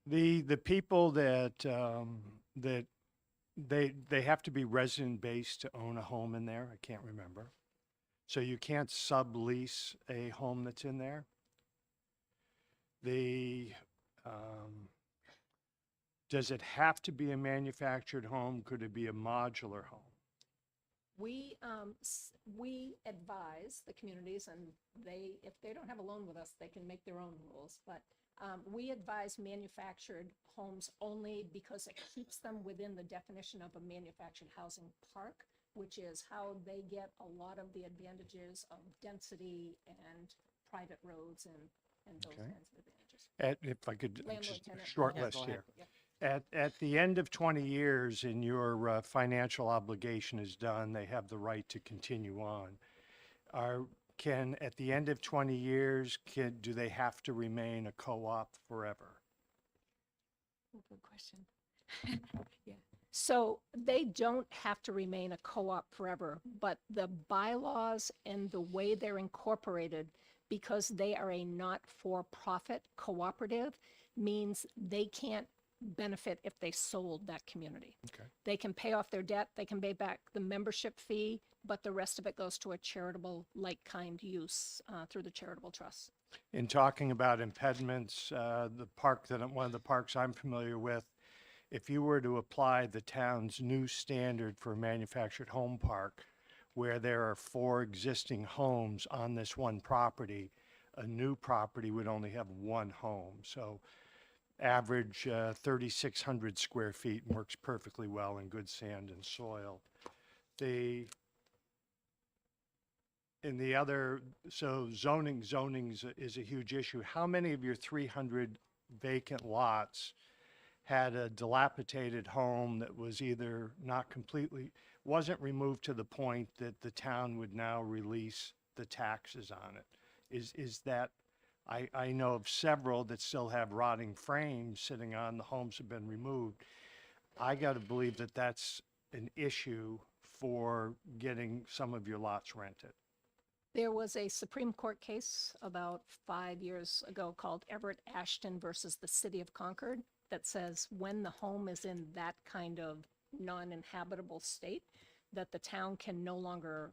The people that they have to be resident based to own a home in there. I can't remember. So you can't sublease a home that's in there. Does it have to be a manufactured home? Could it be a modular home? We advise the communities, and if they don't have a loan with us, they can make their own rules. But we advise manufactured homes only because it keeps them within the definition of a manufactured housing park, which is how they get a lot of the advantages of density and private roads and those Okay. kinds of advantages. If I could, Landlord just a tenant. short Yeah, list go ahead. here. Yeah. At the end of 20 years and your financial obligation is done, they have the right to continue on. At the end of 20 years, do they have to remain a co-op forever? Good question. Yeah. So they don't have to remain a co-op forever, but the bylaws and the way they're incorporated, because they are a not-for-profit cooperative, means they can't benefit if they sold that community. Okay. They can pay off their debt, they can pay back the membership fee, but the rest of it goes to a charitable like-kind use through the charitable trust. In talking about impediments, one of the parks I'm familiar with, if you were to apply the town's new standard for a manufactured home park, where there are 4 existing homes on this one property, a new property would only have 1 home. So average 3,600 square feet works perfectly well in good sand and soil. Zoning is a huge issue. How many of your 300 vacant lots had a dilapidated home that was either wasn't removed to the point that the town would now release the taxes on it? Is that, I know of several that still have rotting frames sitting on, the homes have been removed. I got to believe that that's an issue for getting some of your lots rented. There was a Supreme Court case about 5 years ago called Everett Ashton versus the City of Concord that says when the home is in that kind of non-inhabitable state, that the town can no longer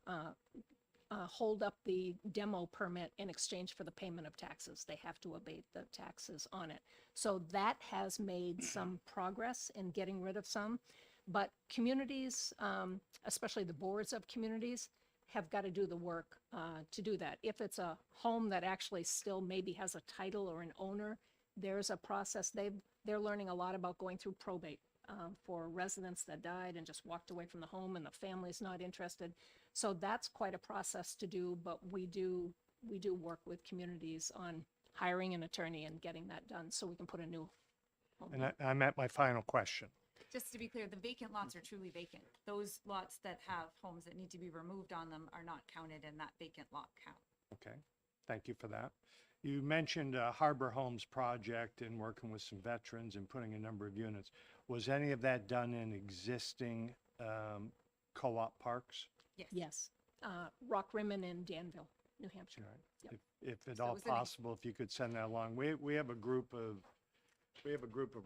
hold up the demo permit in exchange for the payment of taxes. They have to abate the taxes on it. So that has made some progress in getting rid of some. But communities, especially the boards of communities, have got to do the work to do that. If it's a home that actually still maybe has a title or an owner, there's a process. They're learning a lot about going through probate for residents that died and just walked away from the home and the family's not interested. So that's quite a process to do, but we do work with communities on hiring an attorney and getting that done so we can put a new home. And I'm at my final question. Just to be clear, the vacant lots are truly vacant. Those lots that have homes that need to be removed on them are not counted in that vacant lot count. Okay, thank you for that. You mentioned a Harbor Homes project and working with some veterans and putting a number of units. Was any of that done in existing co-op parks? Yes. Rock Rimmon in Danville, New Hampshire. Right. Yep. If at So all was it a- possible, if you could send that along. We have a group of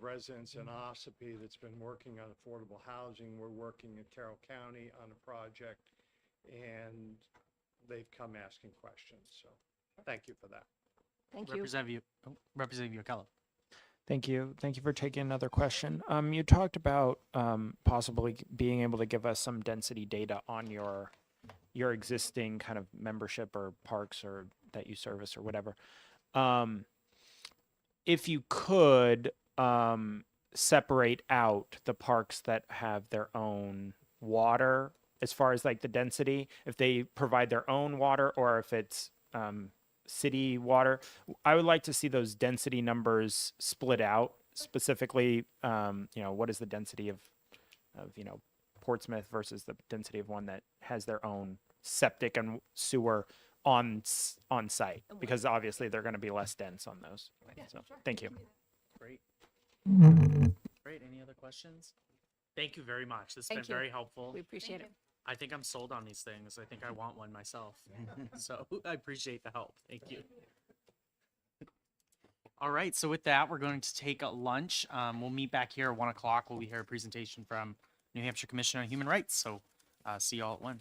residents in Ossipee that's been working on affordable housing. We're working in Carroll County on a project, and they've come asking questions. So thank you for that. Thank you. Representative Yochello. Thank you. Thank you for taking another question. You talked about possibly being able to give us some density data on your existing kind of membership or parks or that you service or whatever. If you could separate out the parks that have their own water as far as like the density, if they provide their own water or if it's city water, I would like to see those density numbers split out specifically. What is the density of Portsmouth versus the density of one that has their own septic and sewer on site, because obviously they're going to be less dense on those. So, thank you. Great. Great. Any other questions? Thank you very much. This has Thank been you. very helpful. We appreciate it. I think I'm sold on these things. I think I want one myself. So I appreciate the help. Thank you. All right. So with that, we're going to take a lunch. We'll meet back here at 1 o'clock. We'll hear a presentation from New Hampshire Commission on Human Rights. So see you all at 1.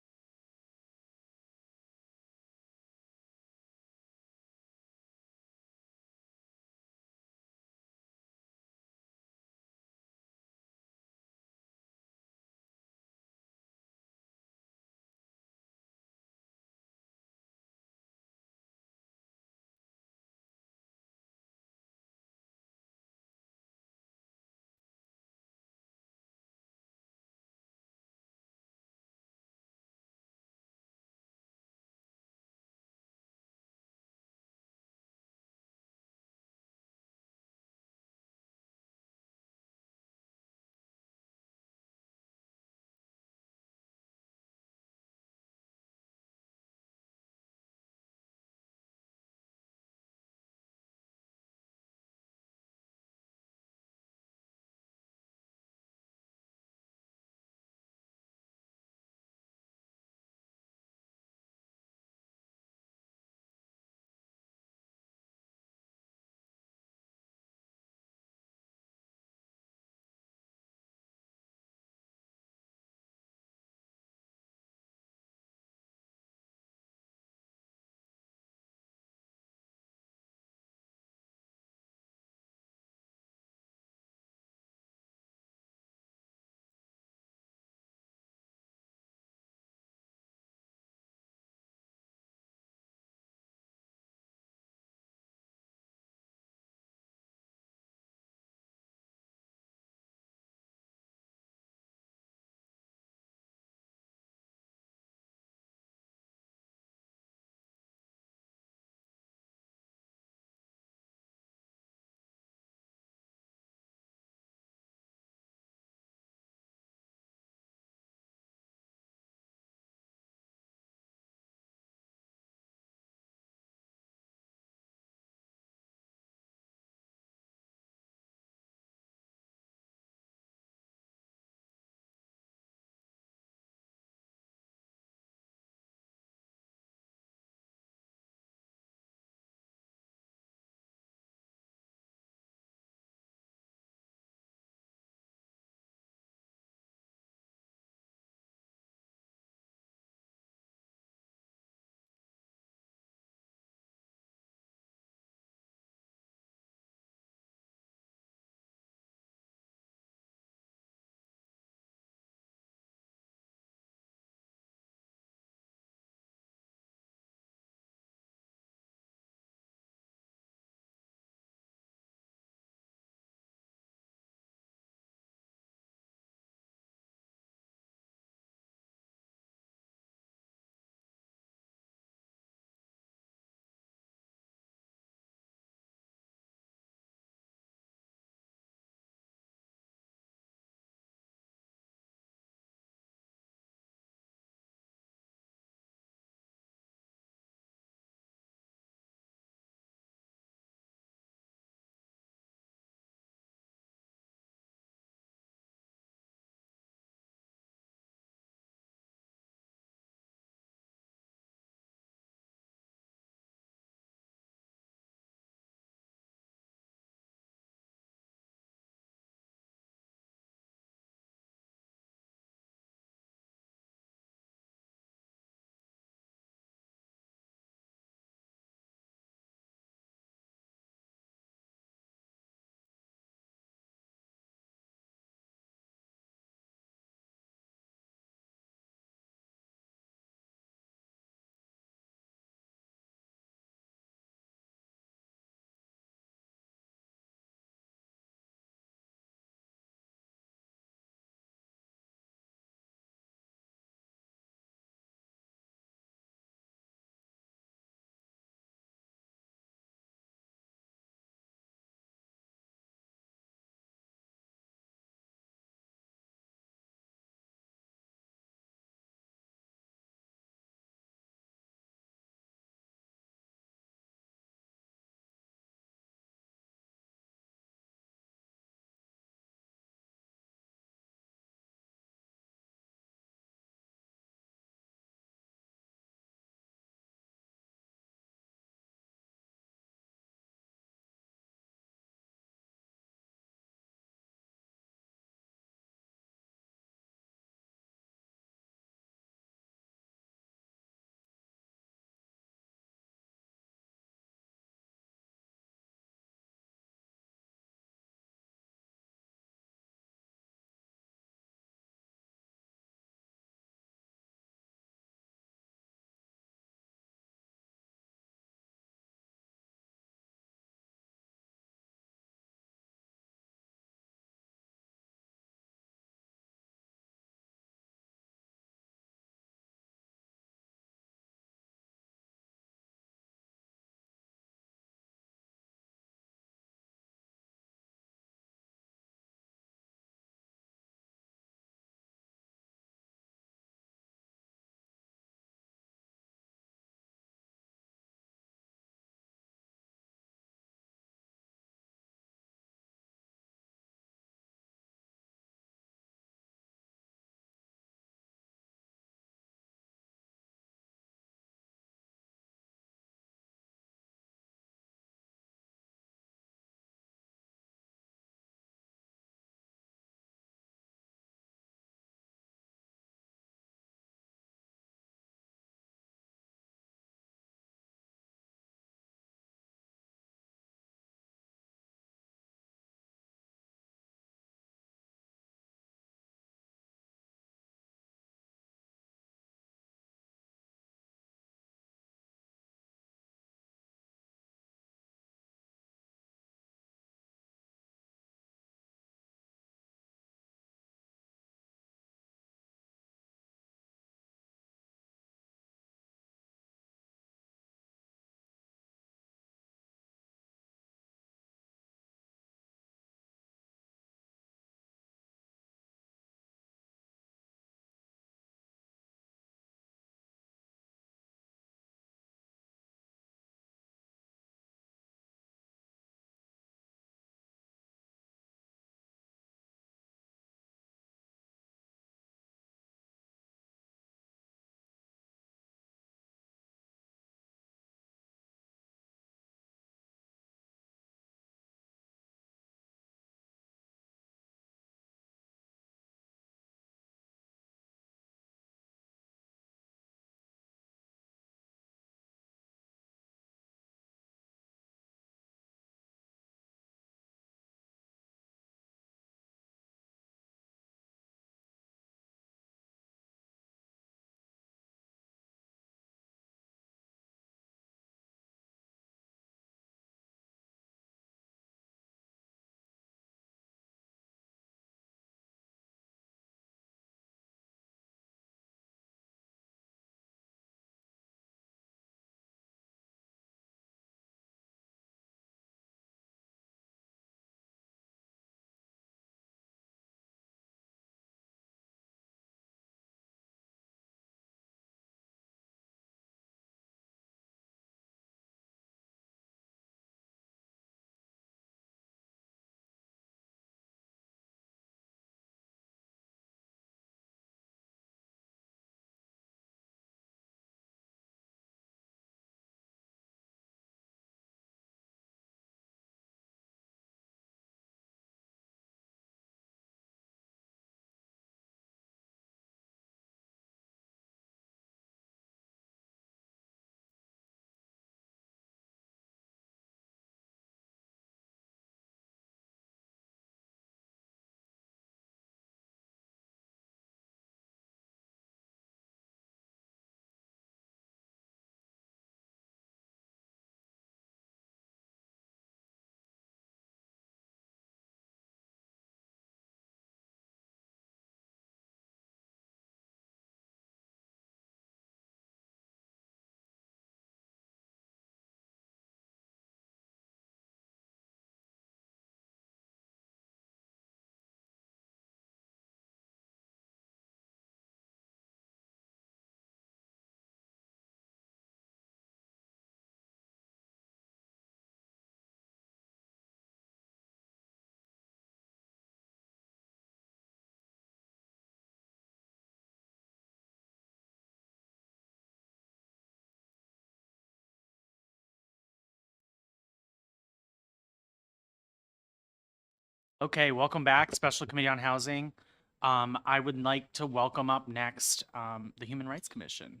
Okay, welcome back, Special Committee on Housing. I would like to welcome up next the Human Rights Commission.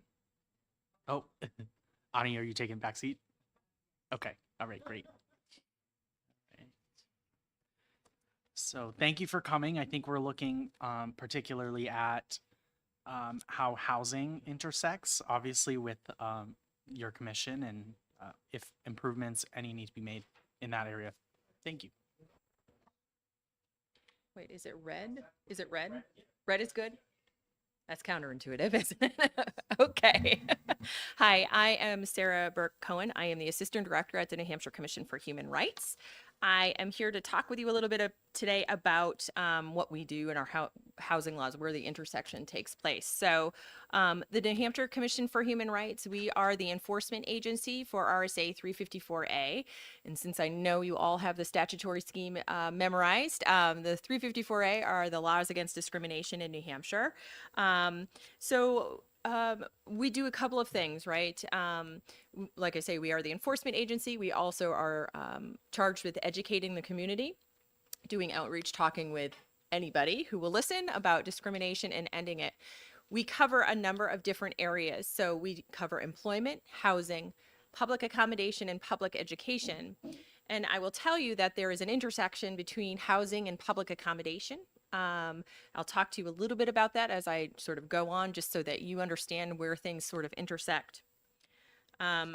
Oh, Ani, are you taking back seat? Okay, all right, great. Right. So thank you for coming. I think we're looking particularly at how housing intersects, obviously, with your commission and if improvements any need to be made in that area. Thank you. Wait, is it red? Is it red? Red is good? That's counterintuitive, isn't it? Okay. Hi, I am Sarah Burke Cohen. I am the Assistant Director at the New Hampshire Commission for Human Rights. I am here to talk with you a little bit today about what we do in our housing laws, where the intersection takes place. So the New Hampshire Commission for Human Rights, we are the enforcement agency for RSA 354A. And since I know you all have the statutory scheme memorized, the 354A are the laws against discrimination in New Hampshire. We do a couple of things, right? Like I say, we are the enforcement agency. We also are charged with educating the community, doing outreach, talking with anybody who will listen about discrimination and ending it. We cover a number of different areas. So we cover employment, housing, public accommodation, and public education. And I will tell you that there is an intersection between housing and public accommodation. I'll talk to you a little bit about that as I sort of go on, just so that you understand where things sort of intersect. So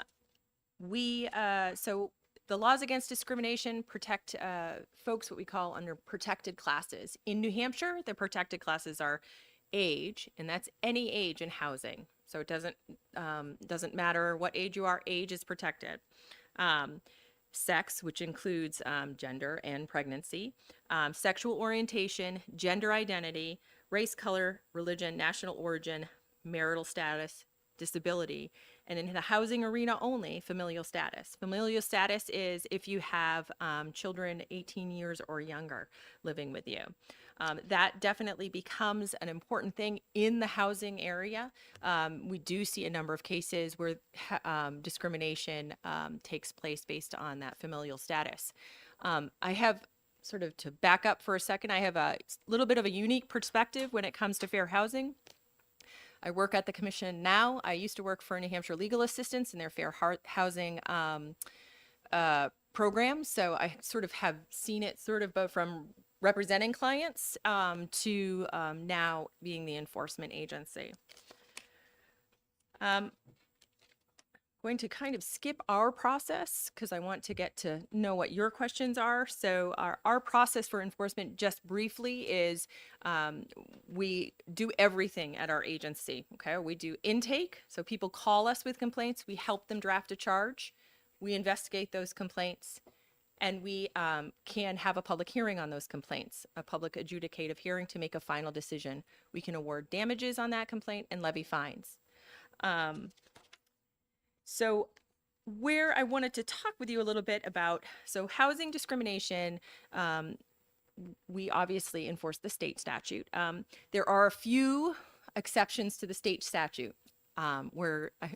the laws against discrimination protect folks what we call under protected classes. In New Hampshire, the protected classes are age, and that's any age in housing. So it doesn't matter what age you are, age is protected. Sex, which includes gender and pregnancy, sexual orientation, gender identity, race, color, religion, national origin, marital status, disability, and in the housing arena only, familial status. Familial status is if you have children 18 years or younger living with you. That definitely becomes an important thing in the housing area. We do see a number of cases where discrimination takes place based on that familial status. I have sort of, to back up for a second, I have a little bit of a unique perspective when it comes to fair housing. I work at the commission now. I used to work for New Hampshire Legal Assistance in their fair housing program. So I sort of have seen it sort of both from representing clients to now being the enforcement agency. Going to kind of skip our process because I want to get to know what your questions are. So our process for enforcement, just briefly, is we do everything at our agency. Okay, we do intake. So people call us with complaints. We help them draft a charge. We investigate those complaints. And we can have a public hearing on those complaints, a public adjudicative hearing to make a final decision. We can award damages on that complaint and levy fines. So where I wanted to talk with you a little bit about, so housing discrimination, we obviously enforce the state statute. There are a few exceptions to the state statute where I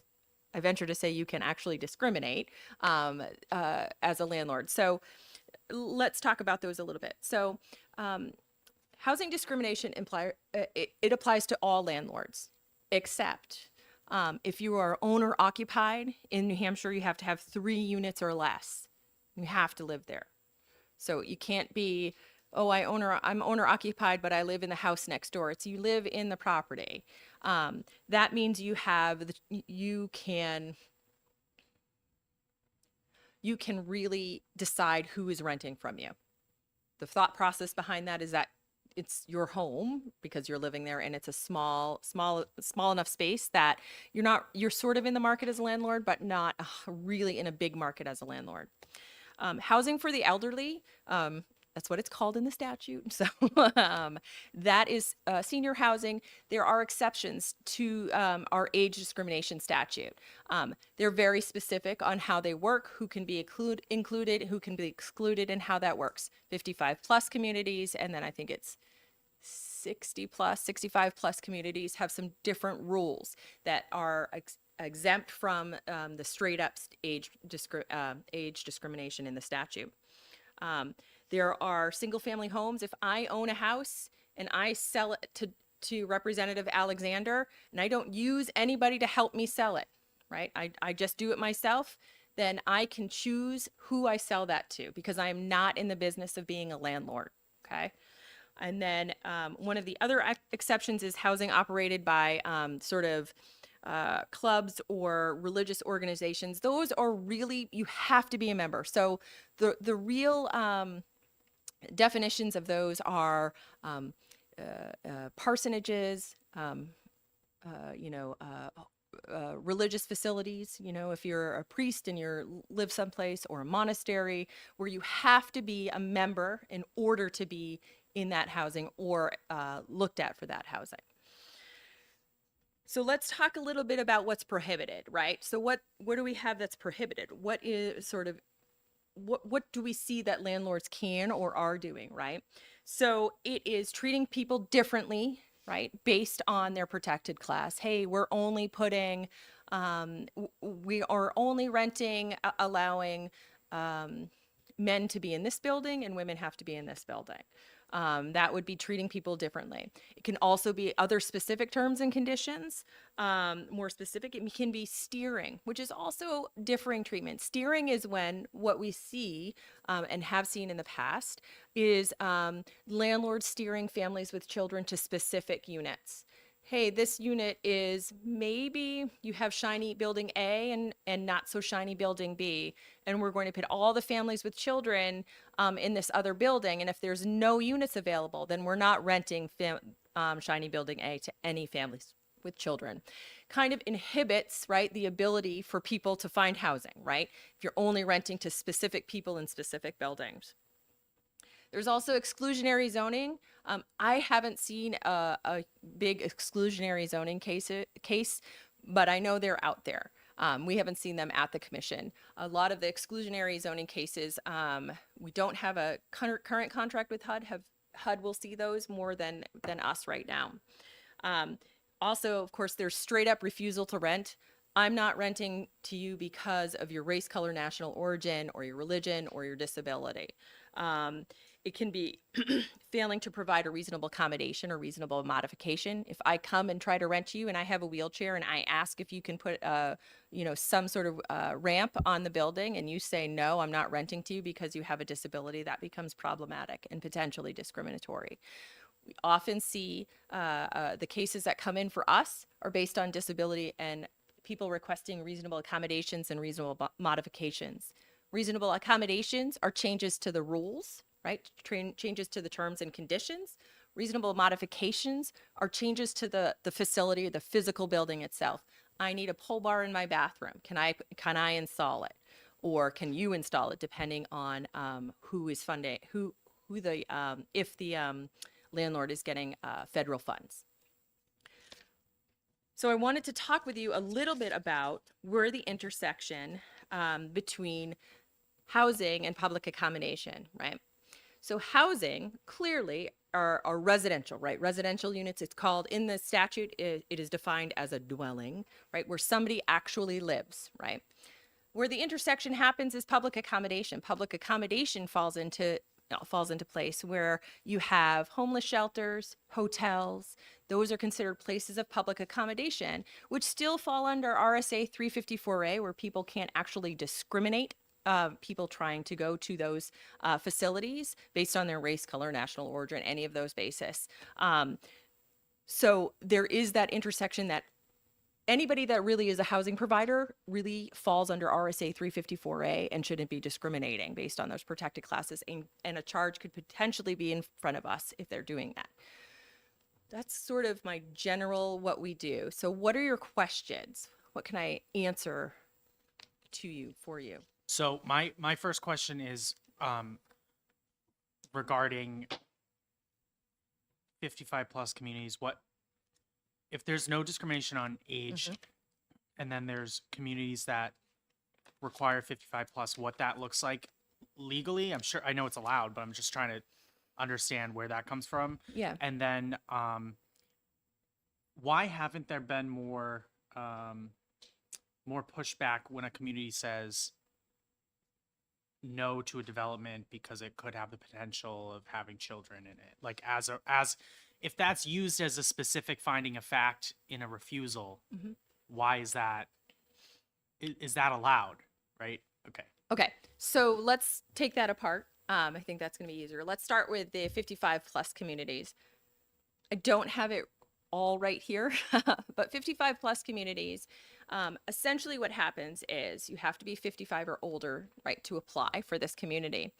venture to say you can actually discriminate as a landlord. So let's talk about those a little bit. So housing discrimination it applies to all landlords, except if you are owner occupied in New Hampshire, you have to have 3 units or less. You have to live there. So you can't be, oh, I'm owner occupied, but I live in the house next door. It's you live in the property. That means you can really decide who is renting from you. The thought process behind that is that it's your home because you're living there, and it's a small enough space that you're sort of in the market as a landlord, but not really in a big market as a landlord. Housing for the elderly, that's what it's called in the statute. So that is senior housing. There are exceptions to our age discrimination statute. They're very specific on how they work, who can be included, who can be excluded, and how that works. 55 plus communities, and then I think it's 60 plus, 65 plus communities have some different rules that are exempt from the straight up age discrimination in the statute. There are single family homes. If I own a house and I sell it to Representative Alexander and I don't use anybody to help me sell it, right? I just do it myself, then I can choose who I sell that to because I am not in the business of being a landlord, okay? And then one of the other exceptions is housing operated by clubs or religious organizations. Those are really, you have to be a member. So the real definitions of those are parsonages, religious facilities, if you're a priest and you live someplace, or a monastery, where you have to be a member in order to be in that housing or looked at for that housing. So let's talk a little bit about what's prohibited, right? So what do we have that's prohibited? What is what do we see that landlords can or are doing, right? So it is treating people differently, right? Based on their protected class. Hey, we're only putting, we are only renting, allowing men to be in this building and women have to be in this building. That would be treating people differently. It can also be other specific terms and conditions. More specific, it can be steering, which is also differing treatment. Steering is when what we see and have seen in the past is landlords steering families with children to specific units. Hey, this unit is, maybe you have shiny building A and not so shiny building B, and we're going to put all the families with children in this other building, and if there's no units available, then we're not renting shiny building A to any families with children. Kind of inhibits, right, the ability for people to find housing, right? If you're only renting to specific people in specific buildings. There's also exclusionary zoning. I haven't seen a big exclusionary zoning case, but I know they're out there. We haven't seen them at the commission. A lot of the exclusionary zoning cases, we don't have a current contract with HUD. HUD will see those more than us right now. Also, of course, there's straight up refusal to rent. I'm not renting to you because of your race, color, national origin, or your religion, or your disability. It can be failing to provide a reasonable accommodation or reasonable modification. If I come and try to rent you and I have a wheelchair and I ask if you can put some sort of ramp on the building and you say, no, I'm not renting to you because you have a disability, that becomes problematic and potentially discriminatory. We often see the cases that come in for us are based on disability and people requesting reasonable accommodations and reasonable modifications. Reasonable accommodations are changes to the rules, right? Changes to the terms and conditions. Reasonable modifications are changes to the facility, the physical building itself. I need a pull bar in my bathroom. Can I install it? Or can you install it, depending on who is funding, if the landlord is getting federal funds. So I wanted to talk with you a little bit about where the intersection between housing and public accommodation, right? So housing clearly are residential, right? Residential units, it's called in the statute, it is defined as a dwelling, right? Where somebody actually lives, right? Where the intersection happens is public accommodation. Public accommodation falls into place where you have homeless shelters, hotels. Those are considered places of public accommodation, which still fall under RSA 354A, where people can't actually discriminate people trying to go to those facilities based on their race, color, national origin, any of those basis. So there is that intersection that anybody that really is a housing provider really falls under RSA 354A and shouldn't be discriminating based on those protected classes, and a charge could potentially be in front of us if they're doing that. That's sort of my general what we do. So what are your questions? What can I answer to you, for you? So my first question is regarding 55 plus communities. What if there's no discrimination on age, and then there's communities that require 55 plus, what that looks like legally? I know it's allowed, but I'm just trying to understand where that comes from. Yeah. And then why haven't there been more pushback when a community says no to a development because it could have the potential of having children in it? Like if that's used as a specific finding of fact in a refusal, why is that? Is that allowed? Right? Okay. Okay, so let's take that apart. I think that's going to be easier. Let's start with the 55 plus communities. I don't have it all right here, but 55 plus communities, essentially what happens is you have to be 55 or older, right, to apply for this community.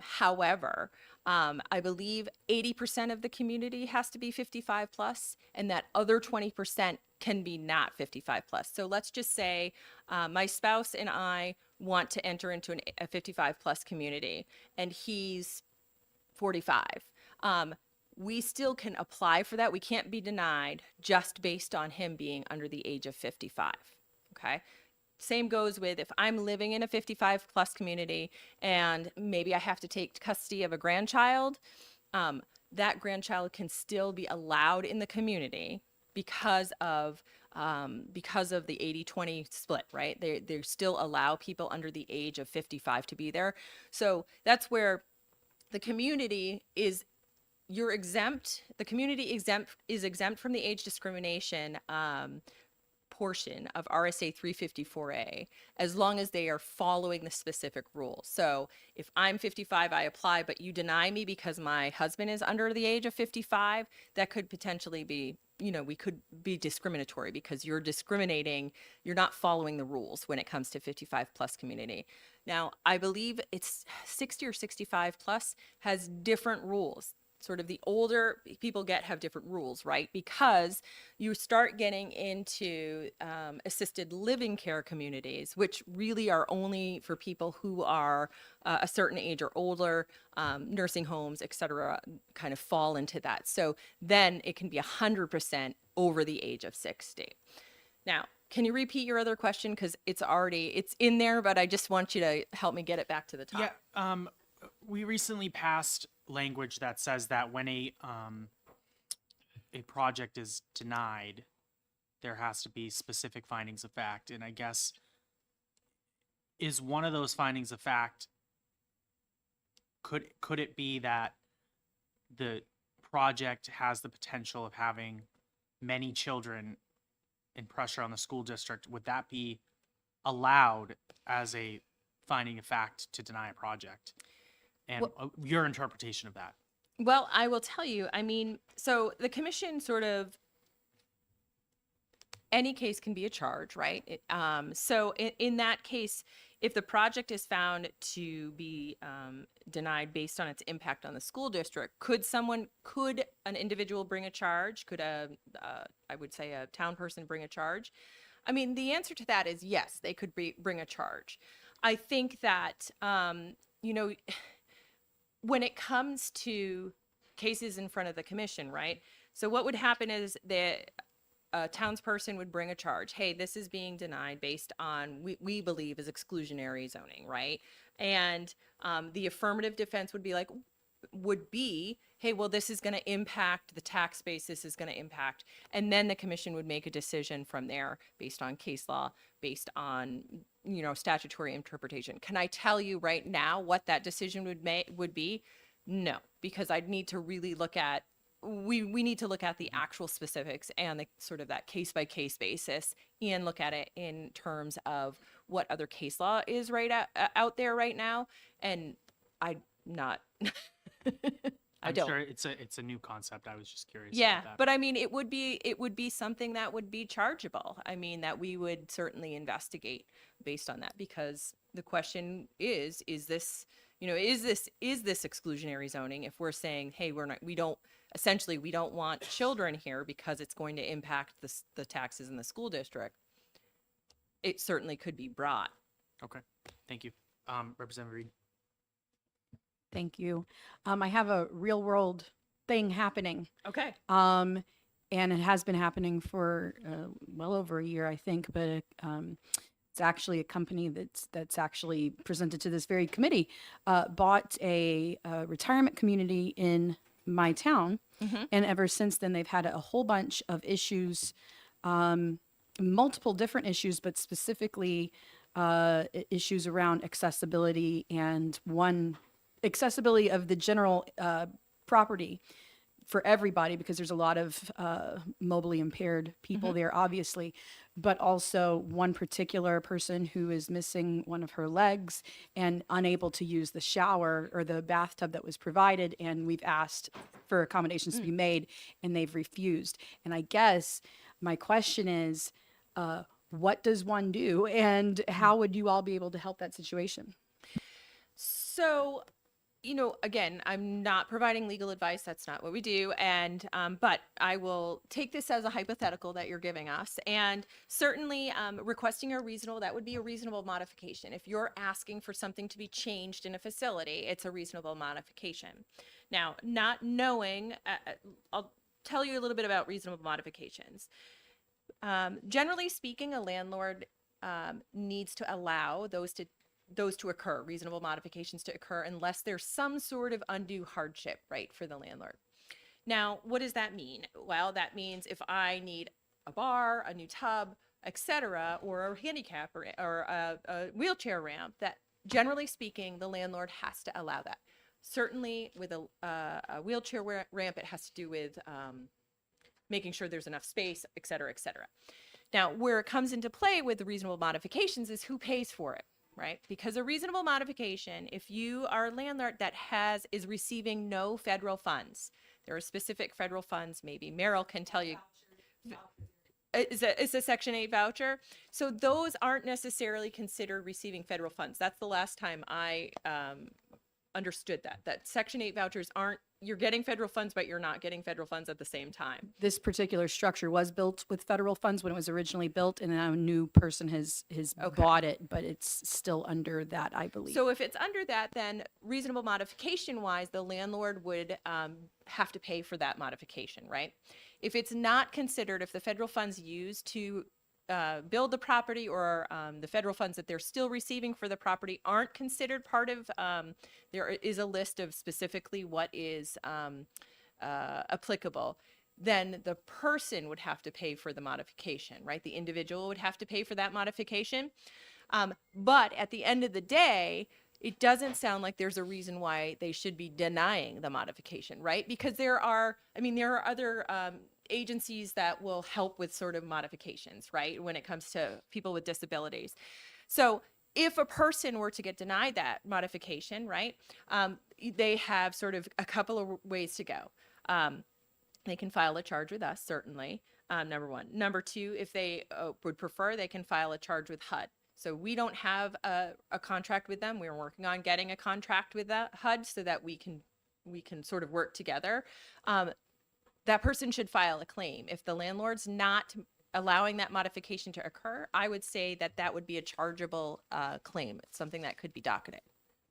However, I believe 80% of the community has to be 55 plus, and that other 20% can be not 55 plus. So let's just say my spouse and I want to enter into a 55 plus community, and he's 45. We still can apply for that. We can't be denied just based on him being under the age of 55. Okay. Same goes with if I'm living in a 55 plus community and maybe I have to take custody of a grandchild, that grandchild can still be allowed in the community because of the 80-20 split, right? They still allow people under the age of 55 to be there. So that's where the community is, you're exempt, the community is exempt from the age discrimination portion of RSA 354A, as long as they are following the specific rules. So if I'm 55, I apply, but you deny me because my husband is under the age of 55, that could potentially be, we could be discriminatory because you're discriminating, you're not following the rules when it comes to 55 plus community. Now, I believe it's 60 or 65 plus has different rules. Sort of the older people have different rules, right? Because you start getting into assisted living care communities, which really are only for people who are a certain age or older, nursing homes, et cetera, kind of fall into that. So then it can be 100% over the age of 60. Now, can you repeat your other question? Because it's in there, but I just want you to help me get it back to the top. Yeah. We recently passed language that says that when a project is denied, there has to be specific findings of fact. And I guess, is one of those findings of fact, could it be that the project has the potential of having many children and pressure on the school district? Would that be allowed as a finding of fact to deny a project? And your interpretation of that. Well, I will tell you, so the commission any case can be a charge, right? So in that case, if the project is found to be denied based on its impact on the school district, could an individual bring a charge? Could I would say a town person bring a charge? The answer to that is yes, they could bring a charge. I think that, when it comes to cases in front of the commission, right? So what would happen is that a townsperson would bring a charge. Hey, this is being denied based on, we believe is exclusionary zoning, right? And the affirmative defense would be, hey, well, this is going to impact the tax base, this is going to impact, and then the commission would make a decision from there based on case law, based on, statutory interpretation. Can I tell you right now what that decision would be? No, because I'd need to really look at, we need to look at the actual specifics and the sort of that case by case basis and look at it in terms of what other case law is out there right now. And I'm not, I'm sure it's a new concept. I was just curious. Yeah, about that. but it would be something that would be chargeable. That we would certainly investigate based on that, because the question is this, is this exclusionary zoning? If we're saying, hey, we don't want children here because it's going to impact the taxes in the school district, it certainly could be brought. Okay, thank you, Representative Reed. Thank you. I have a real world thing happening. Okay. And it has been happening for well over a year, I think, but it's actually a company that's actually presented to this very committee, bought a retirement community in my town. Mm-hmm. And ever since then, they've had a whole bunch of issues, multiple different issues, but specifically issues around accessibility and accessibility of the general property for everybody, because there's a lot of mobily impaired people there, obviously, but also one particular person who is missing one of her legs and unable to use the shower or the bathtub that was provided. And we've asked for accommodations to be made, and they've refused. And I guess my question is, what does one do, and how would you all be able to help that situation? So, again, I'm not providing legal advice. That's not what we do. And, but I will take this as a hypothetical that you're giving us. And certainly requesting that would be a reasonable modification. If you're asking for something to be changed in a facility, it's a reasonable modification. Now, not knowing, I'll tell you a little bit about reasonable modifications. Generally speaking, a landlord needs to allow those to occur, reasonable modifications to occur, unless there's some sort of undue hardship, right, for the landlord. Now, what does that mean? Well, that means if I need a bar, a new tub, etc., or a handicap or a wheelchair ramp, that generally speaking, the landlord has to allow that. Certainly with a wheelchair ramp, it has to do with making sure there's enough space, etc., etc. Now, where it comes into play with the reasonable modifications is who pays for it, right? Because a reasonable modification, if you are a landlord that is receiving no federal funds, there are specific federal funds, maybe Meryl can tell you. It's a Section 8 voucher. So those aren't necessarily considered receiving federal funds. That's the last time I understood that Section 8 vouchers you're getting federal funds, but you're not getting federal funds at the same time. This particular structure was built with federal funds when it was originally built, and now a new person has bought it, but it's still under that, I believe. So if it's under that, then reasonable modification wise, the landlord would have to pay for that modification, right? If it's not considered, if the federal funds used to build the property, or the federal funds that they're still receiving for the property aren't considered part of, there is a list of specifically what is applicable, then the person would have to pay for the modification, right? The individual would have to pay for that modification. But at the end of the day, it doesn't sound like there's a reason why they should be denying the modification, right? Because there are other agencies that will help with sort of modifications, right? When it comes to people with disabilities. So if a person were to get denied that modification, right, they have sort of a couple of ways to go. They can file a charge with us, certainly, number one. Number two, if they would prefer, they can file a charge with HUD. So we don't have a contract with them. We're working on getting a contract with HUD so that we can sort of work together. That person should file a claim. If the landlord's not allowing that modification to occur, I would say that would be a chargeable claim. It's something that could be docketed.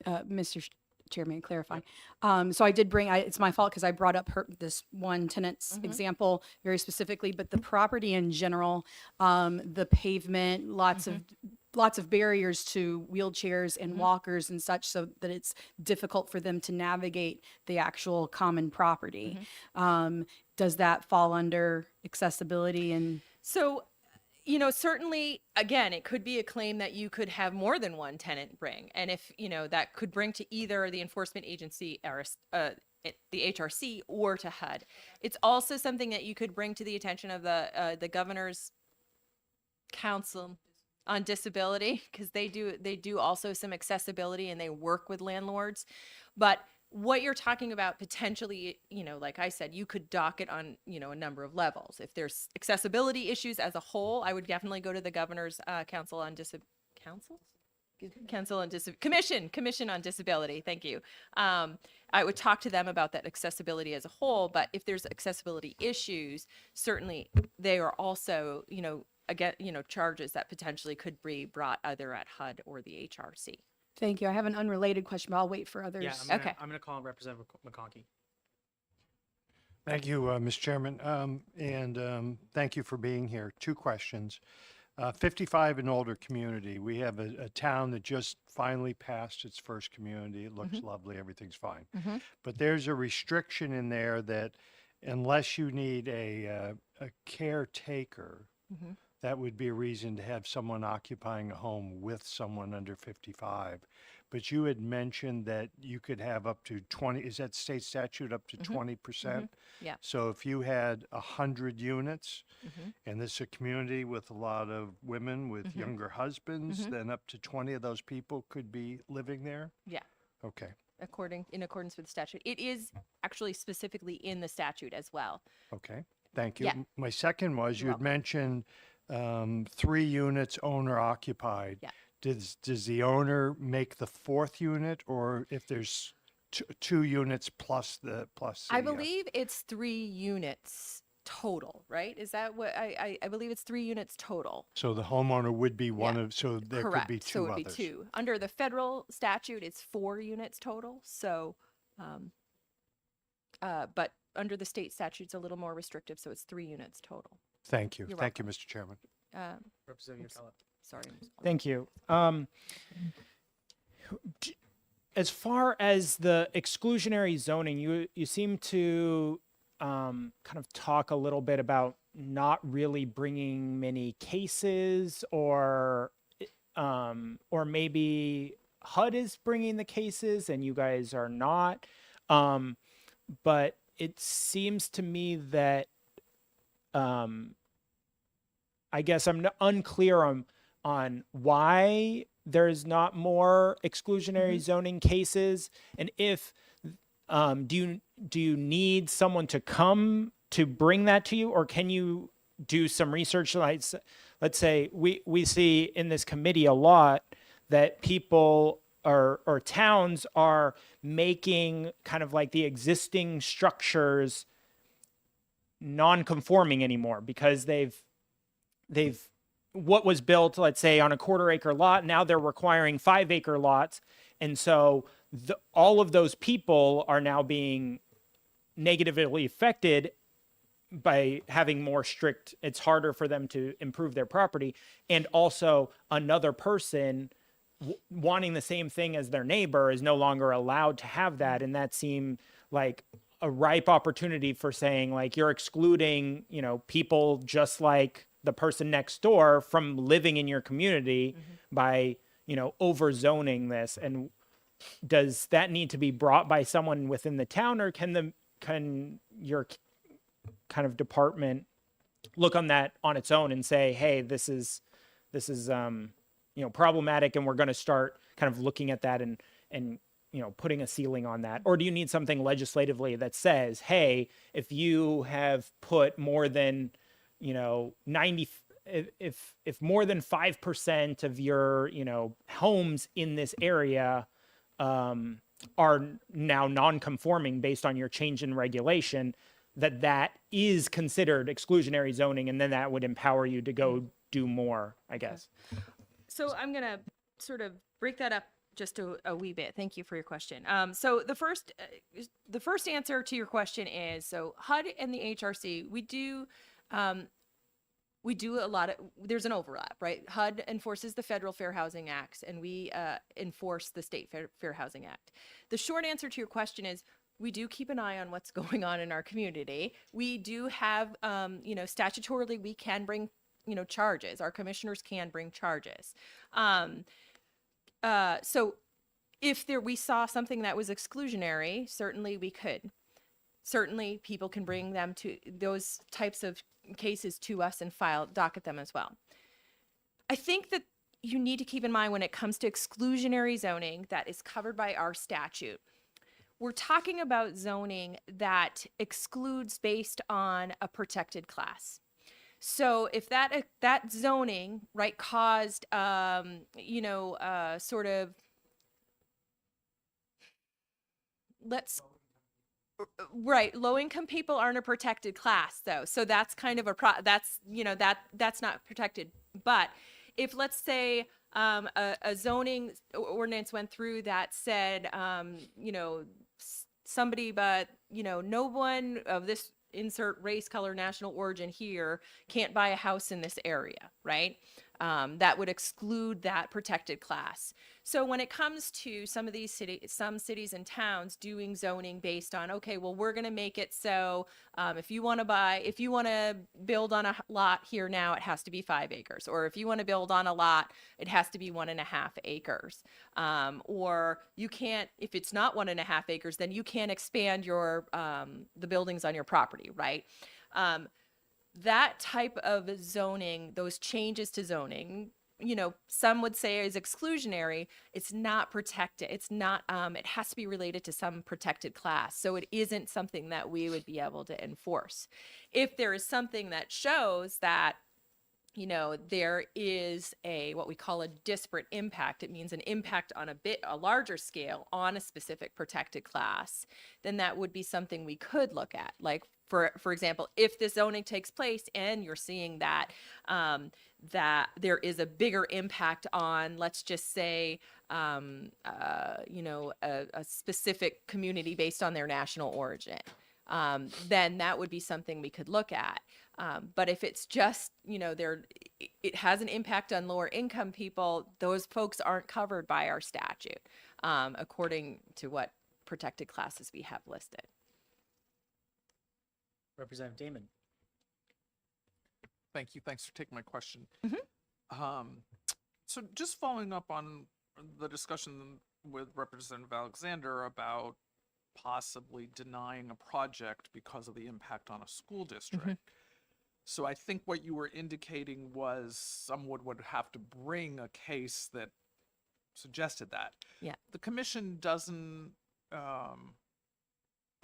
Mr. Chairman, clarify. So I did it's my fault because I brought up this one tenant's example very specifically, but the property in general, the pavement, lots of barriers to wheelchairs and walkers and such, so that it's difficult for them to navigate the actual common property. Does that fall under accessibility? And so, certainly, again, it could be a claim that you could have more than one tenant bring. And if, that could bring to either the enforcement agency or the HRC or to HUD. It's also something that you could bring to the attention of the Governor's Council on Disability, because they do also some accessibility and they work with landlords. But what you're talking about potentially, like I said, you could docket on, a number of levels. If there's accessibility issues as a whole, I would definitely go to the Governor's Commission on Disability. Thank you. I would talk to them about that accessibility as a whole, but if there's accessibility issues, certainly they are also, again, charges that potentially could be brought either at HUD or the HRC. thank you. I have an unrelated question, but I'll wait for others. Yeah, I'm gonna call Representative McConkey. Thank you, Mr. Chairman, and thank you for being here. Two questions. 55 and older community. We have a town that just finally passed its first community. It looks lovely. Everything's fine. But there's a restriction in there that unless you need a caretaker that would be a reason to have someone occupying a home with someone under 55. But you had mentioned that you could have up to 20, is that state statute, up to 20%? Yeah. So if you had 100 units, Mhm. and this is a community with a lot of women with younger husbands, then up to 20 of those people could be living there? Yeah. Okay, In accordance with the statute. It is actually specifically in the statute as well. okay, thank you. Yeah. My second was, you You're had mentioned 3 units owner occupied. Yeah. Does the owner make the 4th unit, or if there's 2 units plus I the, believe it's 3 units total, right? Is that what I believe it's 3 units total. so the homeowner would be one Yeah. of, so there Correct. could be So 2 it would others. be 2. Under the federal statute, it's 4 units total. So, but under the state statute, it's a little more restrictive. So it's 3 units total. Thank you. You're Thank you, Mr. Chairman. Representative Oops. Sorry. Thank you. As far as the exclusionary zoning, you seem to kind of talk a little bit about not really bringing many cases, or maybe HUD is bringing the cases and you guys are not. But it seems to me that I guess I'm unclear on why there's not more exclusionary zoning cases, and if do you need someone to come to bring that to you, or can you do some research? Like, let's say we see in this committee a lot that people or towns are making kind of like the existing structures non-conforming anymore because they've what was built, let's say, on a 1/4 acre lot, now they're requiring 5-acre lots. And so all of those people are now being negatively affected by having more strict, it's harder for them to improve their property. And also another person wanting the same thing as their neighbor is no longer allowed to have that. And that seemed like a ripe opportunity for saying, like, you're excluding, people just like the person next door from living in your community by, over zoning this. And does that need to be brought by someone within the town, or can your kind of department look on that on its own and say, hey, this is problematic, and we're going to start kind of looking at that and putting a ceiling on that? Or do you need something legislatively that says, hey, if you have put more than 90, if more than 5% of your homes in this area are now non-conforming based on your change in regulation, that is considered exclusionary zoning, and then that would empower you to go do more, I guess. So I'm going to sort of break that up just a wee bit. Thank you for your question. So the first answer to your question is, so HUD and the HRC, we do a lot of, there's an overlap, right? HUD enforces the Federal Fair Housing Act, and we enforce the State Fair Housing Act. The short answer to your question is, we do keep an eye on what's going on in our community. We do have, statutorily, we can bring, charges. Our commissioners can bring charges. So if we saw something that was exclusionary, certainly we could. Certainly people can bring them to those types of cases to us and docket them as well. I think that you need to keep in mind when it comes to exclusionary zoning that is covered by our statute, we're talking about zoning that excludes based on a protected class. So if that zoning, right, caused, sort of, low income people aren't a protected class though. So that's kind of that's not protected. But if, let's say, a zoning ordinance went through that said, somebody, but, no one of this insert race, color, national origin here can't buy a house in this area, right? that would exclude that protected class. So when it comes to some of these some cities and towns doing zoning based on, okay, well, we're going to make it so if you want to build on a lot here now, it has to be 5 acres, or if you want to build on a lot, it has to be 1.5 acres, or you can't, if it's not 1.5 acres, then you can't expand your the buildings on your property, right? That type of zoning, those changes to zoning, some would say is exclusionary. It's not protected. It's not, it has to be related to some protected class. So it isn't something that we would be able to enforce. If there is something that shows that, there is what we call a disparate impact. It means an impact on a larger scale on a specific protected class, then that would be something we could look at. Like, for example, if this zoning takes place and you're seeing that that there is a bigger impact on, let's just say, a specific community based on their national origin, then that would be something we could look at. But if it's just, it has an impact on lower income people, those folks aren't covered by our statute, according to what protected classes we have listed. Representative Damon. Thank you. Thanks for taking my question. Mhm. So just following up on the discussion with Representative Alexander about possibly denying a project because of the impact on a school district. So I think what you were indicating was someone would have to bring a case that suggested that. Yeah. The commission doesn't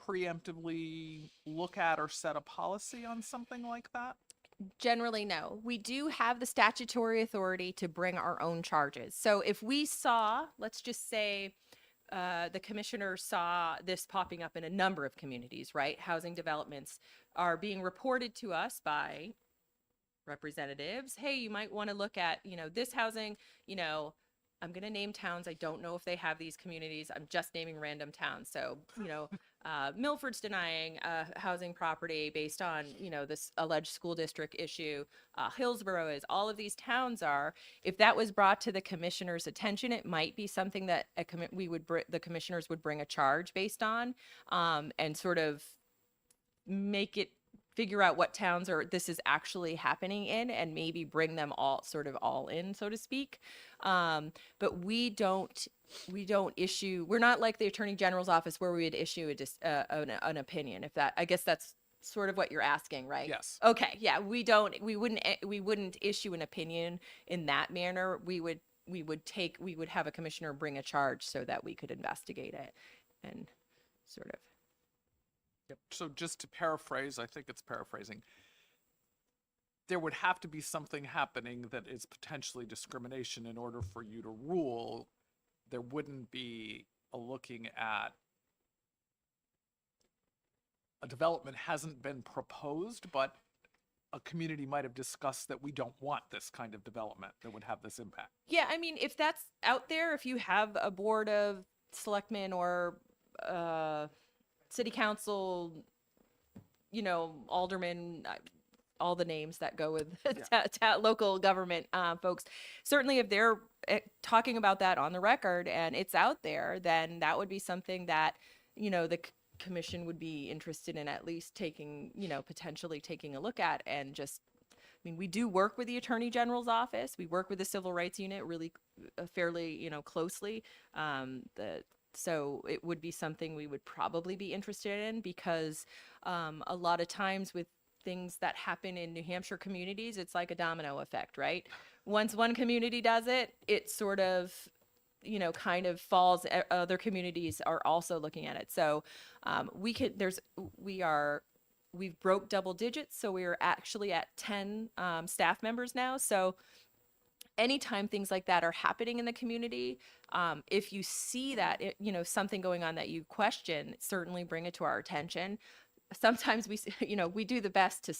preemptively look at or set a policy on something like that? Generally, no. We do have the statutory authority to bring our own charges. So if we saw, let's just say, the commissioner saw this popping up in a number of communities, right? Housing developments are being reported to us by representatives. Hey, you might want to look at, this housing, I'm going to name towns. I don't know if they have these communities. I'm just naming random towns. So, Milford's denying a housing property based on, this alleged school district issue. Hillsborough is. All of these towns are. If that was brought to the commissioner's attention, it might be something that the commissioners would bring a charge based on, and sort of figure out what towns this is actually happening in, and maybe bring them all in, so to speak. But we're not like the Attorney General's office where we would issue an opinion. I guess that's sort of what you're asking, right? Yes. Okay. Yeah. We wouldn't issue an opinion in that manner. We would have a commissioner bring a charge so that we could investigate it and sort of. So just to paraphrase, I think it's paraphrasing, there would have to be something happening that is potentially discrimination in order for you to rule. There wouldn't be a looking at a development hasn't been proposed, but a community might have discussed that we don't want this kind of development that would have this impact. Yeah, I mean, if that's out there, if you have a board of selectmen or city council, aldermen, all the names that go with local government folks, certainly if they're talking about that on the record and it's out there, then that would be something that, the commission would be interested in at least potentially taking a look at. And we do work with the Attorney General's office. We work with the Civil Rights Unit really fairly, closely. So it would be something we would probably be interested in, because a lot of times with things that happen in New Hampshire communities, it's like a domino effect, right? Once one community does it, it sort of, kind of falls. Other communities are also looking at it. So we've broke double digits. So we're actually at 10 staff members now. So anytime things like that are happening in the community, if you see that, something going on that you question, certainly bring it to our attention. Sometimes we do the best to,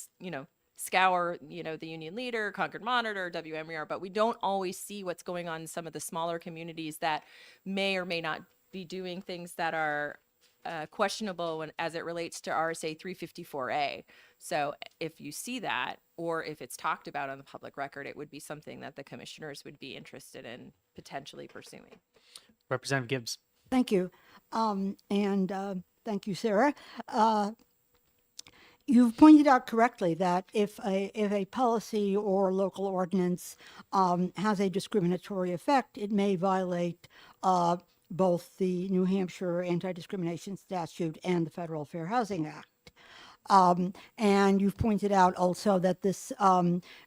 scour, the Union Leader, Concord Monitor, WMER, but we don't always see what's going on in some of the smaller communities that may or may not be doing things that are questionable as it relates to RSA 354A. So if you see that, or if it's talked about on the public record, it would be something that the commissioners would be interested in potentially pursuing. Representative Gibbs. Thank you. Thank you, Sarah. You've pointed out correctly that if a policy or local ordinance has a discriminatory effect, it may violate both the New Hampshire Anti-Discrimination Statute and the Federal Fair Housing Act. And you've pointed out also that this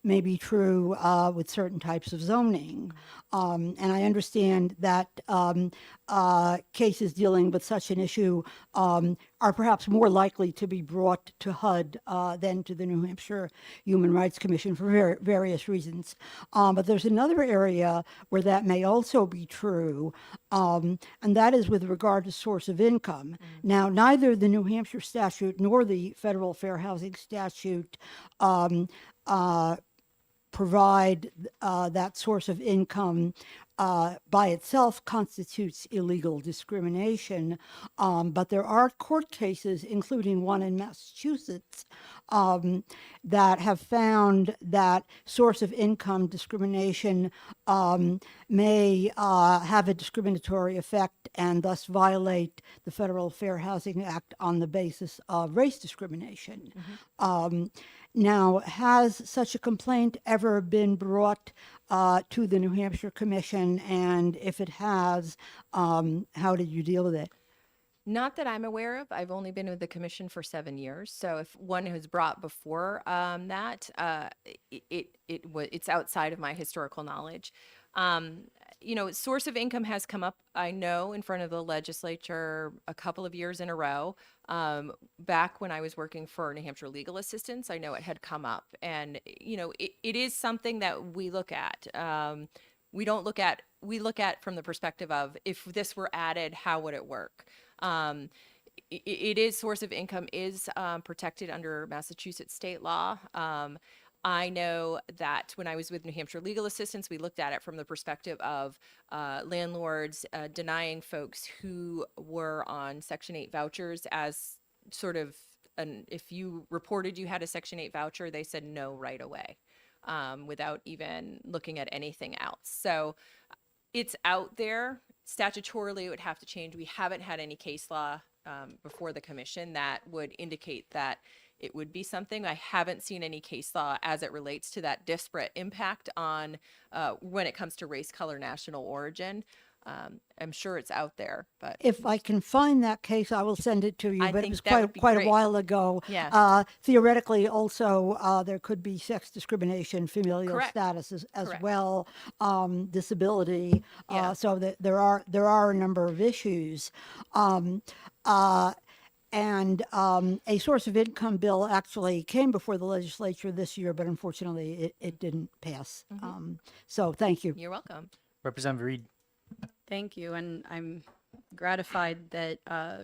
may be true with certain types of zoning. And I understand that cases dealing with such an issue are perhaps more likely to be brought to HUD than to the New Hampshire Human Rights Commission for various reasons. But there's another area where that may also be true, and that is with regard to source of income. Now, neither the New Hampshire statute nor the Federal Fair Housing Statute provide that source of income by itself constitutes illegal discrimination. But there are court cases, including one in Massachusetts, that have found that source of income discrimination may have a discriminatory effect and thus violate the Federal Fair Housing Act on the basis of race discrimination. Now, has such a complaint ever been brought to the New Hampshire Commission? And if it has, how did you deal with it? Not that I'm aware of. I've only been with the commission for 7 years. So if one was brought before that, it's outside of my historical knowledge. Source of income has come up, I know, in front of the legislature a couple of years in a row. Back when I was working for New Hampshire Legal Assistance, I know it had come up. And, it is something that we look at. We look at from the perspective of, if this were added, how would it work? It is, source of income is protected under Massachusetts state law. I know that when I was with New Hampshire Legal Assistance, we looked at it from the perspective of landlords denying folks who were on Section 8 vouchers as sort of if you reported you had a Section 8 voucher, they said no right away without even looking at anything else. So it's out there. Statutorily, it would have to change. We haven't had any case law before the commission that would indicate that it would be something. I haven't seen any case law as it relates to that disparate impact on when it comes to race, color, national origin. I'm sure it's out there, but If I can find that case, I will send it to you, I but it think was that would be quite a great. while ago. Yeah. Theoretically, also, there could be sex discrimination, familial Correct. status as Correct. well, disability. Yeah. So that there are a number of issues. And a source of income bill actually came before the legislature this year, but unfortunately it didn't pass. So thank you. you're welcome. Representative Reed. Thank you, and I'm gratified that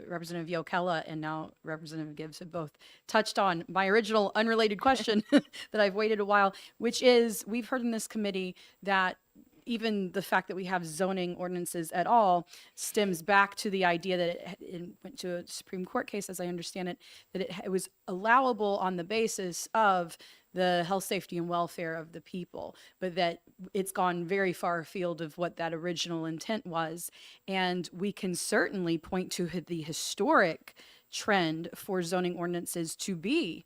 Representative Yokella and now Representative Gibbs have both touched on my original unrelated question that I've waited a while, which is, we've heard in this committee that even the fact that we have zoning ordinances at all stems back to the idea that it went to a Supreme Court case, as I understand it, that it was allowable on the basis of the health, safety, and welfare of the people, but that it's gone very far afield of what that original intent was. And we can certainly point to the historic trend for zoning ordinances to be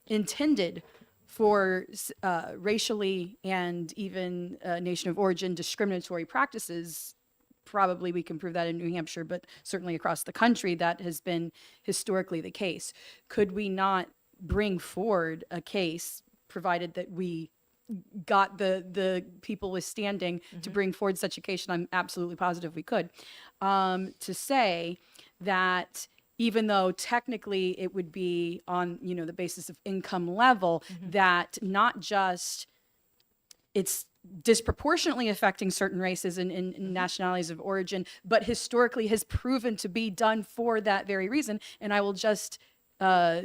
intended for racially and even nation of origin discriminatory practices. Probably we can prove that in New Hampshire, but certainly across the country, that has been historically the case. Could we not bring forward a case, provided that we got the people withstanding to bring forward such a case, and I'm absolutely positive we could, to say that even though technically it would be on, the basis of income level, that not just it's disproportionately affecting certain races and nationalities of origin, but historically has proven to be done for that very reason. And I will just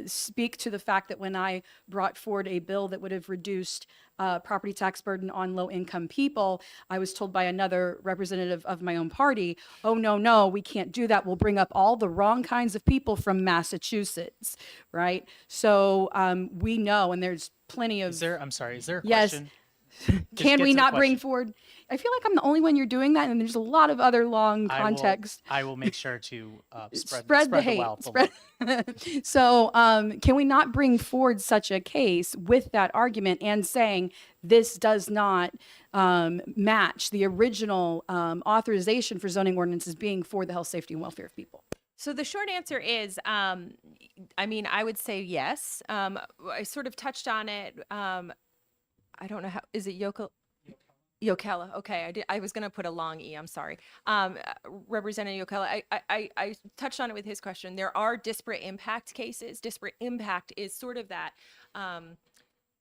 speak to the fact that when I brought forward a bill that would have reduced property tax burden on low income people, I was told by another representative of my own party, oh, no, we can't do that. We'll bring up all the wrong kinds of people from Massachusetts, right? So we know, and there's plenty of. Is there? I'm sorry. Is there a Yes. question? Can get we to the not bring question. forward? I feel like I'm the only one you're doing that, and there's a lot of other long context. I will make sure to Spread the hate. wealth. Spread. So, can we not bring forward such a case with that argument and saying this does not match the original authorization for zoning ordinances being for the health, safety, and welfare of people? So the short answer is, I mean, I would say yes. I sort of touched on it. I don't know how, is it Yocala? Okay, I was going to put a long E, I'm sorry. Representative Yocala, I touched on it with his question. There are disparate impact cases. Disparate impact is sort of that, I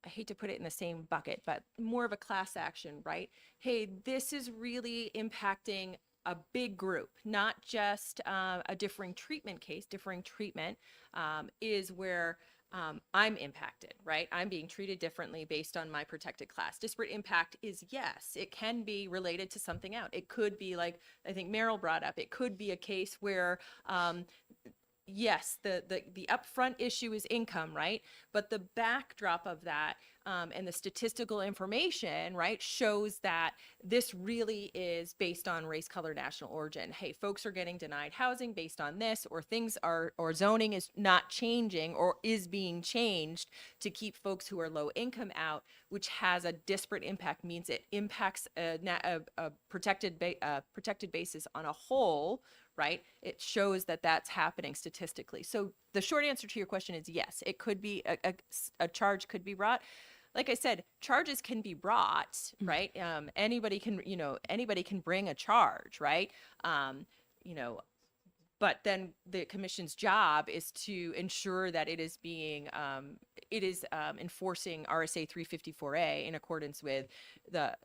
hate to put it in the same bucket, but more of a class action, right? Hey, this is really impacting a big group, not just a differing treatment case. Differing treatment is where I'm impacted, right? I'm being treated differently based on my protected class. Disparate impact is, yes, it can be related to something else. It could be like, I think Meryl brought up, it could be a case where, yes, the upfront issue is income, right? But the backdrop of that and the statistical information, right, shows that this really is based on race, color, national origin. Hey, folks are getting denied housing based on this, or things are, or zoning is not changing or is being changed to keep folks who are low income out, which has a disparate impact, means it impacts a protected basis on a whole, right? It shows that that's happening statistically. So the short answer to your question is yes, it could be a charge could be brought. Like I said, charges can be brought, right? Anybody can bring a charge, right? But then the commission's job is to ensure that it is being, enforcing RSA 354A in accordance with the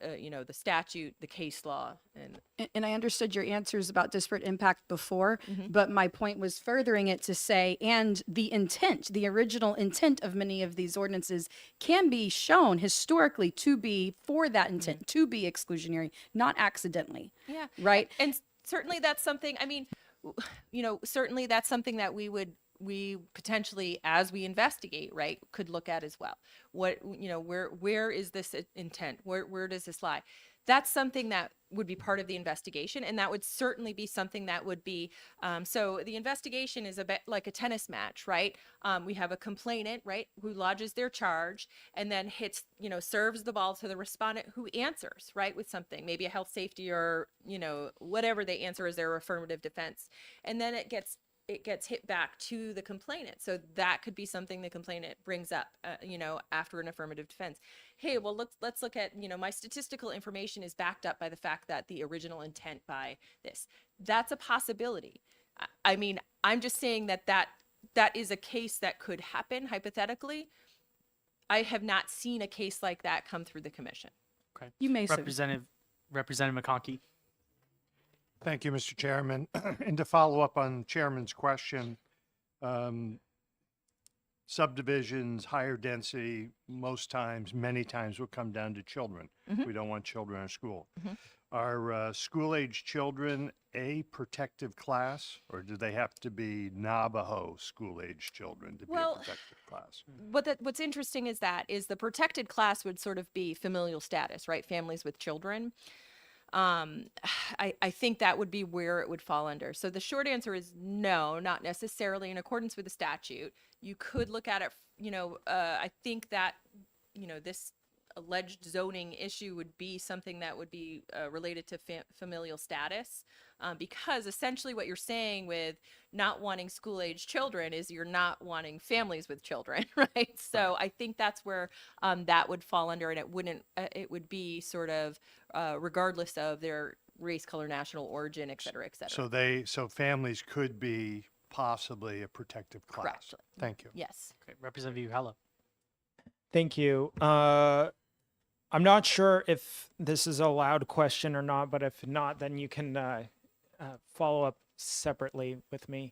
statute, the case law, and. And I understood your answers about disparate impact before, but my point was furthering it to say, and the intent, the original intent of many of these ordinances can be shown historically to be for that intent, to be exclusionary, not accidentally. Yeah. Right? And certainly that's something, I mean, certainly that's something that we potentially, as we investigate, right, could look at as well. What, where is this intent? Where does this lie? That's something that would be part of the investigation, and that would certainly be something that would be, so the investigation is a bit like a tennis match, right? We have a complainant, right, who lodges their charge and then serves the ball to the respondent who answers, right, with something, maybe a health, safety, or, whatever they answer as their affirmative defense. And then it gets hit back to the complainant. So that could be something the complainant brings up, after an affirmative defense. Hey, well, let's look at, my statistical information is backed up by the fact that the original intent by this. That's a possibility. I mean, I'm just saying that is a case that could happen hypothetically. I have not seen a case like that come through the commission. Okay. You may say. Representative McConkey. Thank you, Mr. Chairman. And to follow up on Chairman's question, subdivisions, higher density, many times will come down to children. We don't want children in school. Are school-age children a protective class, or do they have to be Navajo school-age children to be a protective class? What's interesting is the protected class would sort of be familial status, right? Families with children. I think that would be where it would fall under. So the short answer is no, not necessarily in accordance with the statute. You could look at it, I think that, this alleged zoning issue would be something that would be related to familial status, because essentially what you're saying with not wanting school-age children is you're not wanting families with children, right? So I think that's where that would fall under, and it would be sort of regardless of their race, color, national origin, et cetera, et cetera. So families could be possibly a protective class. Correct. Thank you. Yes. Okay. Representative Uhela. Thank you. I'm not sure if this is a loud question or not, but if not, then you can follow up separately with me.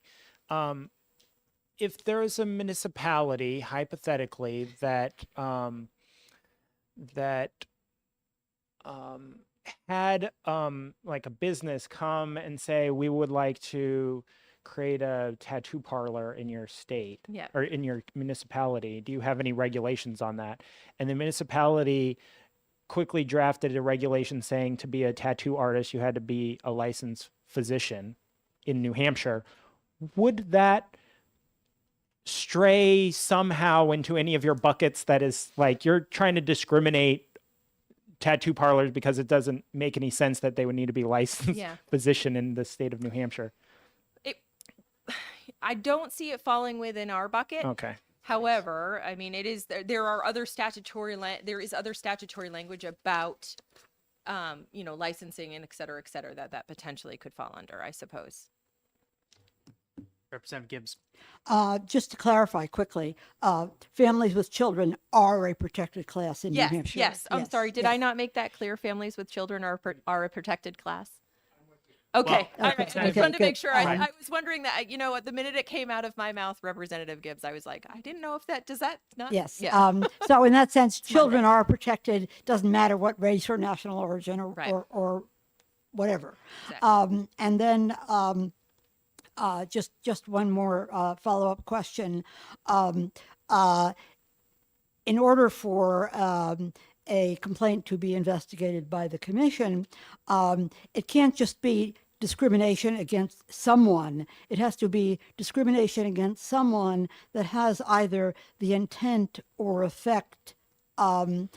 If there is a municipality, hypothetically, that that had like a business come and say, we would like to create a tattoo parlor in your state Yeah. or in your municipality, do you have any regulations on that? And the municipality quickly drafted a regulation saying to be a tattoo artist, you had to be a licensed physician in New Hampshire. Would that stray somehow into any of your buckets that is like you're trying to discriminate tattoo parlors because it doesn't make any sense that they would need to be licensed Yeah. physician in the state of New Hampshire? I don't see it falling within our bucket. Okay. However, I mean, it is there are other statutory there is other statutory language about licensing and et cetera, that potentially could fall under, I suppose. Representative Gibbs. Just to clarify quickly, families with children are a protected class in New Yes, Hampshire. yes. I'm sorry. Did I not make that clear? Families with children are a protected class. Okay. Well, All right. I just okay, wanted to make good. sure. I was wondering that, at the minute it came out of my mouth, Representative Gibbs, I was like, I didn't know if does that not? Yes. Yeah. So in that sense, children are protected. Doesn't matter what race or national origin or Right. or whatever. Exactly. And then just one more follow-up question. In order for a complaint to be investigated by the commission, it can't just be discrimination against someone. It has to be discrimination against someone that has either the intent or effect of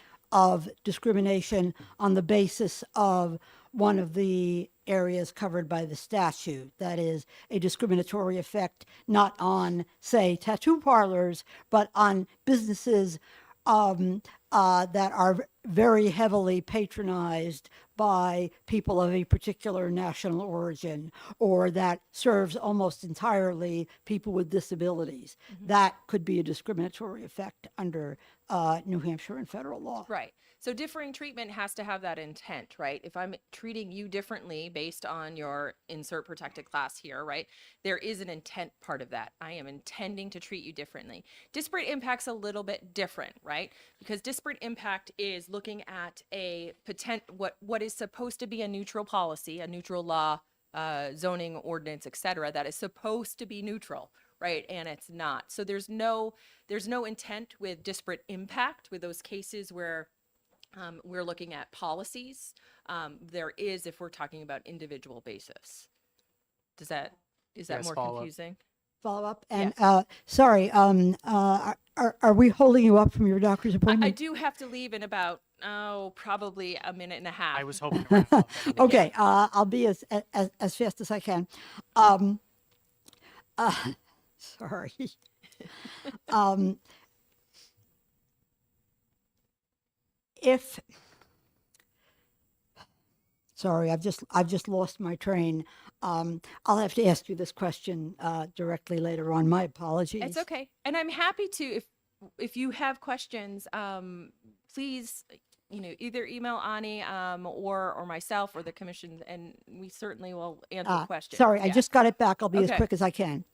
discrimination on the basis of one of the areas covered by the statute. That is a discriminatory effect, not on, say, tattoo parlors, but on businesses that are very heavily patronized by people of a particular national origin, or that serves almost entirely people with disabilities. That could be a discriminatory effect under New Hampshire and federal law. Right. So differing treatment has to have that intent, right? If I'm treating you differently based on your insert protected class here, right? There is an intent part of that. I am intending to treat you differently. Disparate impact's a little bit different, right? Because disparate impact is looking at a what is supposed to be a neutral policy, a neutral law, zoning ordinance, et cetera, that is supposed to be neutral, right? And it's not. So there's no intent with disparate impact with those cases where we're looking at policies. There is if we're talking about individual basis. Is that Yes, more follow up. confusing? Follow up. And sorry, are we holding you up from your doctor's I appointment? do have to leave in about probably a minute and a half. I was hoping to wrap up. Okay, I'll be as fast as I can. Sorry. Sorry, I've just lost my train. I'll have to ask you this question directly later on. My apologies. It's okay. And I'm happy to, if you have questions, please, either email Ani or myself or the commission, and we certainly will answer questions. Sorry, I Yeah. just got it back. I'll be as Okay. quick as I can.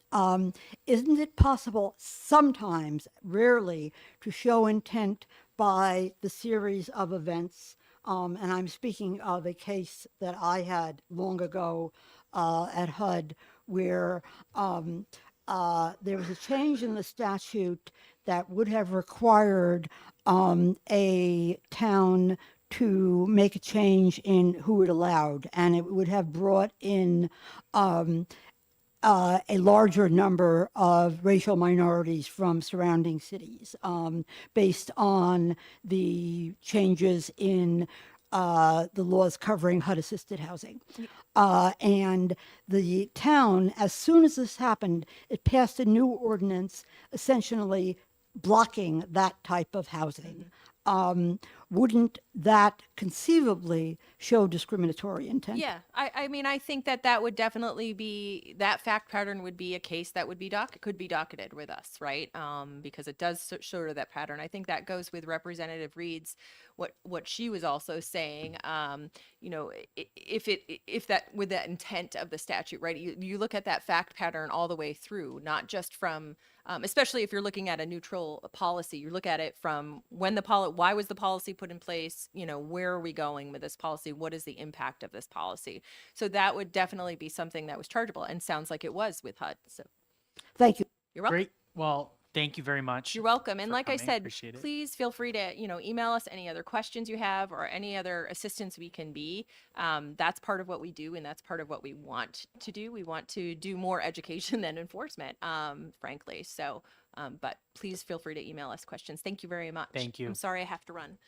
Isn't it possible sometimes, rarely, to show intent by the series of events? And I'm speaking of a case that I had long ago at HUD where there was a change in the statute that would have required a town to make a change in who it allowed, and it would have brought in a larger number of racial minorities from surrounding cities based on the changes in the laws covering HUD-assisted housing. And the town, as soon as this happened, it passed a new ordinance essentially blocking that type of housing. Wouldn't that conceivably show discriminatory intent? Yeah, I mean, I think that would definitely be, that fact pattern would be a case that would be could be docketed with us, right? Because it does show that pattern. I think that goes with Representative Reed's, what she was also saying, if that, with that intent of the statute, right? You look at that fact pattern all the way through, not just from, especially if you're looking at a neutral policy, you look at it from when why was the policy put in place? You know, where are we going with this policy? What is the impact of this policy? So that would definitely be something that was chargeable, and sounds like it was with HUD. So Thank you. you're welcome. Great. Well, thank you very much. You're welcome. And for like I coming. said, Appreciate it. please feel free to, email us any other questions you have or any other assistance we can be. That's part of what we do, and that's part of what we want to do. We want to do more education than enforcement, frankly. So, but please feel free to email us questions. Thank you very much. Thank you. I'm sorry I have to run.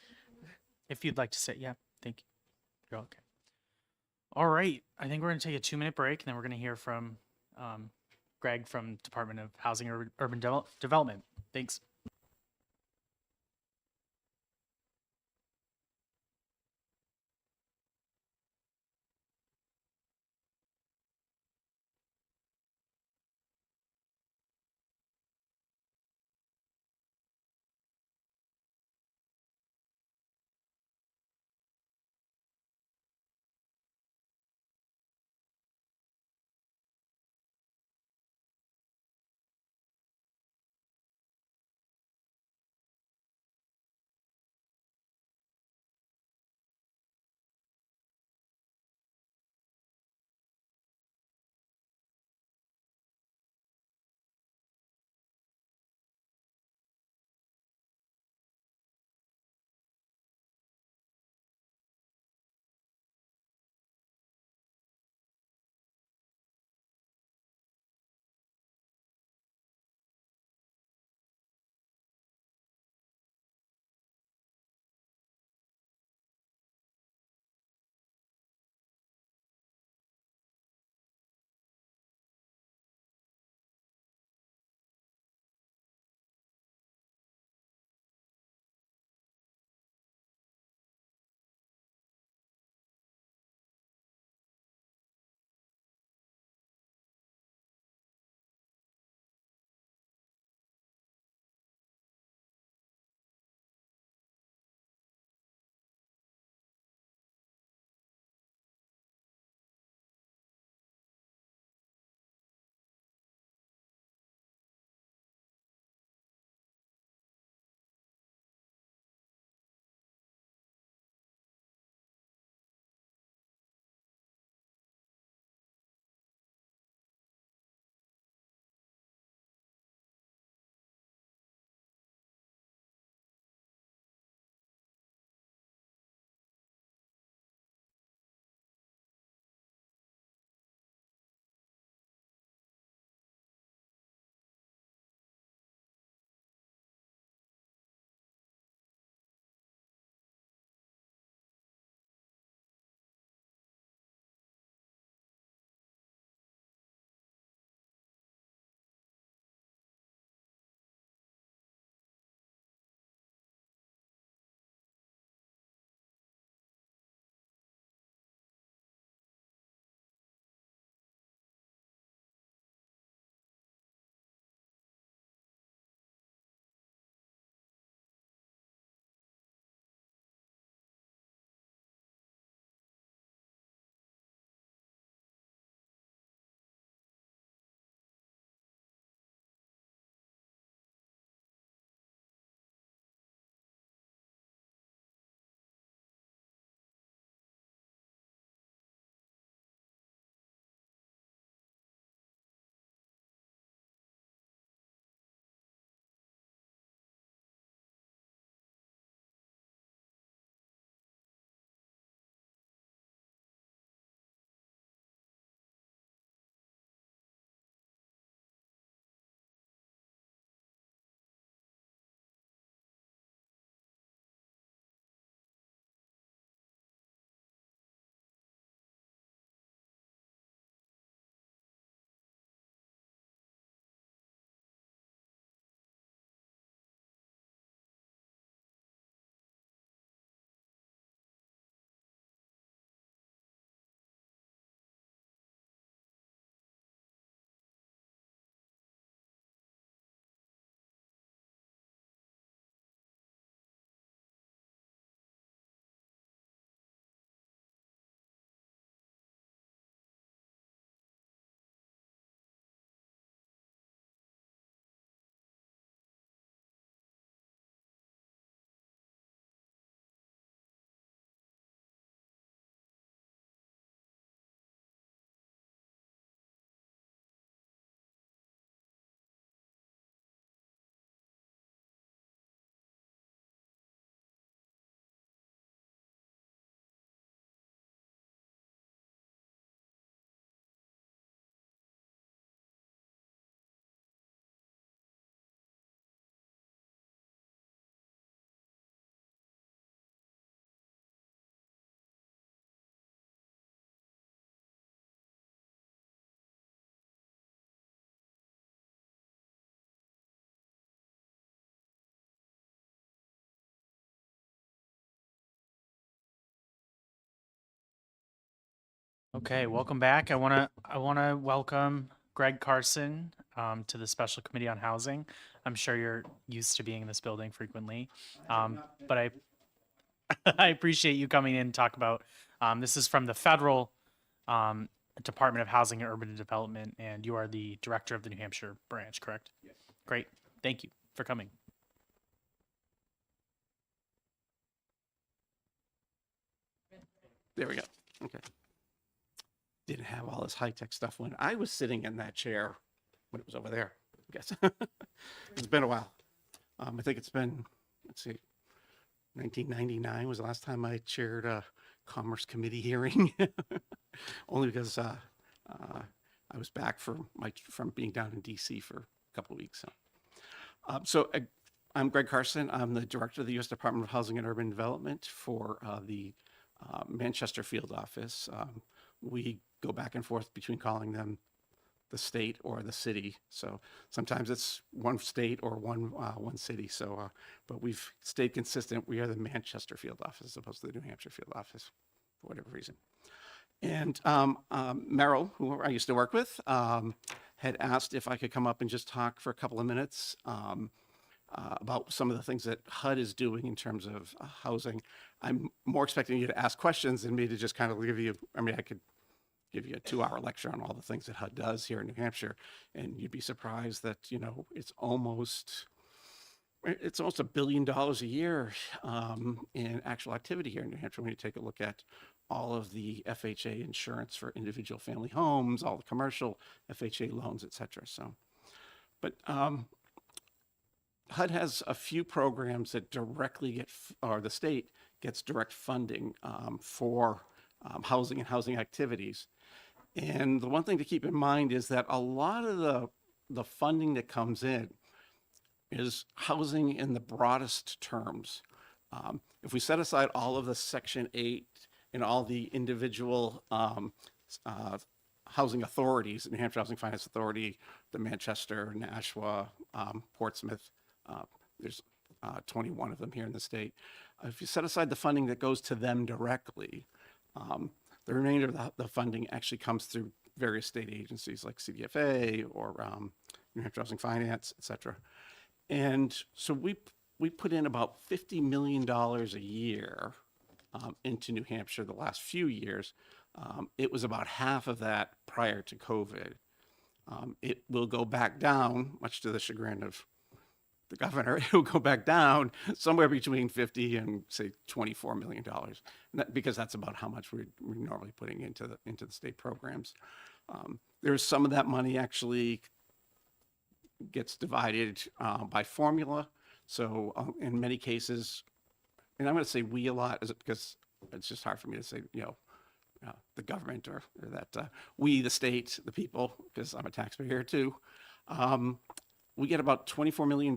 If you'd like to say, yeah, thank you. You're okay. All right. I think we're going to take a 2-minute break, and then we're going to hear from Greg from Department of Housing and Urban Development. Thanks. Okay, welcome back. I wanna welcome Greg Carson to the Special Committee on Housing. I'm sure you're used to being in this building frequently, but I I appreciate you coming in to talk about. This is from the federal Department of Housing and Urban Development, and you are the director of the New Hampshire branch, correct? Yes. Great. Thank you for coming. There we go. Okay. Didn't have all this high-tech stuff when I was sitting in that chair when it was over there, I guess. It's been a while. I think it's been, let's see, 1999 was the last time I chaired a Commerce Committee hearing. Only because I was back from being down in DC for a couple of weeks. I'm Greg Carson. I'm the director of the U.S. Department of Housing and Urban Development for the Manchester field office. We go back and forth between calling them the state or the city. So sometimes it's one state or one city. So, but we've stayed consistent. We are the Manchester field office as opposed to the New Hampshire field office for whatever reason. And Merrill, who I used to work with, had asked if I could come up and just talk for a couple of minutes about some of the things that HUD is doing in terms of housing. I'm more expecting you to ask questions than me to just kind of give you, I mean, I could give you a 2-hour lecture on all the things that HUD does here in New Hampshire, and you'd be surprised that, you know, it's almost $1 billion a year in actual activity here in New Hampshire when you take a look at all of the FHA insurance for individual family homes, all the commercial FHA loans, et cetera. So, but HUD has a few programs that directly get, or the state gets direct funding for housing and housing activities. And the one thing to keep in mind is that a lot of the funding that comes in is housing in the broadest terms. If we set aside all of the Section 8 and all the individual housing authorities, New Hampshire Housing Finance Authority, the Manchester, Nashua, Portsmouth, there's 21 of them here in the state. If you set aside the funding that goes to them directly, the remainder of the funding actually comes through various state agencies like CDFA or New Hampshire Housing Finance, et cetera. And so we put in about $50 million a year into New Hampshire the last few years. It was about half of that prior to COVID. It will go back down, much to the chagrin of the governor. It will go back down somewhere between 50 and say $24 million, because that's about how much we're normally putting into the state programs. There's some of that money actually gets divided by formula. So in many cases, and I'm going to say we a lot, because it's just hard for me to say, you know, the government or that we, the state, the people, because I'm a taxpayer here too. We get about $24 million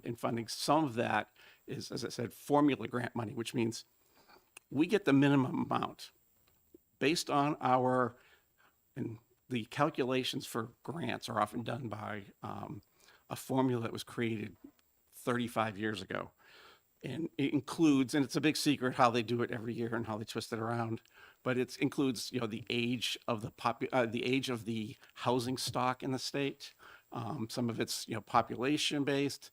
in funding. Some of that is, as I said, formula grant money, which means we get the minimum amount based on and the calculations for grants are often done by a formula that was created 35 years ago. And it includes, and it's a big secret how they do it every year and how they twist it around, but it includes, you know, the age of the housing stock in the state. Some of it's, you know, population based.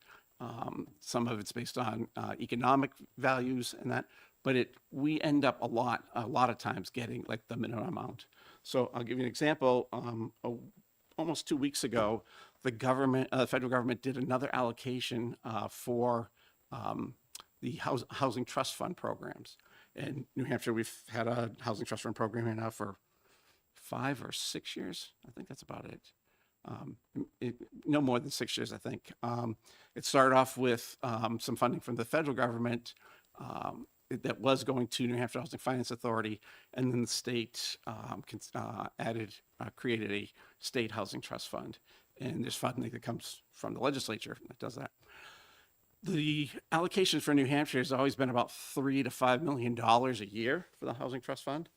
Some of it's based on economic values and that. But we end up a lot of times getting like the minimum amount. So I'll give you an example. Almost 2 weeks ago, the federal government did another allocation for the housing trust fund programs. In New Hampshire, we've had a housing trust fund program here now for 5 or 6 years. I think that's about it. No more than 6 years, I think. It started off with some funding from the federal government that was going to New Hampshire Housing Finance Authority, and then the state created a state housing trust fund. And there's funding that comes from the legislature that does that. The allocation for New Hampshire has always been about $3 to $5 million a year for the housing trust fund.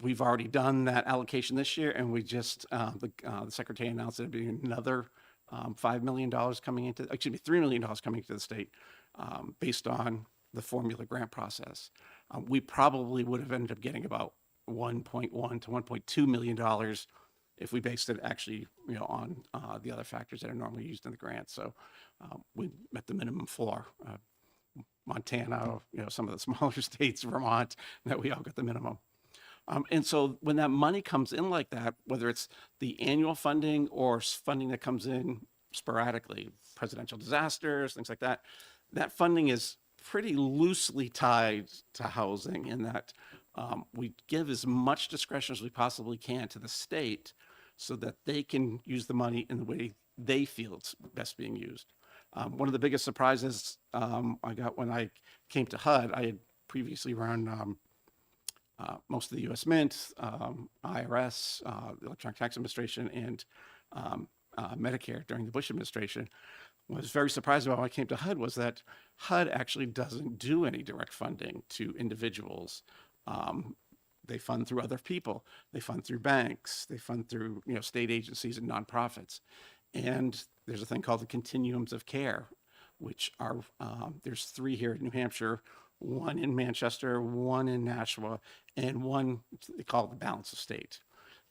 We've already done that allocation this year, and we just, the secretary announced there'd be another $5 million coming into, excuse me, $3 million coming into the state based on the formula grant process. We probably would have ended up getting about 1.1 to 1.2 million dollars if we based it actually, on the other factors that are normally used in the grant. So we met the minimum floor. Montana, some of the smaller states, Vermont, that we all got the minimum. And so when that money comes in like that, whether it's the annual funding or funding that comes in sporadically, presidential disasters, things like that, that funding is pretty loosely tied to housing in that we give as much discretion as we possibly can to the state so that they can use the money in the way they feel it's best being used. One of the biggest surprises I got when I came to HUD, I had previously run most of the U.S. Mint, IRS, the Electronic Tax Administration, and Medicare during the Bush administration. What I was very surprised about when I came to HUD was that HUD actually doesn't do any direct funding to individuals. They fund through other people. They fund through banks. They fund through state agencies and nonprofits. And there's a thing called the continuums of care, which are there's 3 here in New Hampshire, 1 in Manchester, 1 in Nashua, and 1 they call it the balance of state.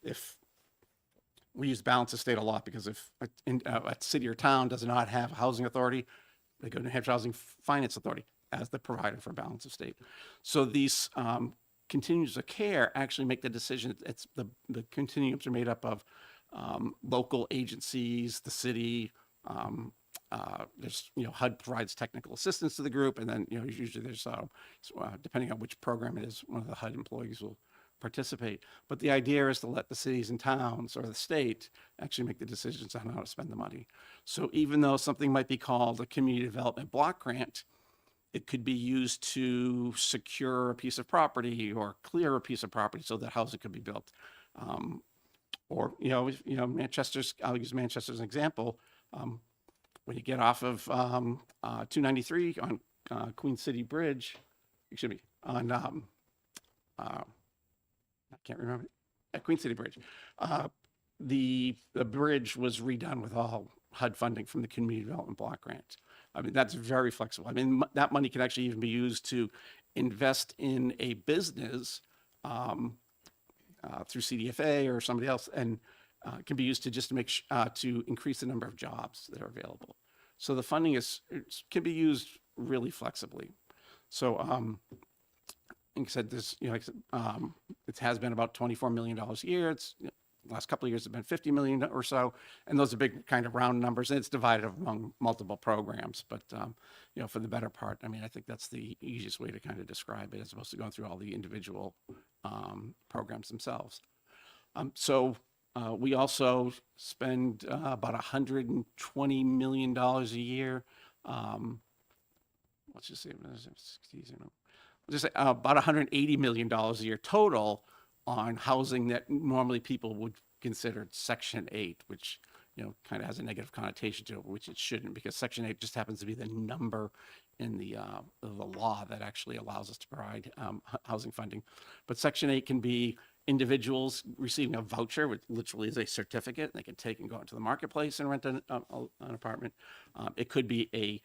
If we use balance of state a lot because if a city or town does not have a housing authority, they go to New Hampshire Housing Finance Authority as the provider for balance of state. So these continuums of care actually make the decision. It's the continuums are made up of local agencies, the city. There's HUD provides technical assistance to the group, and then usually there's depending on which program it is, one of the HUD employees will participate. But the idea is to let the cities and towns or the state actually make the decisions on how to spend the money. So even though something might be called a community development block grant, it could be used to secure a piece of property or clear a piece of property so that housing could be built. Or Manchester's, I'll use Manchester as an example. When you get off of 293 on Queen City Bridge, excuse me, on I can't remember, Queen City Bridge. The bridge was redone with all HUD funding from the Community Development Block Grant. I mean, that's very flexible. I mean, that money can actually even be used to invest in a business through CDFA or somebody else, and can be used to just to make to increase the number of jobs that are available. So the funding can be used really flexibly. So like I said, this it has been about $24 million a year. It's last couple of years have been 50 million or so, and those are big kind of round numbers, and it's divided among multiple programs. But for the better part, I mean, I think that's the easiest way to kind of describe it, as opposed to going through all the individual programs themselves. We also spend about $120 million a year. Let's just say, about $180 million a year total on housing that normally people would consider Section 8, which kind of has a negative connotation to it, which it shouldn't, because Section 8 just happens to be the number in the law that actually allows us to provide housing funding. But Section 8 can be individuals receiving a voucher, which literally is a certificate they can take and go into the marketplace and rent an apartment. It could be a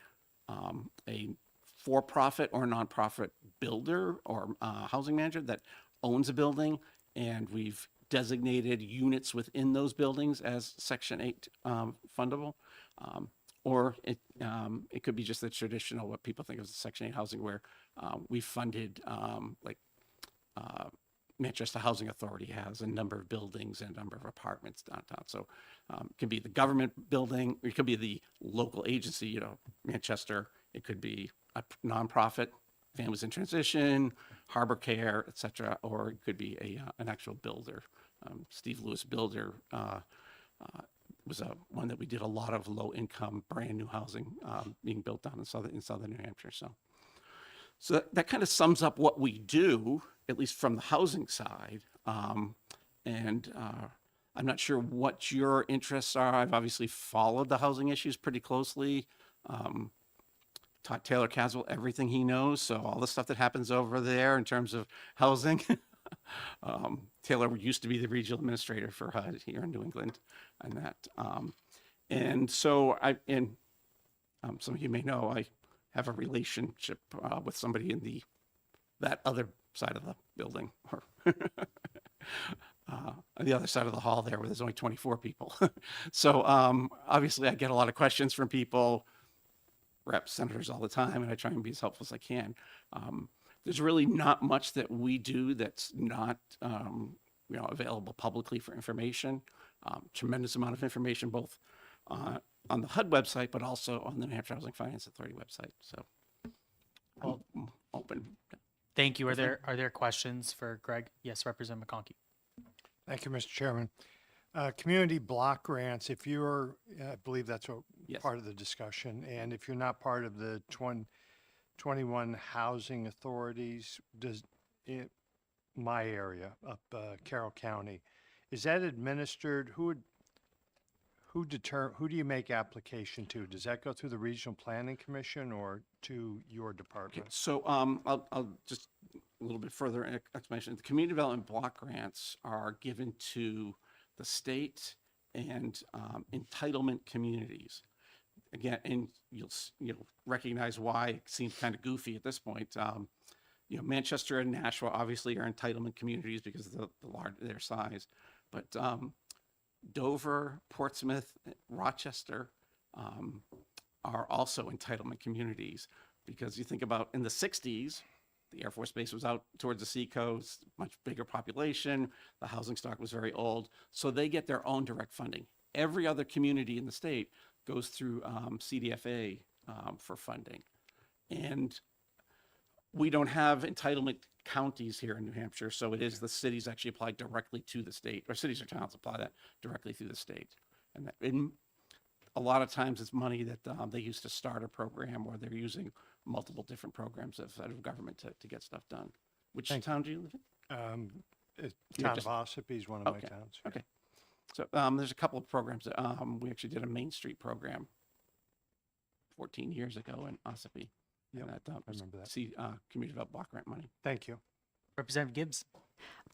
for-profit or nonprofit builder or housing manager that owns a building, and we've designated units within those buildings as Section 8 fundable. Or it could be just the traditional, what people think of as Section 8 housing, where we funded Manchester Housing Authority has a number of buildings and a number of apartments downtown. So it could be the government building, or it could be the local agency, Manchester. It could be a nonprofit, Families in Transition, Harbor Care, et cetera, or it could be an actual builder. Steve Lewis Builder was one that we did a lot of low-income, brand-new housing being built down in southern New Hampshire. So that kind of sums up what we do, at least from the housing side. I'm not sure what your interests are. I've obviously followed the housing issues pretty closely. Taught Taylor Caswell everything he knows, so all the stuff that happens over there in terms of housing. Taylor used to be the regional administrator for HUD here in New England, and that. Some of you may know, I have a relationship with somebody in that other side of the building, or on the other side of the hall there, where there's only 24 people. So obviously, I get a lot of questions from people, reps, senators all the time, and I try and be as helpful as I can. There's really not much that we do that's not available publicly for information. Tremendous amount of information, both on the HUD website, but also on the New Hampshire Housing Finance Authority website. So I'm open. Thank you. Are there questions for Greg? Yes, Representative McConkey. Thank you, Mr. Chairman. Community block grants, if you're, I believe that's what Yes. part of the discussion, and if you're not part of the 21 housing authorities, my area up Carroll County, is that administered? Who do you make application to? Does that go through the Regional Planning Commission or to your Okay, department? so I'll just a little bit further explanation. The community development block grants are given to the state and entitlement communities. Again, and you'll recognize why it seems kind of goofy at this point. Manchester and Nashua obviously are entitlement communities because of their size, but Dover, Portsmouth, Rochester are also entitlement communities, because you think about in the 60s, the Air Force Base was out towards the seacoast, much bigger population, the housing stock was very old, so they get their own direct funding. Every other community in the state goes through CDFA for funding. And we don't have entitlement counties here in New Hampshire, so it is the cities actually apply directly to the state, or cities or towns apply that directly through the state. And a lot of times it's money that they use to start a program, or they're using multiple different programs of federal government to get stuff done. Which town do you live in? Town of Ossipee is one of my Okay, towns. okay. So there's a couple of programs that we actually did a Main Street program 14 years ago in Ossipee. Yep, And that I remember that. community development block grant money. Thank you. Representative Gibbs.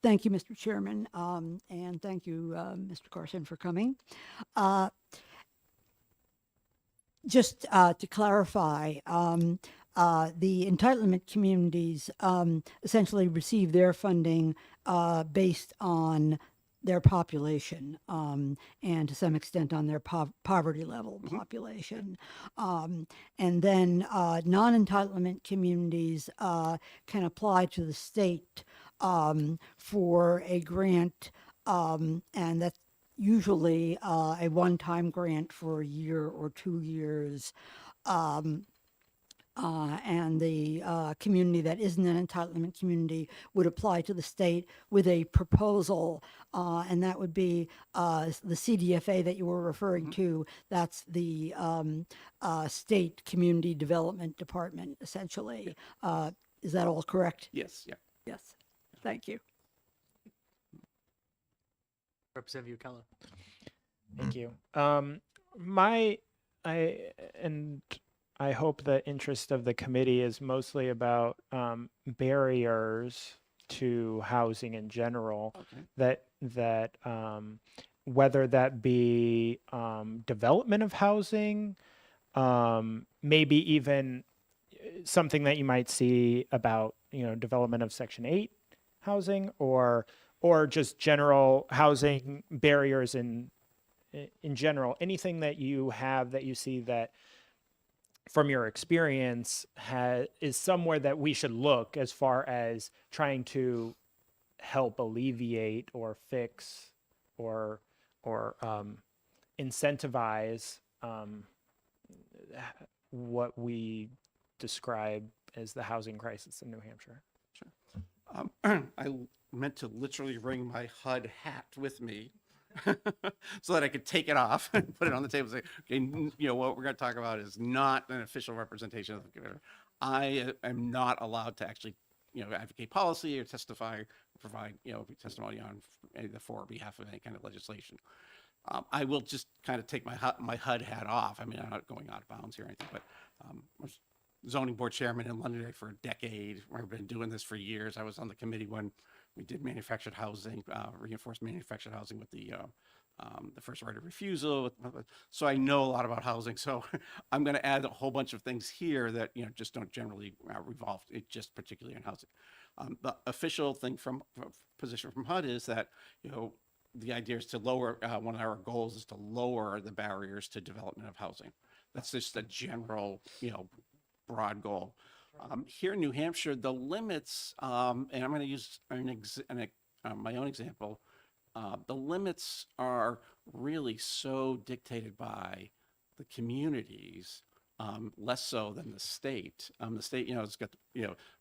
Thank you, Mr. Chairman, and thank you, Mr. Carson, for coming. Just to clarify, the entitlement communities essentially receive their funding based on their population and to some extent on their poverty level population. And then non-entitlement communities can apply to the state for a grant, and that's usually a one-time grant for a year or 2 years. And the community that isn't an entitlement community would apply to the state with a proposal, and that would be the CDFA that you were referring to. That's the State Community Development Department, essentially. Is that all correct? Yes, yeah. Yes. Thank you. Representative Ukella. Thank you. I hope the interest of the committee is mostly about barriers to housing in general. Okay. That whether that be development of housing, maybe even something that you might see about development of Section 8 housing, or just general housing barriers in general. Anything that you have that you see that from your experience is somewhere that we should look as far as trying to help alleviate or fix or incentivize what we describe as the housing crisis in New Hampshire. I meant to literally bring my HUD hat with me so that I could take it off and put it on the table and say, okay, what we're going to talk about is not an official representation of the committee. I am not allowed to actually, advocate policy or testify, or provide, testimony on either for or behalf of any kind of legislation. I will just kind of take my HUD hat off. I mean, I'm not going out of bounds here or anything, but I was zoning board chairman in Londonderry for a decade. I've been doing this for years. I was on the committee when we did manufactured housing, reinforced manufactured housing with the the first right of refusal. So I know a lot about housing. So I'm going to add a whole bunch of things here that, just don't generally revolve it just particularly in housing. The official thing position from HUD is that, the idea is to lower, one of our goals is to lower the barriers to development of housing. That's just a general, broad goal. Here in New Hampshire, the limits, and I'm going to use my own example, the limits are really so dictated by the communities, less so than the state. The state, it's got,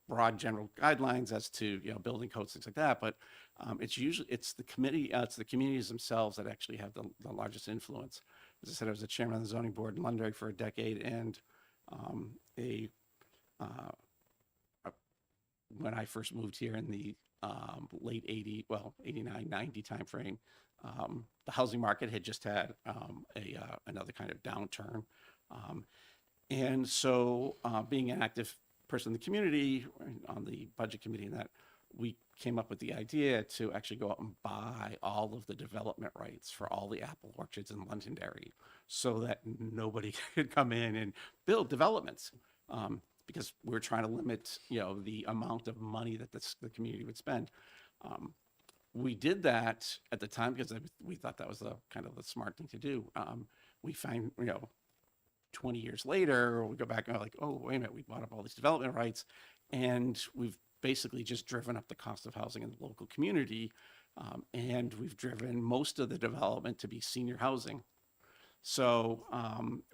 broad general guidelines as to, building codes, things like that. But it's the communities themselves that actually have the largest influence. As I said, I was the chairman of the zoning board in Londonderry for a decade, and when I first moved here in the late 89, 90 timeframe, the housing market had just had another kind of downturn. And so being an active person in the community on the budget committee, and that we came up with the idea to actually go out and buy all of the development rights for all the apple orchards in Londonderry so that nobody could come in and build developments. Because we were trying to limit, the amount of money that the community would spend. We did that at the time because we thought that was the kind of the smart thing to do. We find, 20 years later, we go back and we're like, oh, wait a minute, we bought up all these development rights, and we've basically just driven up the cost of housing in the local community, and we've driven most of the development to be senior housing. So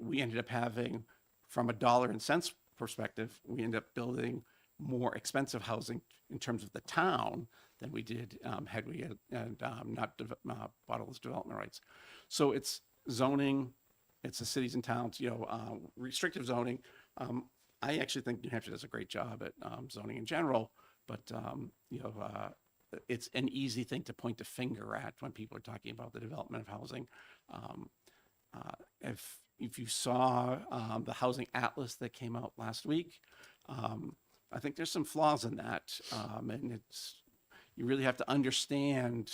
we ended up having, from a dollar and cents perspective, we end up building more expensive housing in terms of the town than we did had we not bought all those development rights. So it's zoning, it's the cities and towns, restrictive zoning. I actually think New Hampshire does a great job at zoning in general, but it's an easy thing to point the finger at when people are talking about the development of housing. If you saw the housing atlas that came out last week, I think there's some flaws in that, and you really have to understand,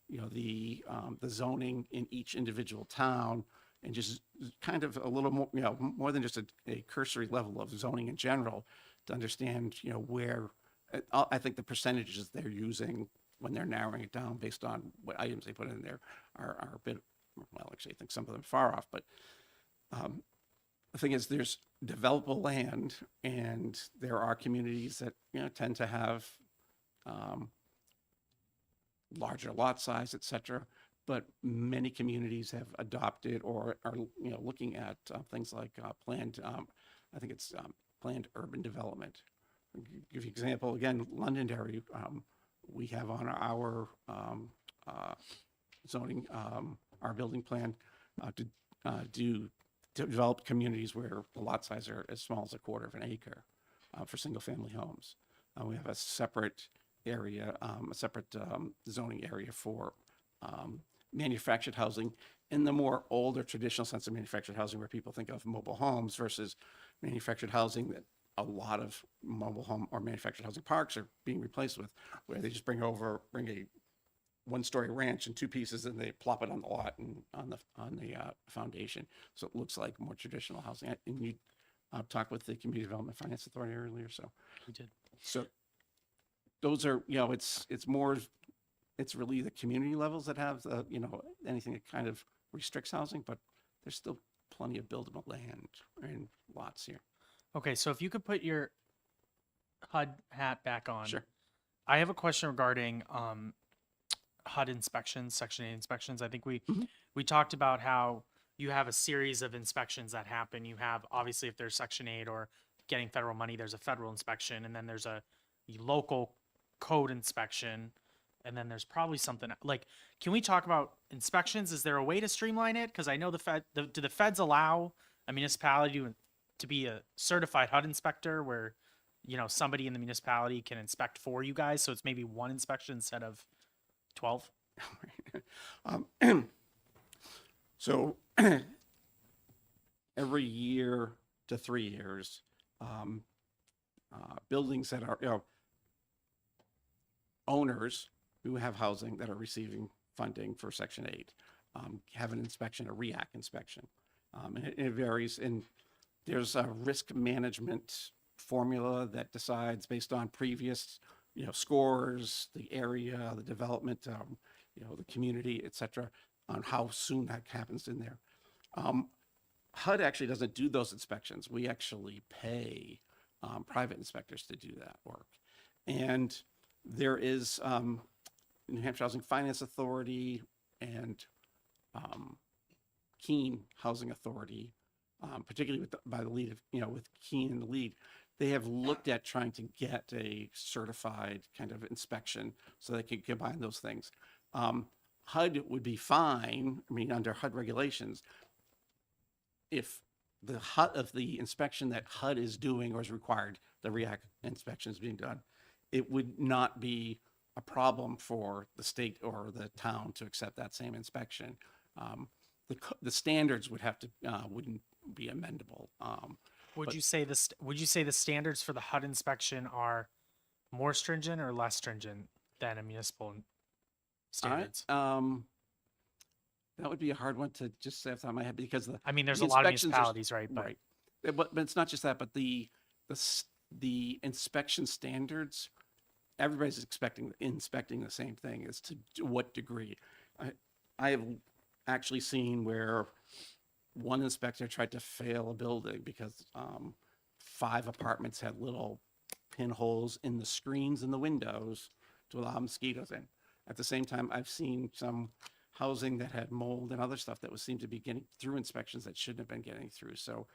the zoning in each individual town, and just kind of a little more, more than just a cursory level of zoning in general, to understand, where I think the percentages they're using when they're narrowing it down based on what items they put in there are a bit, well, actually, I think some of them are far off, but the thing is, there's developable land, and there are communities that tend to have larger lot size, et cetera. But many communities have adopted or are looking at things like planned. I think it's planned urban development. I'll give you an example again. Londonderry, we have on our zoning, our building plan to develop communities where the lot size are as small as a quarter of an acre for single-family homes. We have a separate area, a separate zoning area for manufactured housing in the more older traditional sense of manufactured housing, where people think of mobile homes, versus manufactured housing that a lot of mobile home or manufactured housing parks are being replaced with, where they just bring a one-story ranch in two pieces and they plop it on the lot and on the foundation, so it looks like more traditional housing. And you talked with the Community Development Finance Authority earlier, so We did. so those are, it's really the community levels that have the, anything that kind of restricts housing, but there's still plenty of buildable land and lots here. Okay, so if you could put your HUD hat back on. Sure. I have a question regarding HUD inspections, Section 8 inspections. I think we talked about how you have a series of inspections that happen. You have, obviously, if there's Section 8 or getting federal money, there's a federal inspection, and then there's a local code inspection, and then there's probably something like, can we talk about inspections? Is there a way to streamline it? Because I know do the feds allow a municipality to be a certified HUD inspector, where somebody in the municipality can inspect for you guys, so it's maybe one inspection instead of 12? So every year to 3 years, buildings that are, owners who have housing that are receiving funding for Section 8 have an inspection, a REAC inspection. And it varies, and there's a risk management formula that decides based on previous, scores, the area, the development, the community, et cetera, on how soon that happens in there. HUD actually doesn't do those inspections. We actually pay private inspectors to do that work. And there is New Hampshire Housing Finance Authority and Keene Housing Authority, particularly by the lead of, with Keene in the lead. They have looked at trying to get a certified kind of inspection so they can combine those things. HUD would be fine, under HUD regulations, if the inspection that HUD is doing or is required, the REAC inspection is being done, it would not be a problem for the state or the town to accept that same inspection. The standards wouldn't be amendable. Would you say the standards for the HUD inspection are more stringent or less stringent than a municipal standards? That would be a hard one to just say off the top of my head because there's the a lot of inspections are- municipalities, right? But Right. But it's not just that, but the inspection standards, everybody's inspecting the same thing. As to what degree. I have actually seen where one inspector tried to fail a building because 5 apartments had little pinholes in the screens in the windows to allow mosquitoes in. At the same time, I've seen some housing that had mold and other stuff that seemed to be getting through inspections that shouldn't have been getting through. So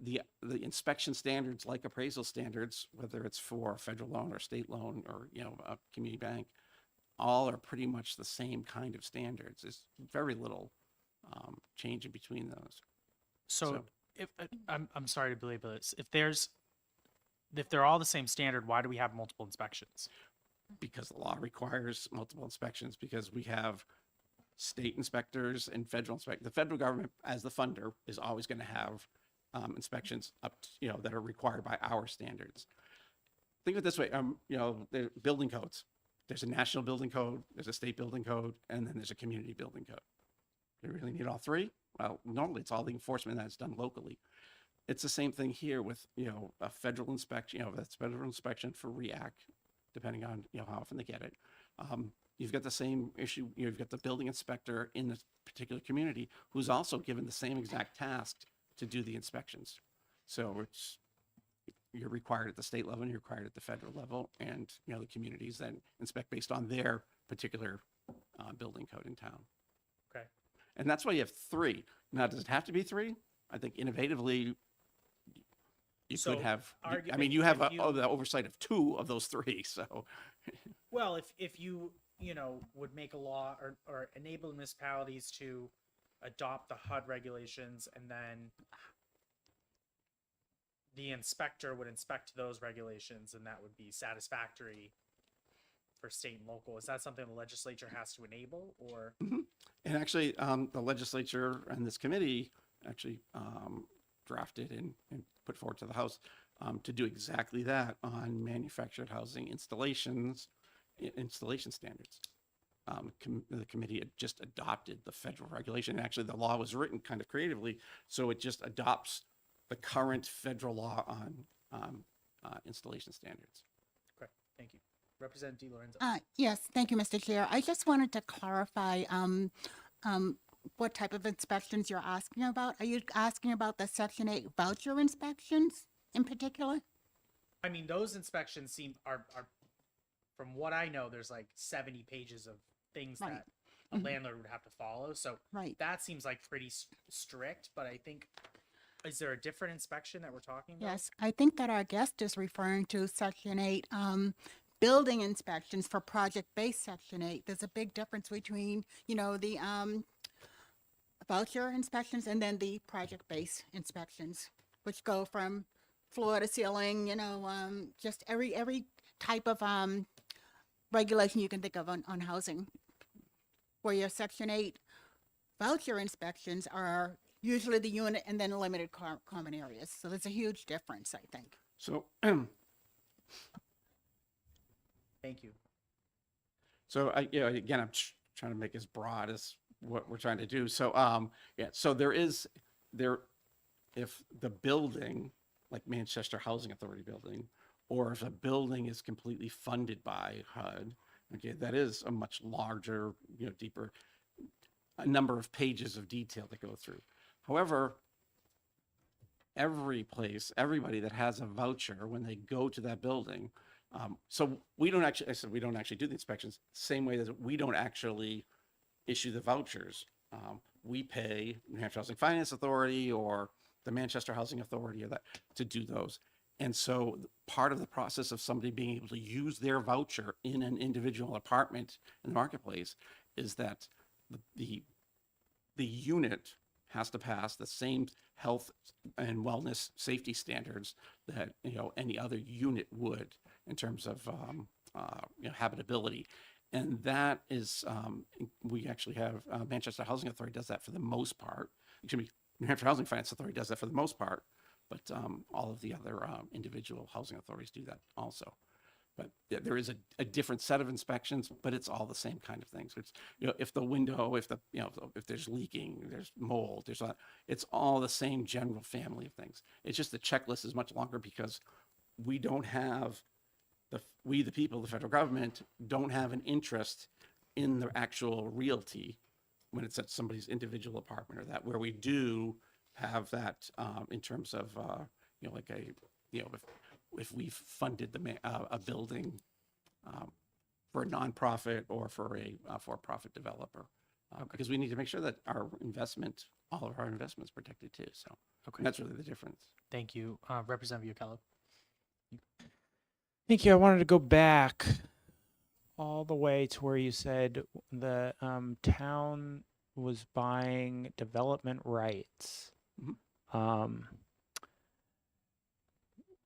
the inspection standards, like appraisal standards, whether it's for a federal loan or state loan or a community bank, all are pretty much the same kind of standards. There's very little change in between those. so if I'm sorry to belabor this, if they're all the same standard, why do we have multiple inspections? Because the law requires multiple inspections, because we have state inspectors and federal inspectors. The federal government, as the funder, is always going to have inspections up, that are required by our standards. Think of it this way: the building codes. There's a national building code, there's a state building code, and then there's a community building code. Do you really need all 3? Well, normally it's all the enforcement that's done locally. It's the same thing here with a federal inspection. That's federal inspection for REAC, depending on how often they get it. You've got the same issue. You've got the building inspector in this particular community who's also given the same exact task to do the inspections. So you're required at the state level and you're required at the federal level, and the communities then inspect based on their particular building code in town. Okay. And that's why you have 3. Now, does it have to be 3? I think innovatively, you So, could have. argument, You have if you- the oversight of 2 of those 3. So, Well, if you would make a law or enable municipalities to adopt the HUD regulations, and then the inspector would inspect those regulations, and that would be satisfactory for state and local. Is that something the legislature has to enable, or? and actually, the legislature and this committee actually drafted and put forward to the House to do exactly that on manufactured housing installation standards. The committee had just adopted the federal regulation. Actually, the law was written kind of creatively, so it just adopts the current federal law on installation standards. Okay, thank you. Representative DiLorenzo. Yes, thank you, Mr. Chair. I just wanted to clarify what type of inspections you're asking about. Are you asking about the Section 8 voucher inspections in particular? Those inspections are from what I know, there's like 70 pages of things Right. that a landlord would have to follow. So Right. that seems like pretty strict, but I think, is there a different inspection that we're talking about? Yes, I think that our guest is referring to Section 8 building inspections for project-based Section 8. There's a big difference between, the voucher inspections and then the project-based inspections, which go from floor to ceiling, just every type of regulation you can think of on housing. Where your Section 8 voucher inspections are usually the unit and then limited common areas. So there's a huge difference, I think. So, Thank you. so again, I'm trying to make as broad as what we're trying to do. So, yeah, so if the building, like Manchester Housing Authority building, or if a building is completely funded by HUD, okay, that is a much larger, deeper, a number of pages of detail to go through. However, everybody that has a voucher, when they go to that building, so we don't actually do the inspections, same way that we don't actually issue the vouchers. We pay New Hampshire Housing Finance Authority or the Manchester Housing Authority or that to do those. And so part of the process of somebody being able to use their voucher in an individual apartment in the marketplace is that the unit has to pass the same health and wellness safety standards that any other unit would in terms of habitability. And that is, we actually have Manchester Housing Authority does that for the most part. Excuse me, New Hampshire Housing Finance Authority does that for the most part, but all of the other individual housing authorities do that also. But there is a different set of inspections, but it's all the same kind of things. It's, if the window, if there's leaking, there's mold, it's all the same general family of things. It's just the checklist is much longer because we don't have we, the people, the federal government, don't have an interest in the actual realty when it's at somebody's individual apartment or that, where we do have that in terms of, if we've funded a building for a nonprofit or for a for-profit developer, because we need to make sure that all of our investments protected too. So that's really the difference. Thank you. Representative Yukello. Thank you. I wanted to go back all the way to where you said the town was buying development rights.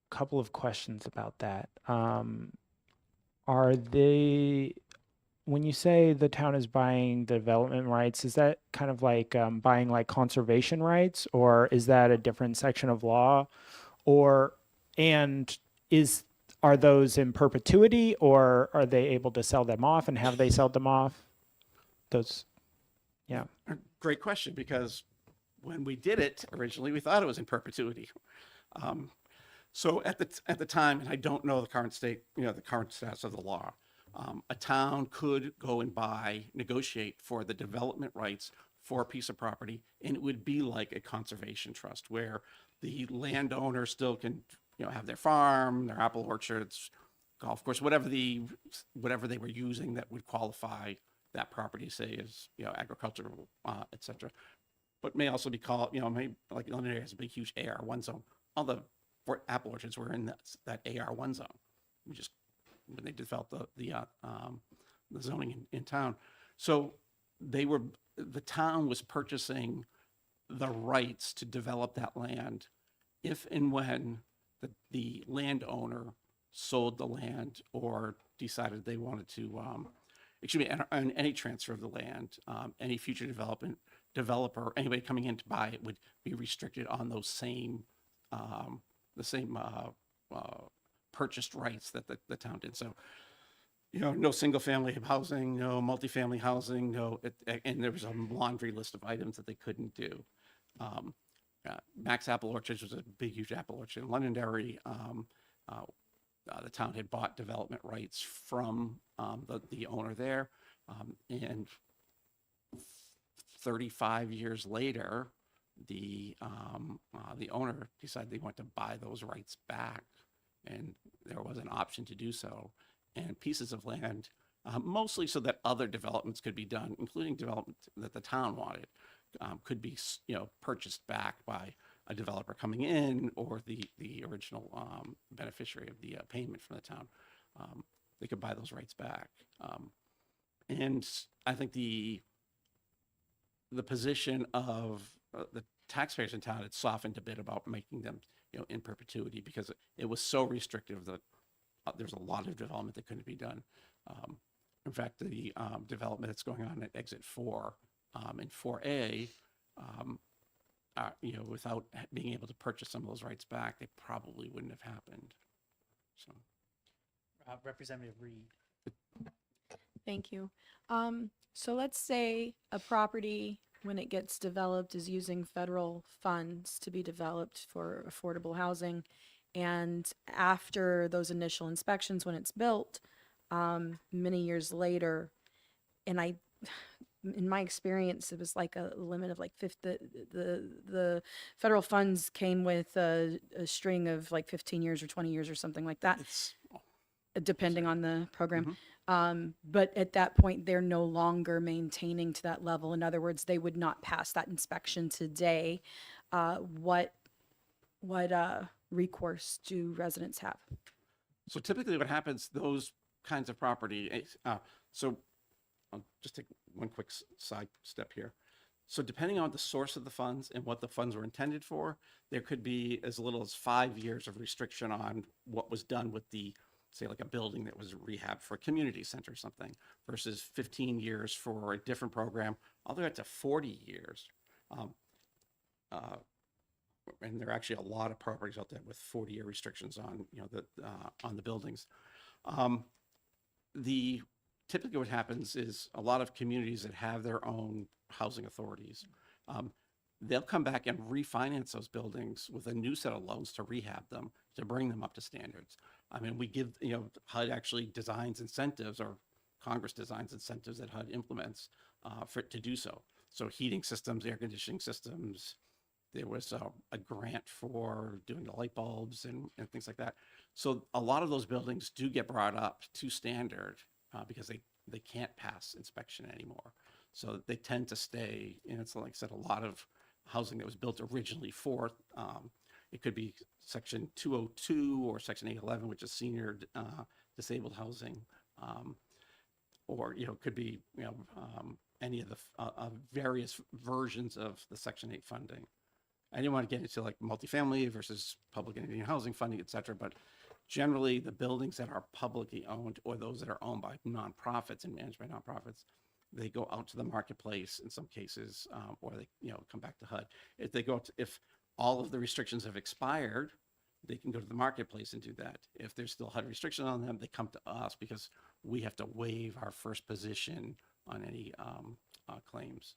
Couple of questions about that. Are they, when you say the town is buying development rights, is that kind of like buying like conservation rights, or is that a different section of law? Are those in perpetuity, or are they able to sell them off, and have they sold them off? Yeah. Great question, because when we did it originally, we thought it was in perpetuity. So at the time, and I don't know the current state, the current status of the law, a town could go and negotiate for the development rights for a piece of property, and it would be like a conservation trust where the landowner still can, have their farm, their apple orchards, golf course, whatever they were using that would qualify that property, say as agricultural, et cetera. But may also be called, like Illinois has a big, huge AR1 zone. All the apple orchards were in that AR1 zone. When they developed the zoning in town. So the town was purchasing the rights to develop that land if and when the landowner sold the land or decided they wanted to, and any transfer of the land, any future developer, anybody coming in to buy it would be restricted on those same, purchased rights that the town did. So, no single family housing, no multifamily housing, and there was a laundry list of items that they couldn't do. Max Apple Orchards was a big, huge apple orchard in Londonderry. The town had bought development rights from the owner there, and 35 years later, the owner decided they wanted to buy those rights back, and there was an option to do so, and pieces of land, mostly so that other developments could be done, including development that the town wanted, could be purchased back by a developer coming in or the original beneficiary of the payment from the town. They could buy those rights back, and I think the position of the taxpayers in town had softened a bit about making them in perpetuity, because it was so restrictive that there's a lot of development that couldn't be done. In fact, the development that's going on at Exit 4 and 4A, without being able to purchase some of those rights back, they probably wouldn't have happened. So, Representative Reed. Thank you. So let's say a property, when it gets developed, is using federal funds to be developed for affordable housing. And after those initial inspections, when it's built, many years later, and in my experience, it was like a limit of like the federal funds came with a string of like 15 years or 20 years or something like that, depending on the program. But at that point, they're no longer maintaining to that level. In other words, they would not pass that inspection today. What recourse do residents have? So typically what happens, those kinds of property, so I'll just take one quick side step here. So depending on the source of the funds and what the funds were intended for, there could be as little as 5 years of restriction on what was done with the, say like a building that was rehab for a community center or something, versus 15 years for a different program, all the way up to 40 years. And there are actually a lot of properties out there with 40-year restrictions on, on the buildings. Typically what happens is a lot of communities that have their own housing authorities, they'll come back and refinance those buildings with a new set of loans to rehab them, to bring them up to standards. I mean, we give, HUD actually designs incentives, or Congress designs incentives that HUD implements for it to do so. So heating systems, air conditioning systems, there was a grant for doing the light bulbs and things like that. So a lot of those buildings do get brought up to standard because they can't pass inspection anymore. So they tend to stay, and it's like I said, a lot of housing that was built originally for, it could be Section 202 or Section 811, which is senior disabled housing, or, it could be, any of the various versions of the Section 8 funding. I didn't want to get into like multifamily versus public and Indian housing funding, et cetera, but generally the buildings that are publicly owned or those that are owned by nonprofits and managed by nonprofits, they go out to the marketplace in some cases, or they, come back to HUD. If they go to, if all of the restrictions have expired, they can go to the marketplace and do that. If there's still HUD restrictions on them, they come to us because we have to waive our first position on any claims.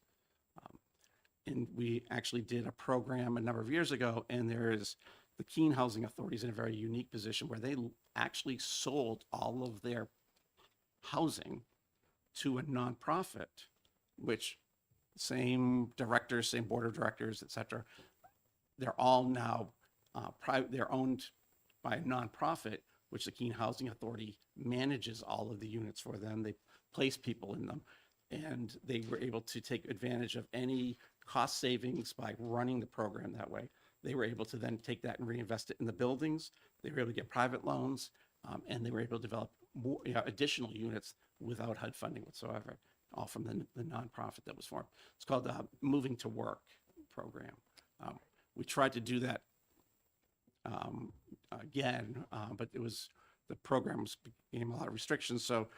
And we actually did a program a number of years ago, and there is the Keene Housing Authority is in a very unique position where they actually sold all of their housing to a nonprofit, which same directors, same board of directors, et cetera. They're all now private. They're owned by a nonprofit, which the Keene Housing Authority manages all of the units for them. They place people in them, and they were able to take advantage of any cost savings by running the program that way. They were able to then take that and reinvest it in the buildings. They were able to get private loans, and they were able to develop more, additional units without HUD funding whatsoever, all from the nonprofit that was formed. It's called the Moving to Work program. We tried to do that again, but the program became a lot of restrictions. So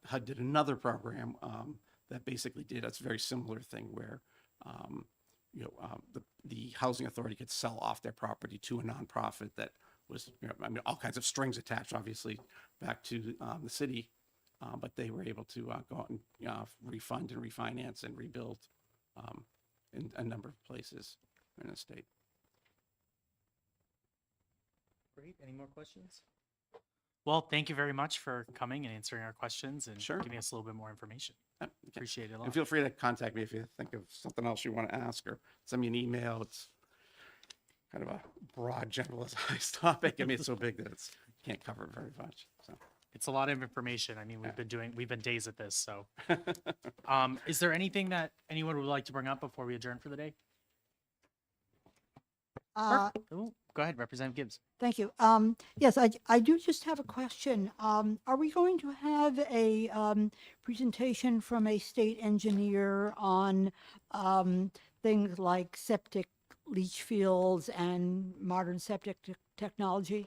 HUD did another program that basically did a very similar thing where the housing authority could sell off their property to a nonprofit that was, all kinds of strings attached, obviously, back to the city, but they were able to go out and refund and refinance and rebuild in a number of places in the state. Great. Any more questions? Well, thank you very much for coming and answering our questions and Sure. giving us a little bit more information. Appreciate it a lot. And feel free to contact me if you think of something else you want to ask, or send me an email. It's kind of a broad, generalized topic. I mean, it's so big that it's can't cover it very much. So It's a lot of information. I mean, we've been days at this. So, is there anything that anyone would like to bring up before we adjourn for the day? Oh, go ahead, Representative Gibbs. Thank you. Yes, I do just have a question. Are we going to have a presentation from a state engineer on things like septic leach fields and modern septic technology?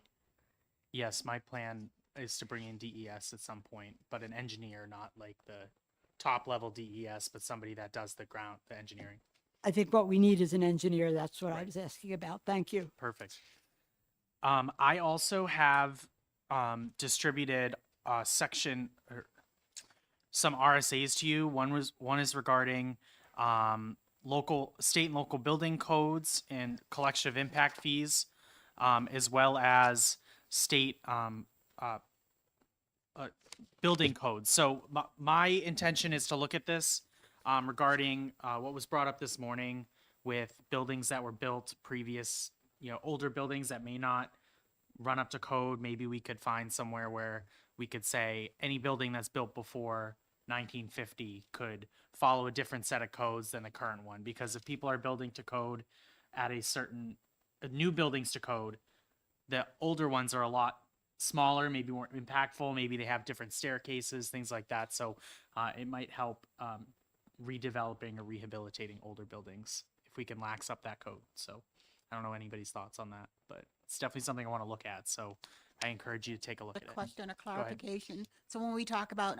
Yes, my plan is to bring in DES at some point, but an engineer, not like the top level DES, but somebody that does the engineering. I think what we need is an engineer. That's what I was asking about. Thank you. Perfect. I also have distributed a section. some RSAs to you. One is regarding state and local building codes and collection of impact fees, as well as state building codes. So my intention is to look at this regarding what was brought up this morning with buildings that were built previous, older buildings that may not run up to code. Maybe we could find somewhere where we could say any building that's built before 1950 could follow a different set of codes than the current one. Because if people are building to code at new buildings to code, the older ones are a lot smaller, maybe more impactful. Maybe they have different staircases, things like that. So it might help redeveloping or rehabilitating older buildings if we can lax up that code. So I don't know anybody's thoughts on that, but it's definitely something I want to look at. So I encourage you to take a look A at it. question, a ahead. clarification. So when we talk about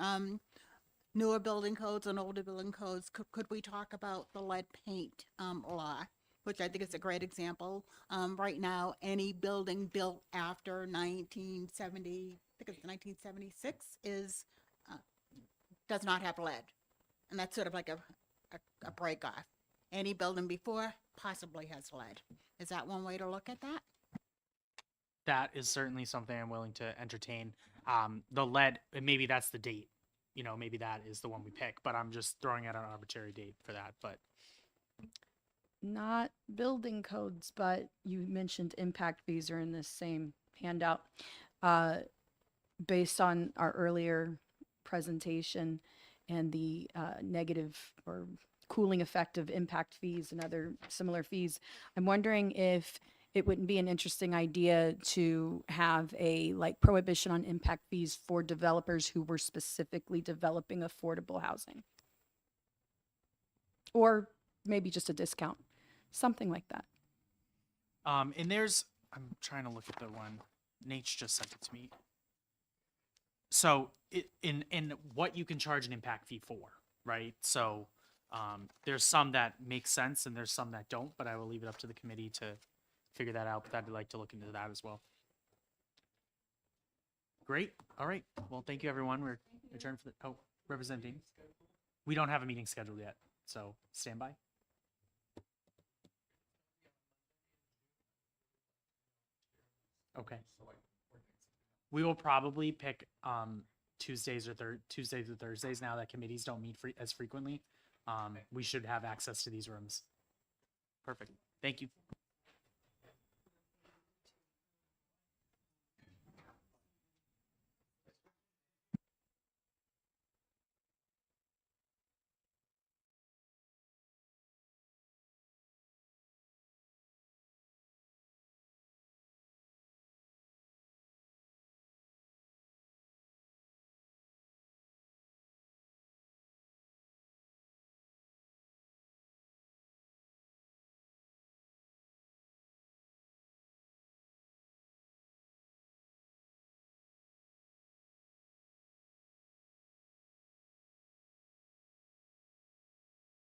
newer building codes and older building codes, could we talk about the lead paint law, which I think is a great example? Right now, any building built after 1970, I think it's 1976, does not have lead, and that's sort of like a break off. Any building before possibly has lead. Is that one way to look at that? That is certainly something I'm willing to entertain. The lead, and maybe that's the date. Maybe that is the one we pick, but I'm just throwing out an arbitrary date for that. But Not building codes, but you mentioned impact fees are in this same handout. Based on our earlier presentation and the negative or cooling effect of impact fees and other similar fees, I'm wondering if it wouldn't be an interesting idea to have a prohibition on impact fees for developers who were specifically developing affordable housing. Or maybe just a discount, something like that. and I'm trying to look at the one. Nate's just sent it to me. So in what you can charge an impact fee for, right? So there's some that make sense and there's some that don't, but I will leave it up to the committee to figure that out. But I'd like to look into that as well. Great. All right. Well, thank you, everyone. We're adjourned for representing. We don't have a meeting scheduled yet, so stand by. Okay. We will probably pick Tuesdays or Thursdays now that committees don't meet as frequently. We should have access to these rooms. Perfect. Thank you.